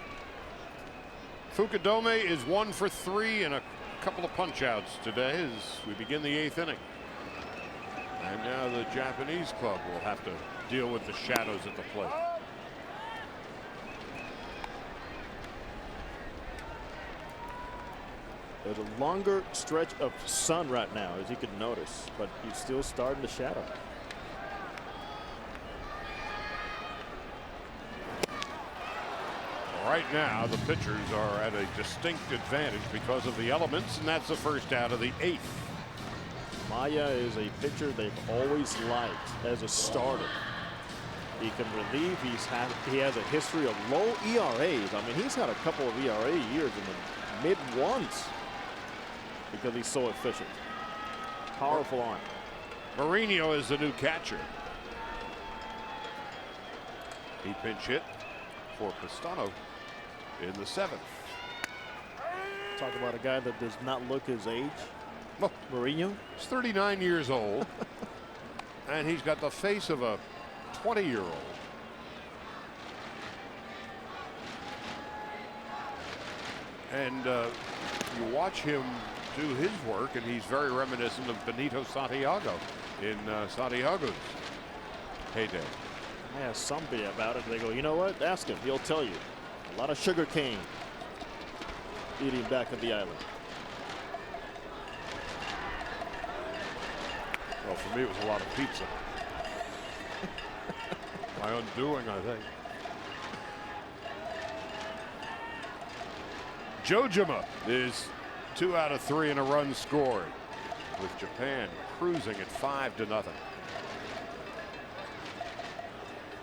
Fukudome is 1 for 3 and a couple of punch outs today as we begin the 8th inning. And now the Japanese club will have to deal with the shadows at the plate. There's a longer stretch of sun right now, as you can notice, but he's still starting to shadow. Right now, the pitchers are at a distinct advantage because of the elements, and that's the first out of the 8th. Maya is a pitcher they've always liked as a starter. He can relieve. He has a history of low ERAs. I mean, he's had a couple of ERA years in the mid-ones because he's so efficient. Powerful arm. Mourinho is the new catcher. He pinch hit for Pistano in the 7th. Talk about a guy that does not look his age. Well, Mourinho. He's 39 years old, and he's got the face of a 20-year-old. And you watch him do his work, and he's very reminiscent of Benito Santiago in Santiago's heyday. I asked somebody about it. They go, you know what? Ask him. He'll tell you. A lot of sugar cane eating back at the island. Well, for me, it was a lot of pizza. My undoing, I think. Jojima is 2 out of 3 in a run scored, with Japan cruising at 5-0.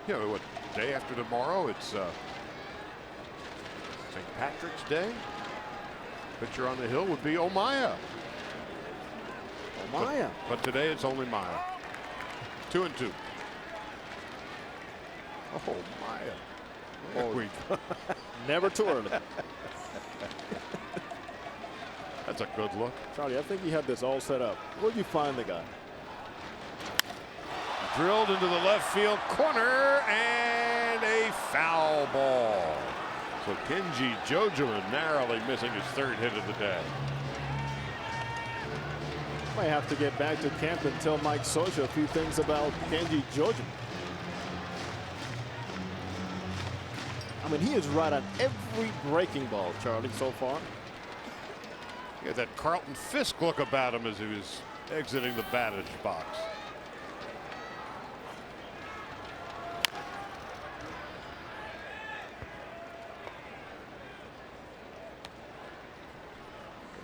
You know what? Day after tomorrow, it's St. Patrick's Day. Pitcher on the hill would be Omaya. Maya. But today it's only Maya. 2-2. Oh, Maya. Oh, never too early. That's a good look. Charlie, I think you had this all set up. Where'd you find the guy? Drilled into the left field corner and a foul ball. So Kenji Jojima narrowly missing his 3rd hit of the day. Might have to get back to camp and tell Mike Socha a few things about Kenji Jojima. I mean, he is right on every breaking ball, Charlie, so far. He had that Carlton Fisk look about him as he was exiting the batter's box.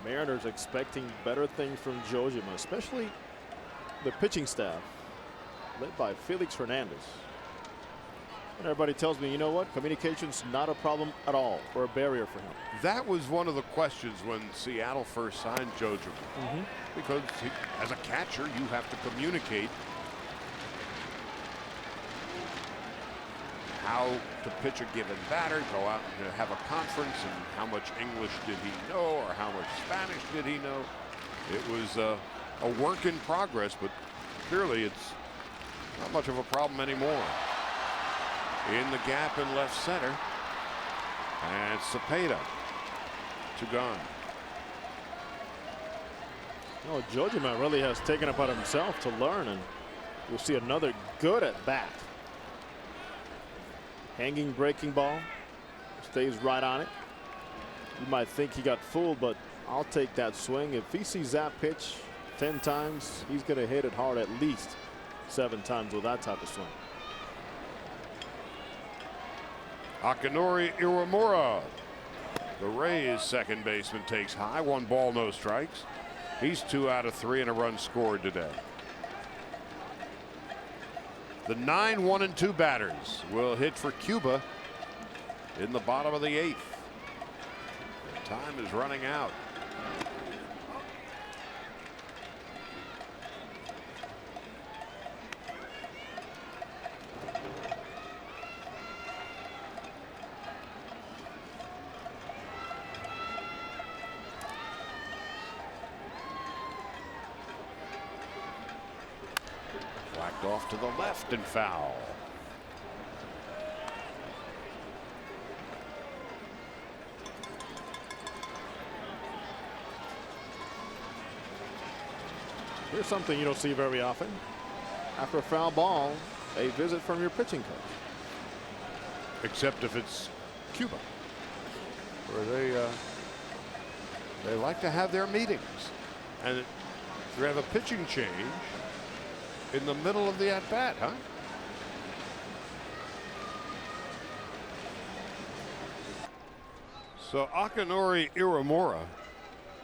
Mariners expecting better things from Jojima, especially the pitching staff led by Felix Hernandez. And everybody tells me, you know what, communication's not a problem at all, or a barrier for him. That was one of the questions when Seattle first signed Jojima. Because as a catcher, you have to communicate how to pitch a given batter, go out and have a conference, and how much English did he know or how much Spanish did he know. It was a work in progress, but clearly it's not much of a problem anymore. In the gap in left center, and Cepeda to gone. Oh, Jojima really has taken it upon himself to learn, and we'll see another good at bat. Hanging breaking ball, stays right on it. You might think he got fooled, but I'll take that swing. If he sees that pitch 10 times, he's going to hit it hard at least 7 times with that type of swing. Akinori Iwamura, the Rays second baseman, takes high. 1 ball, no strikes. He's 2 out of 3 and a run scored today. The 9, 1 and 2 batters will hit for Cuba in the bottom of the 8th. Time is running out. Whacked off to the left and foul. Here's something you don't see very often. After a foul ball, a visit from your pitching coach. Except if it's Cuba, where they like to have their meetings, and you have a pitching change in the middle of the at-bat, huh? So Akinori Iwamura,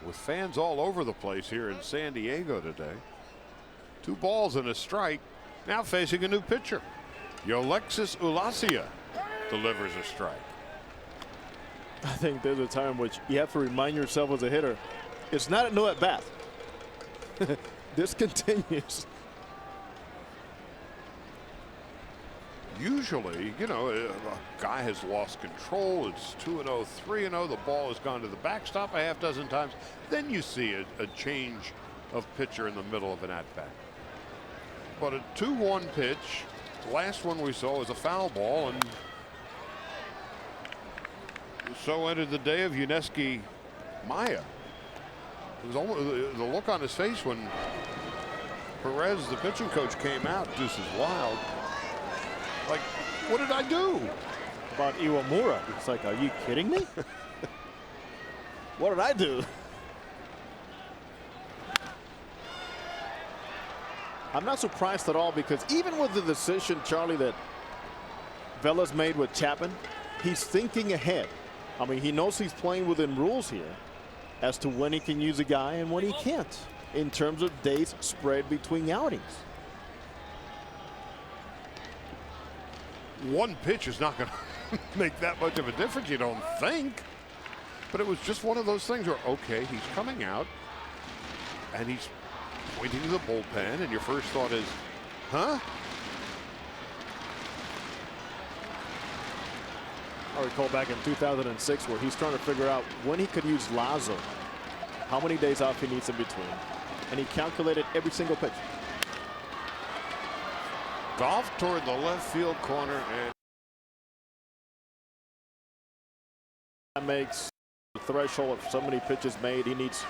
with fans all over the place here in San Diego today. 2 balls and a strike, now facing a new pitcher. Yolexis Ulacia delivers a strike. I think there's a time which you have to remind yourself as a hitter, it's not a no at bat. This continues. Usually, you know, a guy has lost control. It's 2-0, 3-0. The ball has gone to the backstop a half dozen times. Then you see a change of pitcher in the middle of an at-bat. But a 2-1 pitch, the last one we saw was a foul ball, and so ended the day of Yuneski Maya. It was almost the look on his face when Perez, the pitching coach, came out, deuces wild. Like, what did I do? About Iwamura, it's like, are you kidding me? What did I do? I'm not surprised at all, because even with the decision, Charlie, that Velas made with Chapman, he's thinking ahead. I mean, he knows he's playing within rules here as to when he can use a guy and when he can't in terms of days spread between outings. One pitch is not going to make that much of a difference, you don't think. But it was just one of those things where, okay, he's coming out and he's pointing to the bullpen, and your first thought is, huh? I recall back in 2006 where he's trying to figure out when he could use Lazo, how many days off he needs in between, and he calculated every single pitch. Golf toward the left field corner, and that makes the threshold of so many pitches made. He needs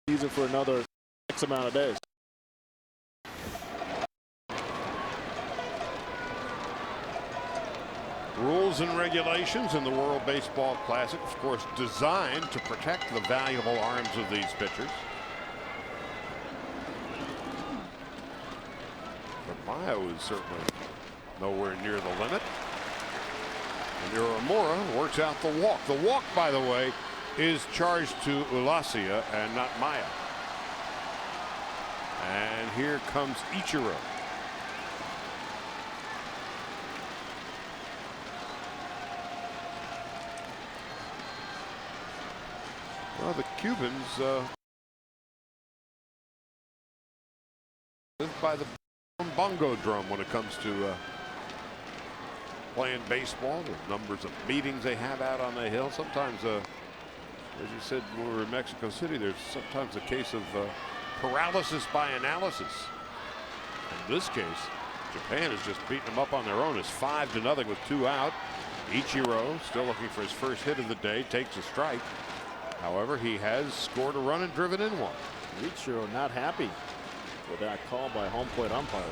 season for another X amount of days. rules and regulations in the World Baseball Classic, of course, designed to protect the valuable arms of these pitchers. But Maya was certainly nowhere near the limit. And Uramura works out the walk. The walk, by the way, is charged to Ulacia and not Maya. And here comes Ichiro. Well, the Cubans live by the bongo drum when it comes to playing baseball. The numbers of meetings they have out on the hill. Sometimes, as you said, when we were in Mexico City, there's sometimes a case of paralysis by analysis. In this case, Japan has just beaten them up on their own. It's 5-0 with 2 out. Ichiro, still looking for his first hit of the day, takes a strike. However, he has scored a run and driven in one. Ichiro not happy with that call by home plate umpire.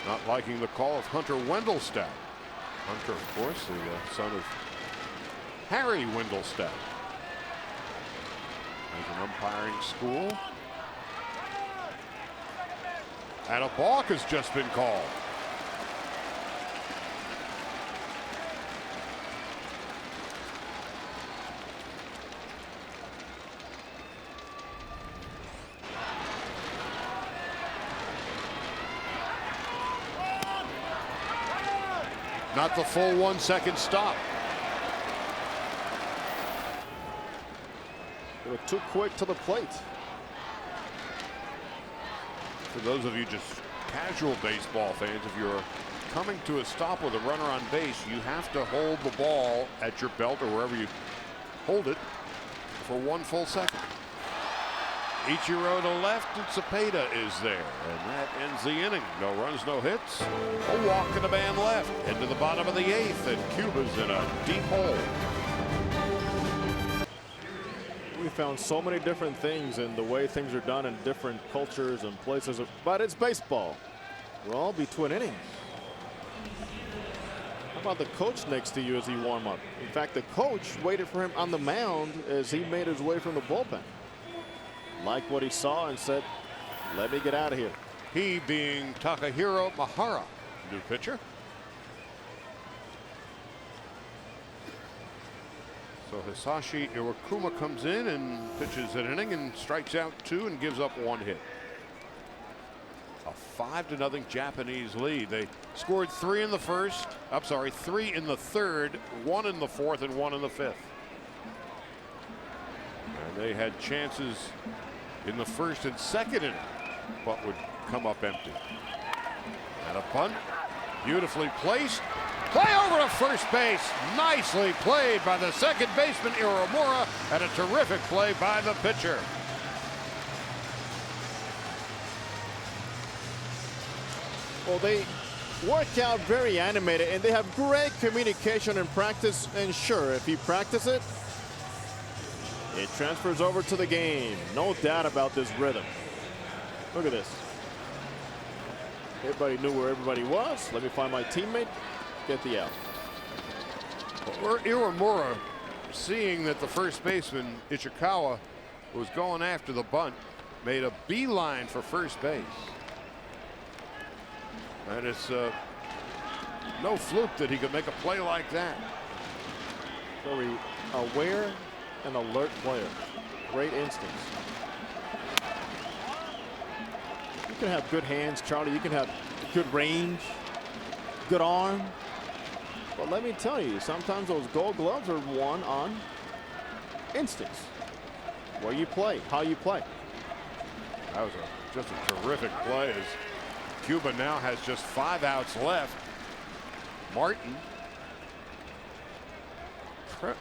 Not liking the call of Hunter Wendelstedt. Hunter, of course, the son of Harry Wendelstedt. As an umpiring school. And a balk has just been called. Not the full 1 second stop. They were too quick to the plate. For those of you just casual baseball fans, if you're coming to a stop with a runner on base, you have to hold the ball at your belt or wherever you hold it for 1 full second. Ichiro to left, and Cepeda is there, and that ends the inning. No runs, no hits. A walk and a man left into the bottom of the 8th, and Cuba's in a deep hole. We found so many different things in the way things are done in different cultures and places, but it's baseball. We're all between innings. How about the coach next to you as he warm up? In fact, the coach waited for him on the mound as he made his way from the bullpen. Liked what he saw and said, let me get out of here. He being Takahiro Mahara, new pitcher. So Hisashi Iwakuma comes in and pitches an inning and strikes out 2 and gives up 1 hit. A 5-0 Japanese lead. They scored 3 in the first. I'm sorry, 3 in the third, 1 in the fourth, and 1 in the fifth. And they had chances in the first and second inning, but would come up empty. And a punt, beautifully placed. Play over to first base. Nicely played by the second baseman, Uramura, and a terrific play by the pitcher. Well, they work out very animated, and they have great communication in practice. And sure, if you practice it, it transfers over to the game. No doubt about this rhythm. Look at this. Everybody knew where everybody was. Let me find my teammate. Get the out. Well, Uramura, seeing that the first baseman, Ichikawa, was going after the bunt, made a beeline for first base. And it's no fluke that he could make a play like that. Very aware and alert player. Great instincts. You can have good hands, Charlie. You can have good range, good arm. But let me tell you, sometimes those gold gloves are won on instincts. Where you play, how you play. That was just a terrific play as Cuba now has just 5 outs left. Martin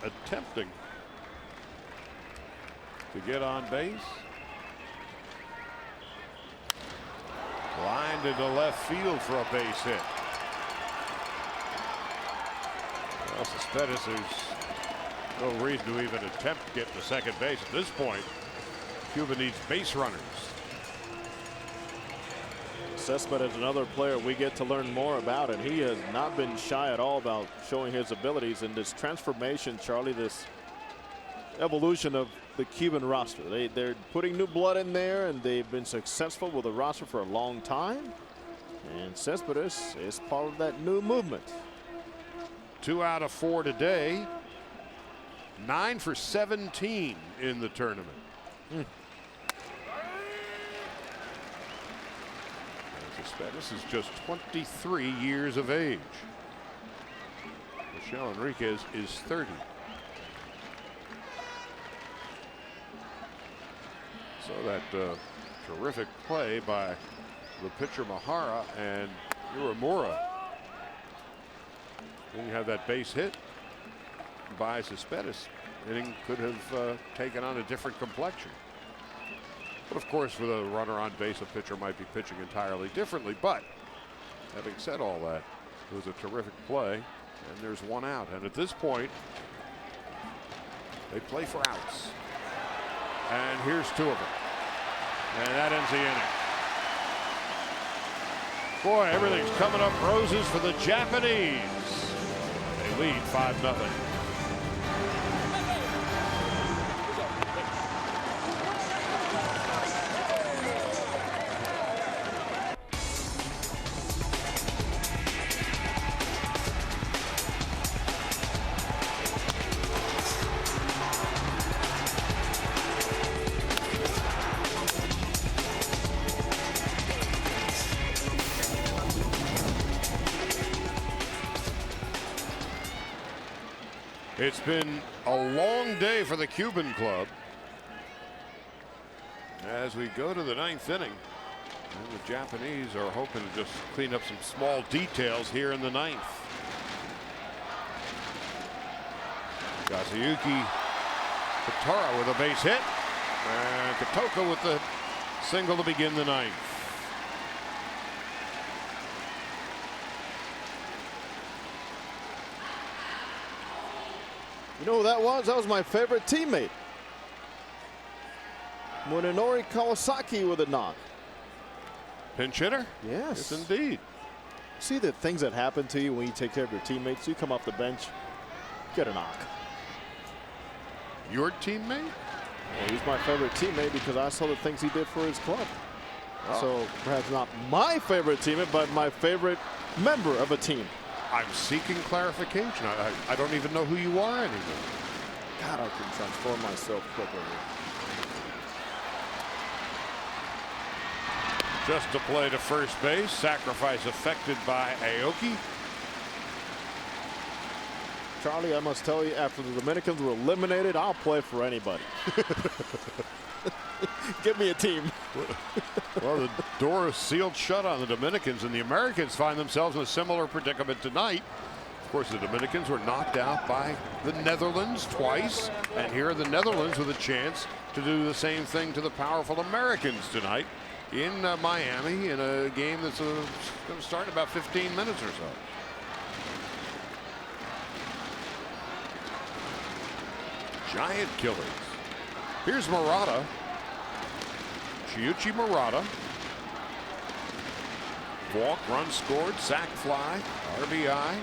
attempting to get on base. Lined into left field for a base hit. Well, Cespedes, there's no reason to even attempt to get to second base at this point. Cuba needs base runners. Cespedes is another player we get to learn more about, and he has not been shy at all about showing his abilities in this transformation, Charlie, this evolution of the Cuban roster. They're putting new blood in there, and they've been successful with the roster for a long time. And Cespedes is part of that new movement. 2 out of 4 today. 9 for 17 in the tournament. Cespedes is just 23 years of age. Michel Enriquez is 30. So that terrific play by the pitcher Mahara and Uemura. Then you have that base hit by Cespedes. Inning could have taken on a different complexion. But of course, with a runner on base, a pitcher might be pitching entirely differently. But having said all that, it was a terrific play, and there's 1 out. And at this point, they play for outs. And here's 2 of them. And that ends the inning. Boy, everything's coming up roses for the Japanese. They lead 5-0. It's been a long day for the Cuban club as we go to the 9th inning. And the Japanese are hoping to just clean up some small details here in the 9th. Kazuyuki Katara with a base hit, and Katoka with the single to begin the 9th. You know who that was? That was my favorite teammate. Munenori Kawasaki with a knock. Pinch hitter? Yes. Yes, indeed. See the things that happen to you when you take care of your teammates. You come off the bench, get a knock. Your teammate? Well, he's my favorite teammate because I saw the things he did for his club. Oh. So perhaps not my favorite teammate, but my favorite member of a team. I'm seeking clarification. I don't even know who you are anymore. God, I can transform myself quickly. Just to play to first base. Sacrifice affected by Aoki. Charlie, I must tell you, after the Dominicans were eliminated, I'll play for anybody. Give me a team. Well, the door is sealed shut on the Dominicans, and the Americans find themselves in a similar predicament tonight. Of course, the Dominicans were knocked out by the Netherlands twice, and here are the Netherlands with a chance to do the same thing to the powerful Americans tonight in Miami in a game that's going to start in about 15 minutes or so. Giant killers. Here's Murata. Chiuchi Murata. Walk, run scored, sac fly, RBI.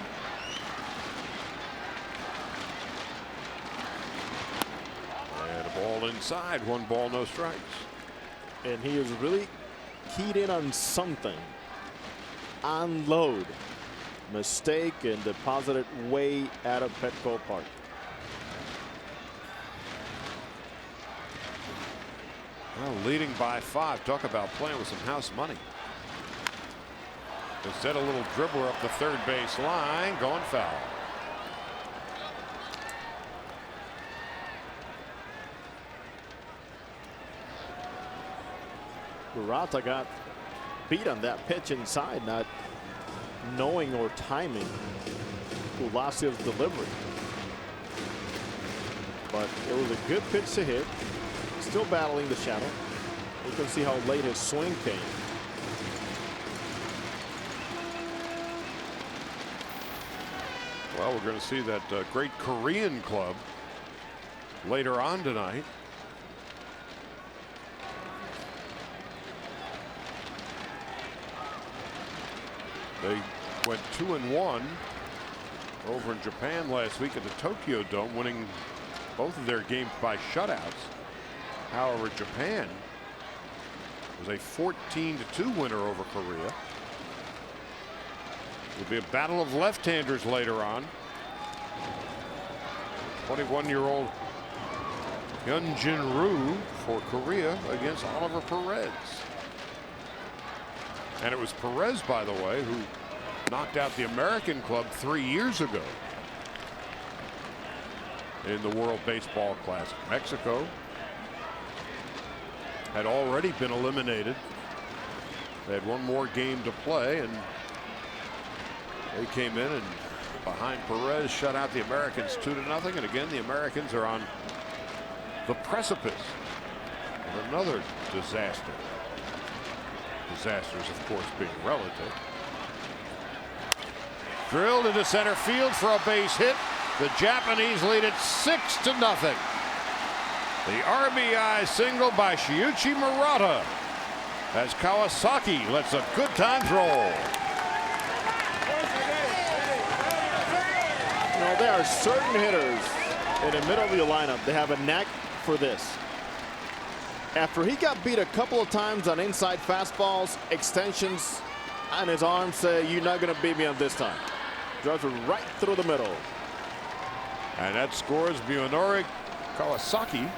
And a ball inside, 1 ball, no strikes. And he is really keyed in on something. Unload. Mistake and deposited way out of Petco Park. Well, leading by 5. Talk about playing with some house money. Instead, a little dribbler up the third base line, going foul. Murata got beat on that pitch inside, not knowing or timing Ulacia's delivery. But it was a good pitch to hit. Still battling the shadow. You can see how late his swing came. Well, we're going to see that great Korean club later on tonight. They went 2-1 over in Japan last week at the Tokyo Dome, winning both of their games by shutouts. However, Japan was a 14-2 winner over Korea. It'll be a battle of left-handers later on. 21-year-old Hyunjin Ryu for Korea against Oliver Perez. And it was Perez, by the way, who knocked out the American club 3 years ago in the World Baseball Classic. Mexico had already been eliminated. They had one more game to play, and they came in and behind Perez shut out the Americans 2-0. And again, the Americans are on the precipice of another disaster. Disasters, of course, being relative. Drilled into center field for a base hit. The Japanese lead it 6-0. The RBI single by Shiuchi Murata as Kawasaki lets a good times roll. You know, there are certain hitters in the middle of your lineup that have a knack for this. After he got beat a couple of times on inside fastballs, extensions on his arm, say, "You're not going to beat me on this time." Drives it right through the middle. And that scores Munenori Kawasaki.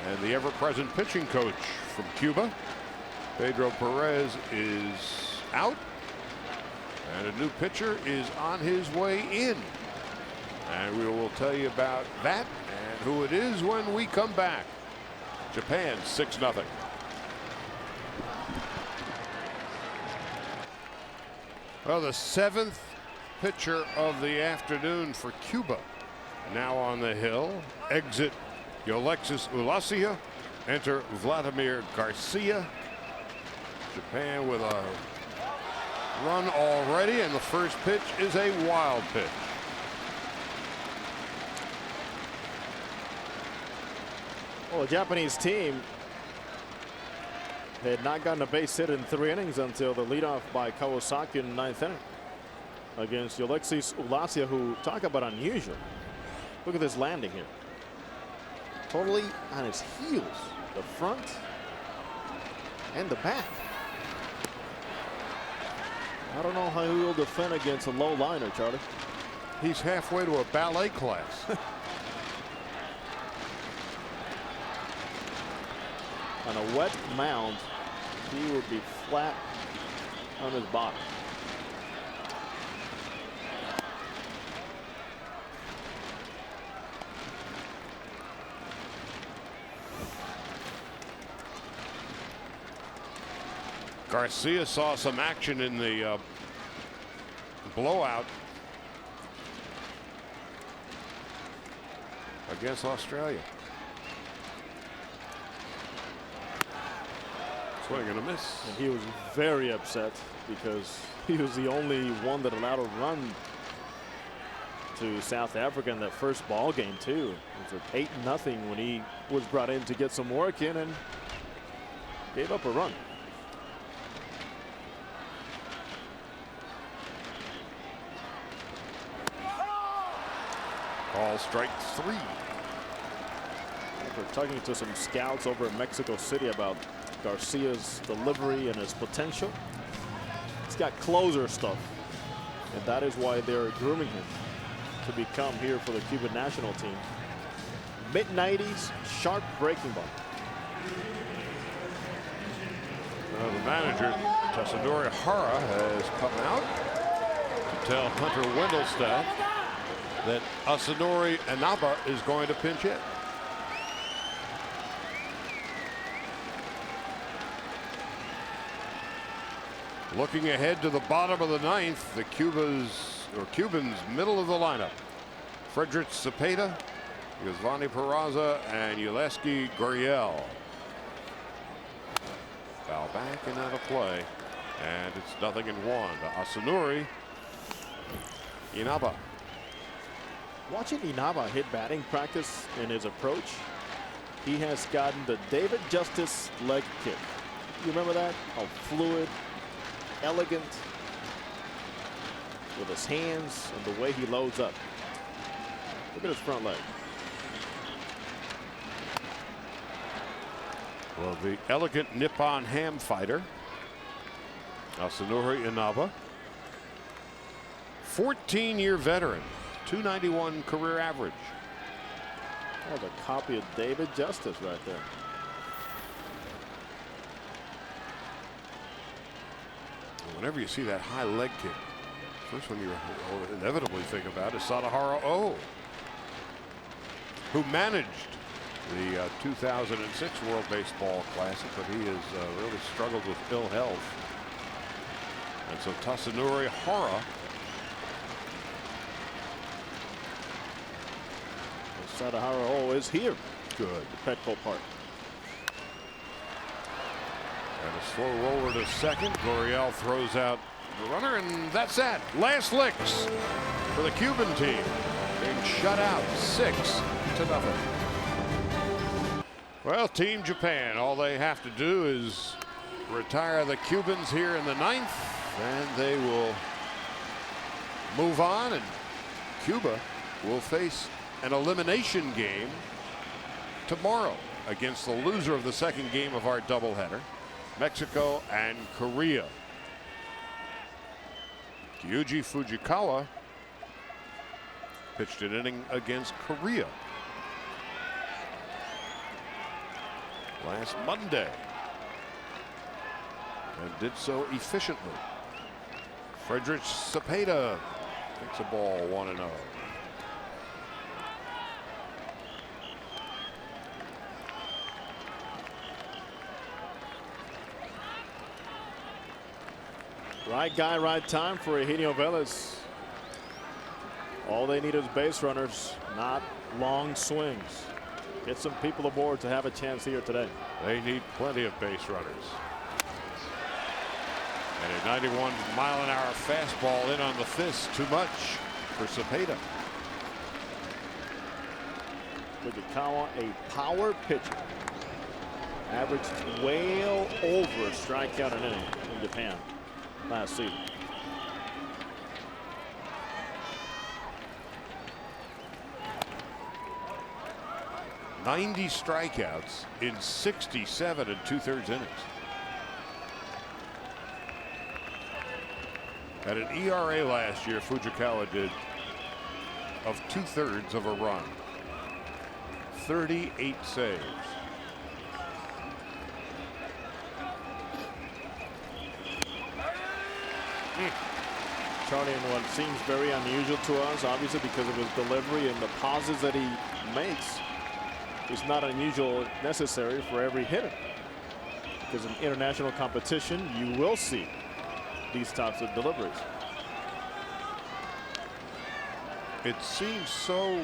And the ever-present pitching coach from Cuba, Pedro Perez, is out. And a new pitcher is on his way in. And we will tell you about that and who it is when we come back. Japan 6-0. Well, the 7th pitcher of the afternoon for Cuba now on the hill. Exit Alexis Ulacia. Enter Vladimir Garcia. Japan with a run already, and the first pitch is a wild pitch. Well, the Japanese team had not gotten a base hit in 3 innings until the leadoff by Kawasaki in the 9th inning against Alexis Ulacia, who, talk about unusual. Look at this landing here. Totally on his heels, the front and the back. I don't know how he will defend against a low liner, Charlie. He's halfway to a ballet class. On a wet mound, he would be flat on his bottom. Garcia saw some action in the blowout against Australia. Swing and a miss. And he was very upset because he was the only one that allowed a run to South Africa in that first ball game too. It was at 8-0 when he was brought in to get some work in and gave up a run. Ball strike 3. We're talking to some scouts over in Mexico City about Garcia's delivery and his potential. He's got closer stuff, and that is why they're grooming him to become here for the Cuban national team. Mid-90s, sharp breaking ball. The manager, Tasadori Hara, has come out to tell Hunter Wendelstedt that Asanori Inaba is going to pinch hit. Looking ahead to the bottom of the 9th, the Cubans middle of the lineup. Frederick Cepeda, Yosvani Peraza, and Yulesky Gurriel. Foul back and out of play, and it's 0-1 to Asanori Inaba. Watching Inaba hit batting practice in his approach, he has gotten the David Justice leg kick. You remember that? How fluid, elegant with his hands and the way he loads up. Look at his front leg. Well, the elegant Nippon ham fighter, Asunori Inaba, 14-year veteran, 291 career average. Oh, the copy of David Justice right there. Whenever you see that high leg kick, first one you inevitably think about is Sadahara Oh, who managed the 2006 World Baseball Classic, but he has really struggled with ill health. And so Tasunori Hara, Sadahara Oh is here. good. Petco Park. And a slow roller to second. Gurriel throws out the runner, and that's that. Last licks for the Cuban team. Being shut out 6-0. Well, Team Japan, all they have to do is retire the Cubans here in the 9th, and they will move on, and Cuba will face an elimination game tomorrow against the loser of the second game of our doubleheader, Mexico and Korea. Kyuji Fujikawa pitched an inning against Korea last Monday and did so efficiently. Frederick Cepeda takes a ball 1-0. Right guy, right time for Eugenio Velez. All they need is base runners, not long swings. Get some people aboard to have a chance here today. They need plenty of base runners. And a 91-mile-an-hour fastball in on the fist. Too much for Cepeda. Fujikawa, a power pitcher. Averaged well over a strikeout an inning in Japan last season. '90 strikeouts in 67 2/3 innings. At an ERA last year, Fujikawa did of 2/3 of a run. 38 saves. Charlie, and what seems very unusual to us, obviously because of his delivery and the pauses that he makes, is not unusual necessary for every hitter. Because in international competition, you will see these types of deliveries. It seems so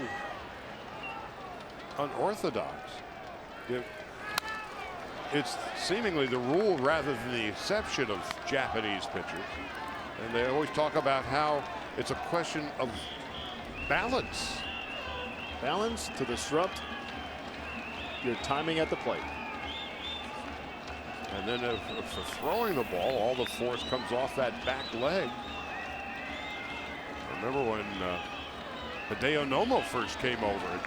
unorthodox. It's seemingly the rule rather than the exception of Japanese pitchers. And they always talk about how it's a question of balance. Balance to disrupt your timing at the plate. And then if for throwing the ball, all the force comes off that back leg. Remember when Hideo Nomo first came over?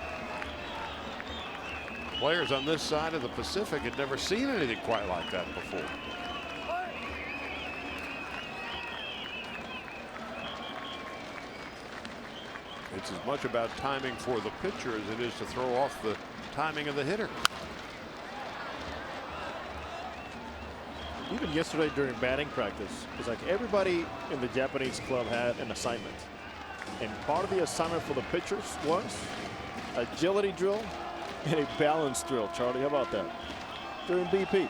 Players on this side of the Pacific had never seen anything quite like that before. It's as much about timing for the pitcher as it is to throw off the timing of the hitter. Even yesterday during batting practice, it's like everybody in the Japanese club had an assignment. And part of the assignment for the pitchers was agility drill and a balance drill. Charlie, how about that? During BP.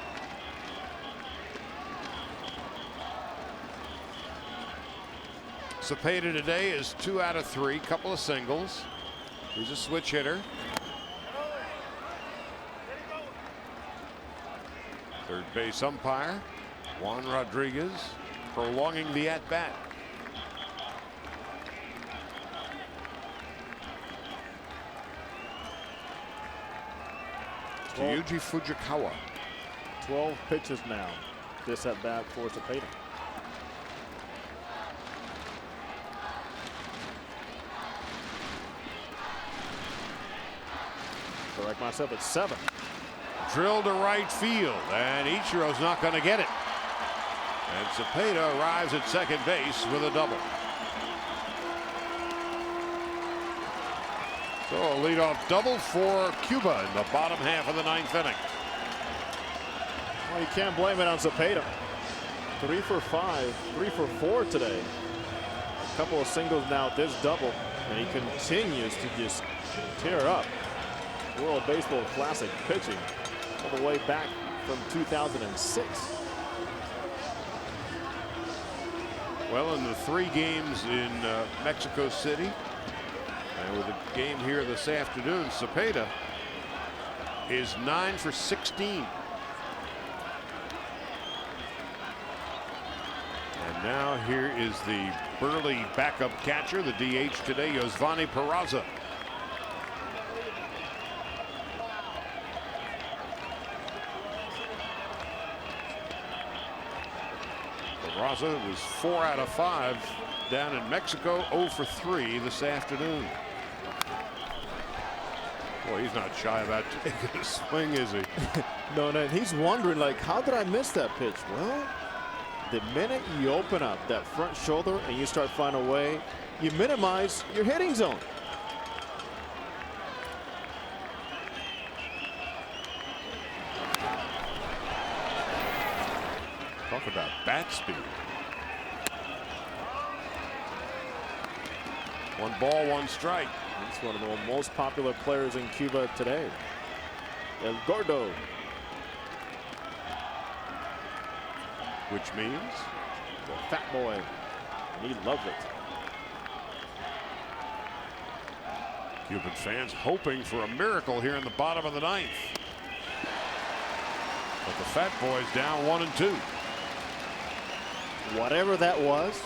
Cepeda today is 2 out of 3, couple of singles. He's a switch hitter. Third base umpire Juan Rodriguez prolonging the at-bat. Kyuji Fujikawa. 12 pitches now. This at bat for Cepeda. Correct myself, it's 7. drilled to right field, and Ichiro's not going to get it. And Cepeda arrives at second base with a double. So a leadoff double for Cuba in the bottom half of the ninth inning. Well, you can't blame it on Cepeda. 3 for 5, 3 for 4 today. A couple of singles now, this double, and he continues to just tear up World Baseball Classic pitching all the way back from 2006. Well, in the 3 games in Mexico City, and with a game here this afternoon, Cepeda is 9 for 16. And now here is the burly backup catcher, the DH today, Yosvani Peraza. Peraza was 4 out of 5 down in Mexico, 0 for 3 this afternoon. Boy, he's not shy about taking a swing, is he? No, he's wondering, like, how did I miss that pitch? Well, the minute you open up that front shoulder and you start finding a way, you minimize your hitting zone. Talk about bat speed. 1 ball, 1 strike. He's one of the most popular players in Cuba today. El Gordo. Which means the fat boy. He loves it. Cuban fans hoping for a miracle here in the bottom of the 9th. But the fat boy's down 1 and 2. Whatever that was,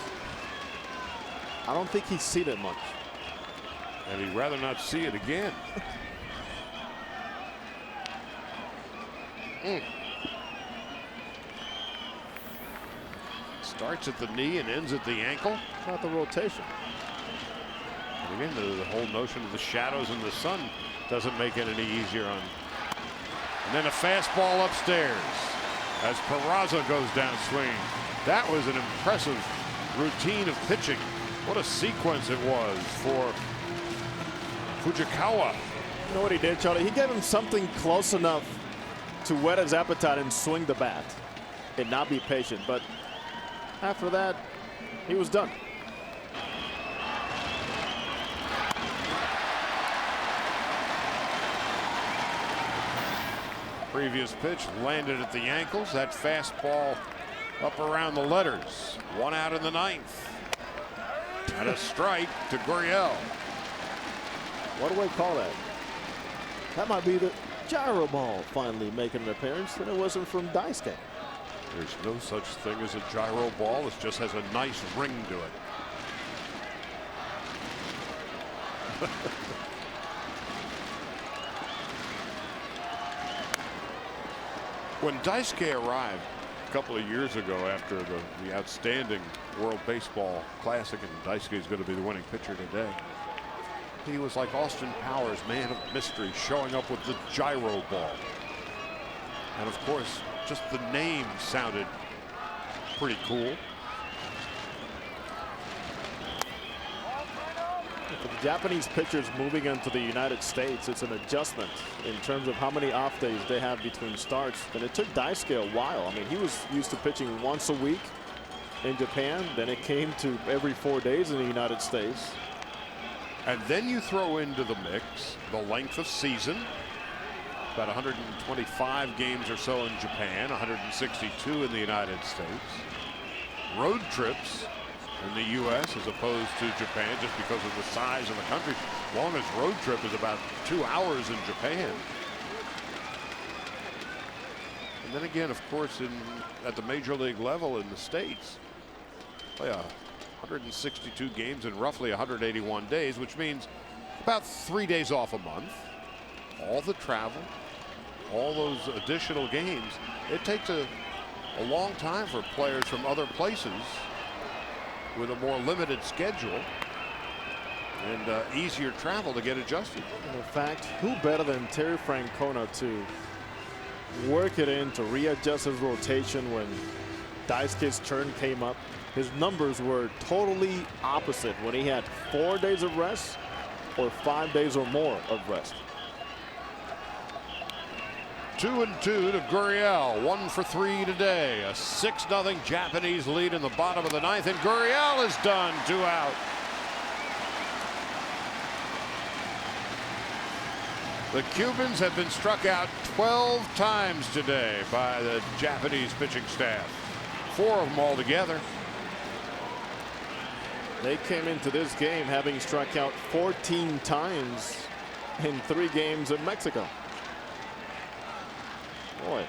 I don't think he's seen it much. And he'd rather not see it again. Starts at the knee and ends at the ankle. Not the rotation. And again, the whole notion of the shadows in the sun doesn't make it any easier on. And then a fastball upstairs as Peraza goes down swinging. That was an impressive routine of pitching. What a sequence it was for Fujikawa. You know what he did, Charlie? He gave him something close enough to whet his appetite and swing the bat and not be patient. But after that, he was done. Previous pitch landed at the ankles. That fastball up around the letters. 1 out in the 9th. And a strike to Gurriel. What do we call that? That might be the gyro ball finally making an appearance, and it wasn't from Daisuke. There's no such thing as a gyro ball. It just has a nice ring to it. When Daisuke arrived a couple of years ago after the outstanding World Baseball Classic, and Daisuke is going to be the winning pitcher today, he was like Austin Powers, man of mystery, showing up with the gyro ball. And of course, just the name sounded pretty cool. For the Japanese pitchers moving into the United States, it's an adjustment in terms of how many off days they have between starts. And it took Daisuke a while. I mean, he was used to pitching once a week in Japan. Then it came to every 4 days in the United States. And then you throw into the mix the length of season. About 125 games or so in Japan, 162 in the United States. Road trips in the U.S. as opposed to Japan, just because of the size of the country. Longest road trip is about 2 hours in Japan. And then again, of course, at the major league level in the States, play 162 games in roughly 181 days, which means about 3 days off a month. All the travel, all those additional games. It takes a long time for players from other places with a more limited schedule and easier travel to get adjusted. In fact, who better than Terry Francona to work it in to readjust his rotation when Daisuke's turn came up. His numbers were totally opposite when he had 4 days of rest or 5 days or more of rest. 2-2 to Gurriel. 1 for 3 today. A 6-0 Japanese lead in the bottom of the ninth, and Gurriel is done. 2 out. The Cubans have been struck out 12 times today by the Japanese pitching staff. 4 of them altogether. They came into this game having struck out 14 times in 3 games in Mexico. Boy.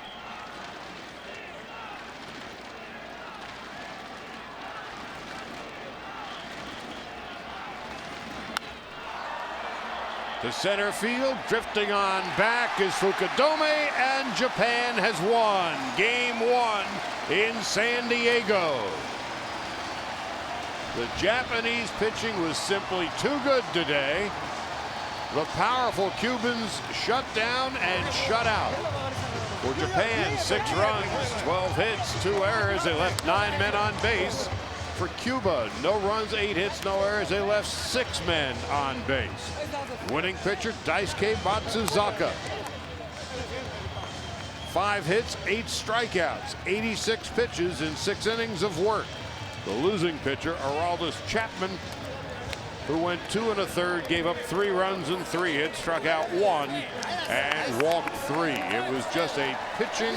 To center field, drifting on back is Fukudome, and Japan has won Game 1 in San Diego. The Japanese pitching was simply too good today. The powerful Cubans shut down and shut out. For Japan, 6 runs, 12 hits, 2 errors. They left 9 men on base. For Cuba, no runs, 8 hits, no errors. They left 6 men on base. Winning pitcher, Daisuke Matsuzaka. 5 hits, 8 strikeouts, 86 pitches in 6 innings of work. The losing pitcher, Aroldis Chapman, who went 2 1/3, gave up 3 runs and 3 hits, struck out 1, and walked 3. It was just a pitching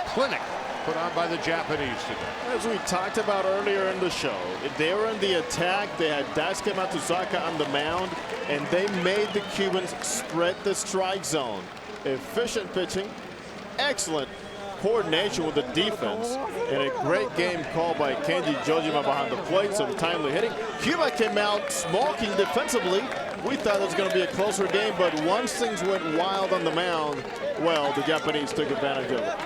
clinic put on by the Japanese today. As we talked about earlier in the show, they were in the attack. They had Daisuke Matsuzaka on the mound, and they made the Cubans spread the strike zone. Efficient pitching, excellent coordination with the defense, and a great game called by Kenji Jojima behind the plate. Some timely hitting. Cuba came out smoking defensively. We thought it was going to be a closer game, but once things went wild on the mound, well, the Japanese took advantage of it.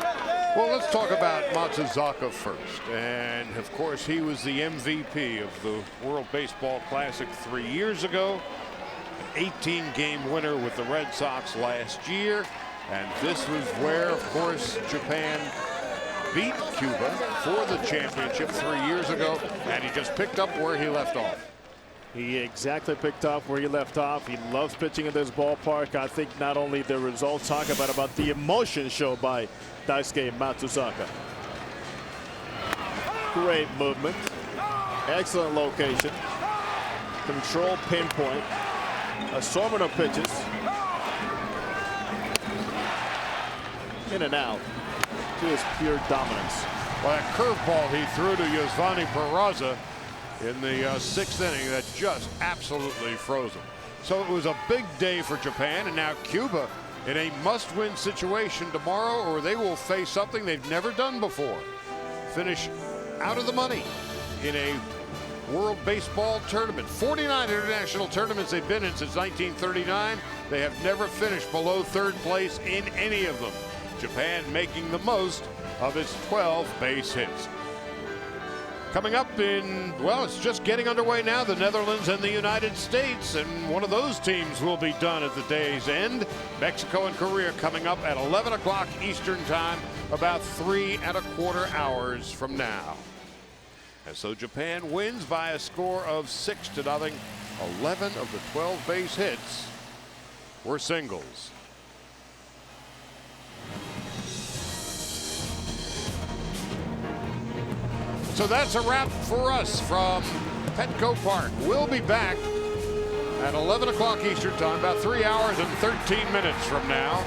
Well, let's talk about Matsuzaka first. And, of course, he was the MVP of the World Baseball Classic 3 years ago. An 18-game winner with the Red Sox last year. And this was where, of course, Japan beat Cuba for the championship 3 years ago. And he just picked up where he left off. He exactly picked up where he left off. He loves pitching in this ballpark. I think not only the results talk about the emotion shown by Daisuke Matsuzaka. Great movement. Excellent location. Control pinpoint. Assortment of pitches. In and out. Just pure dominance. Well, that curveball he threw to Yosvani Peraza in the 6th inning that just absolutely froze him. So it was a big day for Japan, and now Cuba in a must-win situation tomorrow, or they will face something they've never done before. Finish out of the money in a World Baseball tournament. 49 international tournaments they've been in since 1939. They have never finished below 3rd place in any of them. Japan making the most of its 12 base hits. Coming up in, well, it's just getting underway now, the Netherlands and the United States, and one of those teams will be done at the day's end. Mexico and Korea coming up at 11 o'clock Eastern time, about 3 1/4 hours from now. And so Japan wins by a score of 6-0. 11 of the 12 base hits were singles. So that's a wrap for us from Petco Park. We'll be back at 11 o'clock Eastern time, about 3 hours and 13 minutes from now.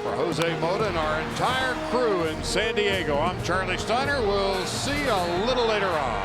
For Jose Mota and our entire crew in San Diego, I'm Charlie Steiner. We'll see you a little later on.